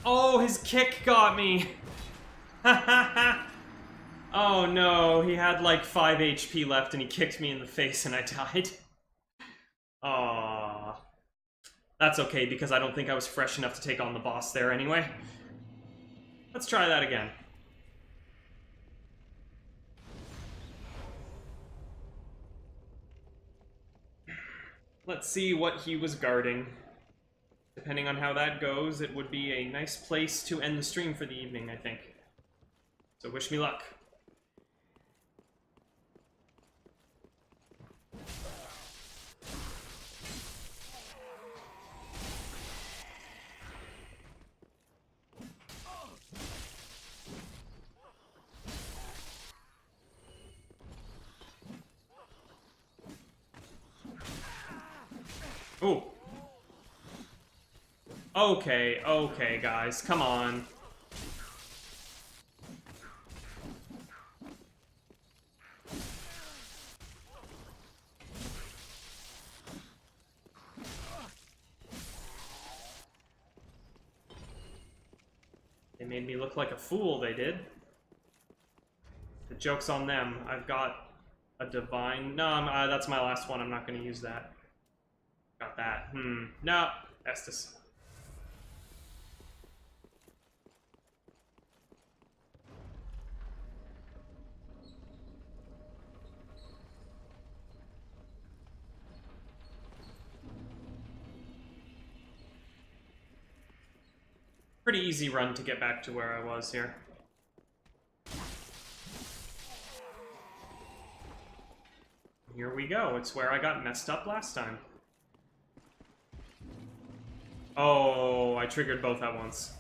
[SPEAKER 1] Oh, his kick got me. Oh no, he had like 5 HP left and he kicked me in the face and I died. Aww. That's okay because I don't think I was fresh enough to take on the boss there anyway. Let's try that again. Let's see what he was guarding. Depending on how that goes, it would be a nice place to end the stream for the evening, I think. So wish me luck. Ooh. Okay, okay, guys, come on. They made me look like a fool, they did. The joke's on them. I've got a divine... No, that's my last one. I'm not going to use that. Got that. No. Estus. Pretty easy run to get back to where I was here. Here we go. It's where I got messed up last time. Oh, I triggered both at once.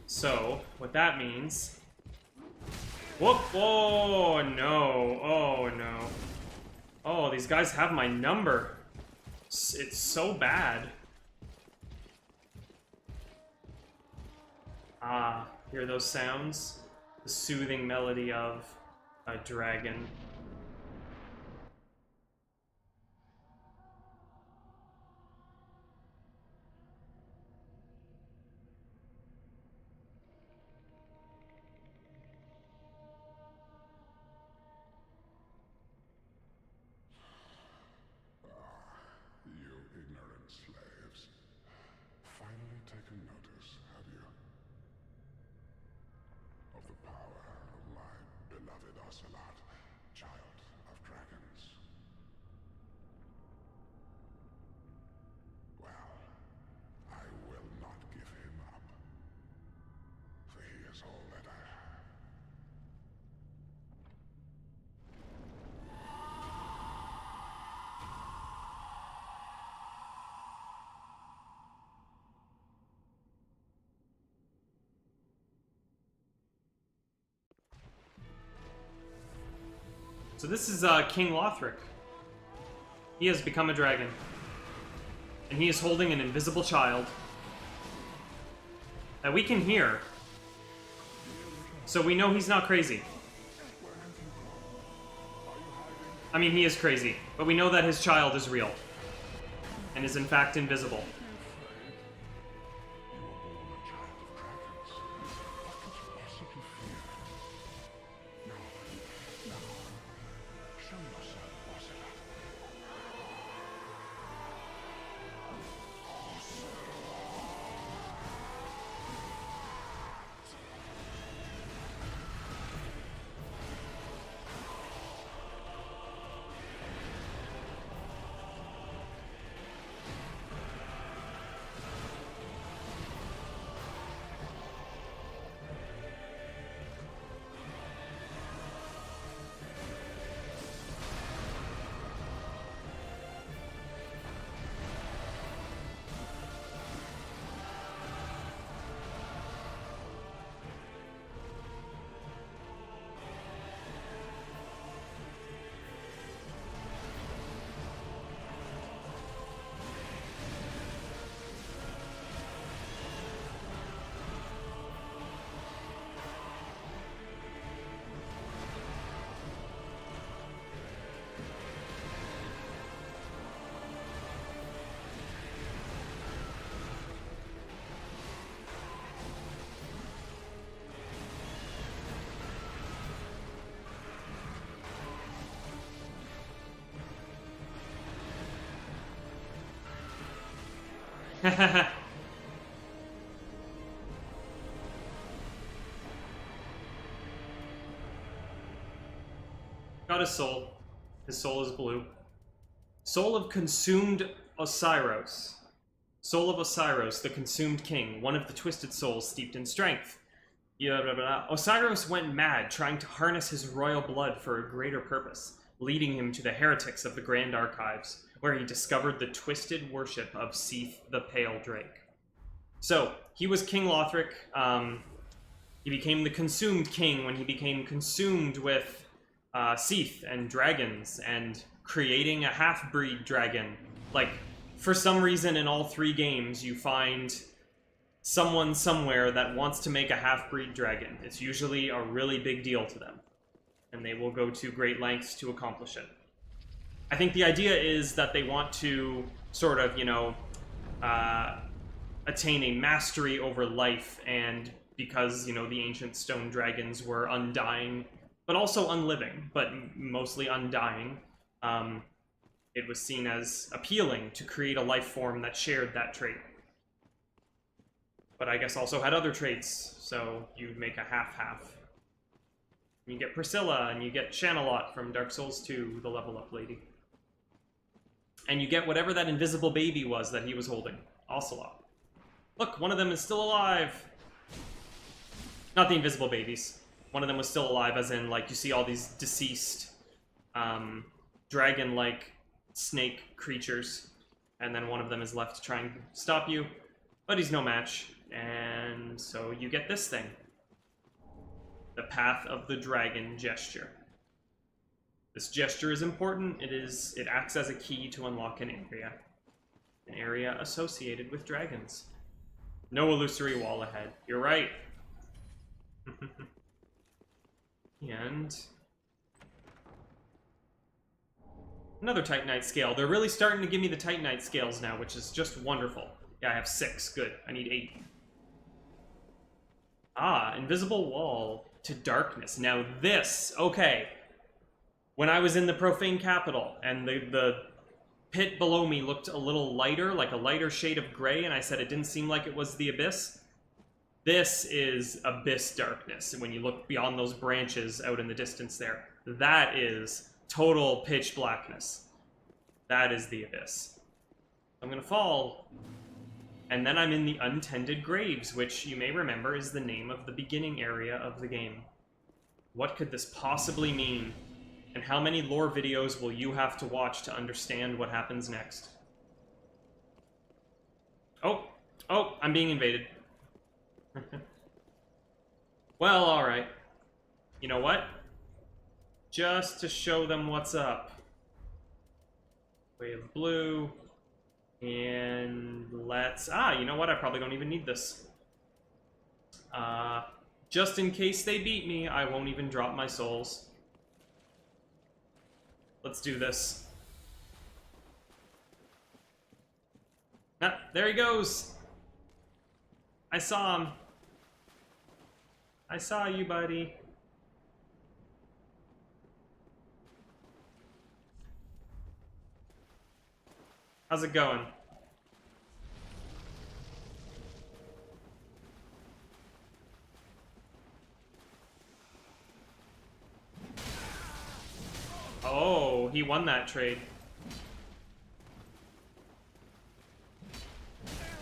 [SPEAKER 1] So, what that means... Whoop! Oh, no. Oh, no. Oh, these guys have my number. It's so bad. Ah, hear those sounds? The soothing melody of a dragon.
[SPEAKER 9] You ignorant slaves. Finally taken notice, have you? Of the power of my beloved Ocelot, child of dragons. Well, I will not give him up. For he is all that I have.
[SPEAKER 1] So this is King Lothric. He has become a dragon. And he is holding an invisible child that we can hear. So we know he's not crazy. I mean, he is crazy, but we know that his child is real. And is in fact invisible.
[SPEAKER 9] You were born a child of dragons. What could you possibly fear? Now, show yourself, Ocelot.
[SPEAKER 1] Got his soul. His soul is blue. Soul of consumed Osiros. Soul of Osiros, the consumed king, one of the twisted souls steeped in strength. Blah, blah, blah. Osiros went mad, trying to harness his royal blood for a greater purpose, leading him to the heretics of the Grand Archives, where he discovered the twisted worship of Seath the Pale Drake. So, he was King Lothric. He became the consumed king when he became consumed with Seath and dragons and creating a half-breed dragon. Like, for some reason in all 3 games, you find someone somewhere that wants to make a half-breed dragon. It's usually a really big deal to them, and they will go to great lengths to accomplish it. I think the idea is that they want to sort of, you know, attain a mastery over life, and because, you know, the ancient stone dragons were undying, but also unliving, but mostly undying, it was seen as appealing to create a life form that shared that trait. But I guess also had other traits, so you make a half-half. You get Priscilla, and you get Shanalot from Dark Souls 2, the level-up lady. And you get whatever that invisible baby was that he was holding. Ocelot. Look, one of them is still alive! Not the invisible babies. One of them was still alive, as in, like, you see all these deceased, dragon-like snake creatures, and then one of them is left to try and stop you, but he's no match, and so you get this thing. The Path of the Dragon gesture. This gesture is important. It acts as a key to unlock an area associated with dragons. No illusory wall ahead. You're right. And another Titanite scale. They're really starting to give me the Titanite scales now, which is just wonderful. Yeah, I have 6. Good. I need 8. Ah, invisible wall to darkness. Now this, okay. When I was in the Profane Capital, and the pit below me looked a little lighter, like a lighter shade of gray, and I said it didn't seem like it was the Abyss. This is Abyss darkness, and when you look beyond those branches out in the distance there, that is total pitch blackness. That is the Abyss. I'm gonna fall, and then I'm in the Untended Graves, which you may remember is the name of the beginning area of the game. What could this possibly mean? And how many lore videos will you have to watch to understand what happens next? Oh, I'm being invaded. Well, alright. You know what? Just to show them what's up. Way of blue. And let's... you know what? I probably don't even need this. Just in case they beat me, I won't even drop my souls. Let's do this. Ah, there he goes! I saw him. I saw you, buddy. How's it going? Oh, he won that trade.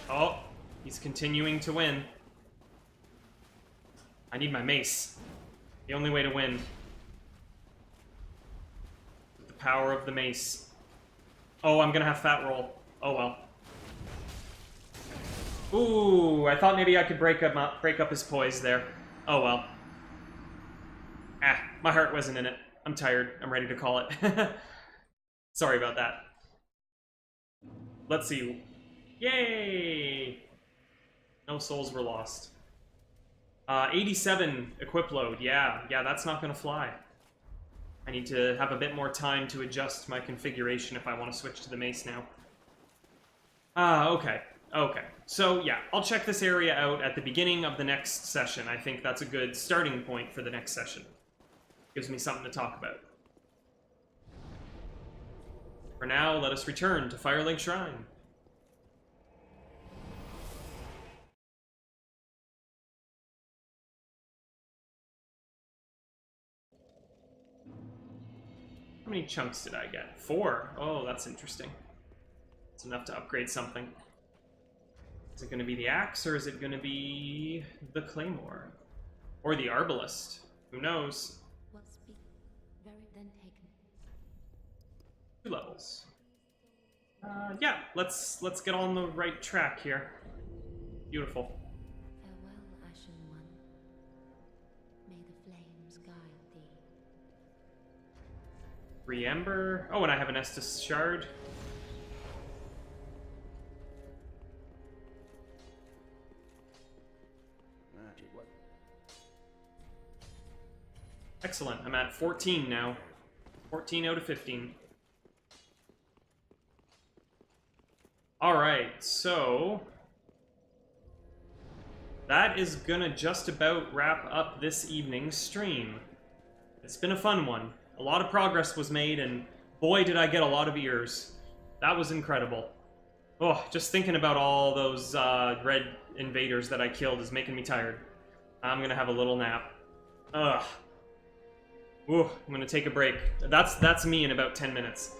[SPEAKER 1] Oh, he's continuing to win. I need my mace. The only way to win. The power of the mace. Oh, I'm gonna have fat roll. Oh well. Ooh, I thought maybe I could break up his poise there. Oh well. My heart wasn't in it. I'm tired. I'm ready to call it. Sorry about that. Let's see. Yay! No souls were lost. 87 equip load. Yeah, that's not gonna fly. I need to have a bit more time to adjust my configuration if I want to switch to the mace now. Okay. So, yeah, I'll check this area out at the beginning of the next session. I think that's a good starting point for the next session. Gives me something to talk about. For now, let us return to Firelink Shrine. many chunks did I get? 4. Oh, that's interesting. It's enough to upgrade something. Is it going to be the axe, or is it going to be the claymore? Or the arbalist? Who knows?
[SPEAKER 8] Very then taken.
[SPEAKER 1] 2 levels. Yeah, let's get on the right track here. Beautiful.
[SPEAKER 8] Farewell, Ashen One. May the flames guide thee.
[SPEAKER 1] 3 ember. Oh, and I have an Estus shard. Excellent. I'm at 14 now. 14 out of 15. Alright, so that is gonna just about wrap up this evening's stream. It's been a fun one. A lot of progress was made, and boy did I get a lot of ears. That was incredible. Oh, just thinking about all those red invaders that I killed is making me tired. I'm gonna have a little nap. Ugh. Ooh, I'm gonna take a break. That's me in about 10 minutes.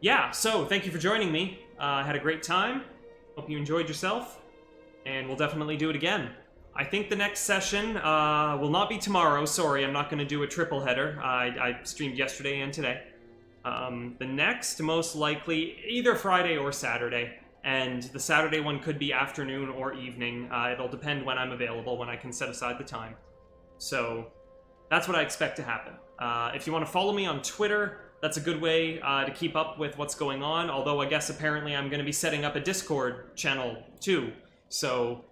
[SPEAKER 1] Yeah, so thank you for joining me. I had a great time. Hope you enjoyed yourself. And we'll definitely do it again. I think the next session will not be tomorrow. Sorry, I'm not going to do a triple header. I streamed yesterday and today. The next, most likely, either Friday or Saturday. And the Saturday one could be afternoon or evening. It'll depend when I'm available, when I can set aside the time. So that's what I expect to happen. If you want to follow me on Twitter, that's a good way to keep up with what's going on. Although I guess apparently I'm going to be setting up a Discord channel too. So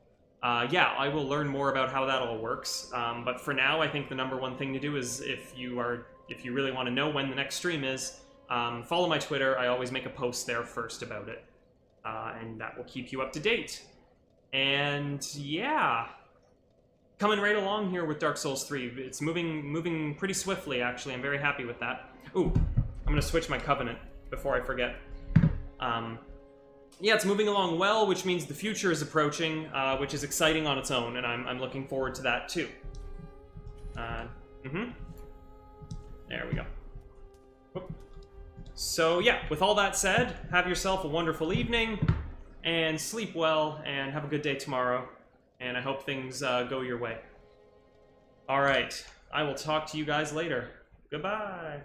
[SPEAKER 1] yeah, I will learn more about how that all works. But for now, I think the #1 thing to do is if you really want to know when the next stream is, follow my Twitter. I always make a post there first about it. And that will keep you up to date. And yeah, coming right along here with Dark Souls 3. It's moving pretty swiftly, actually. I'm very happy with that. Ooh, I'm going to switch my Covenant before I forget. Yeah, it's moving along well, which means the future is approaching, which is exciting on its own, and I'm looking forward to that, too. There we go. Whoop. So, yeah, with all that said, have yourself a wonderful evening, and sleep well, and have a good day tomorrow, and I hope things go your way. Alright, I will talk to you guys later. Goodbye!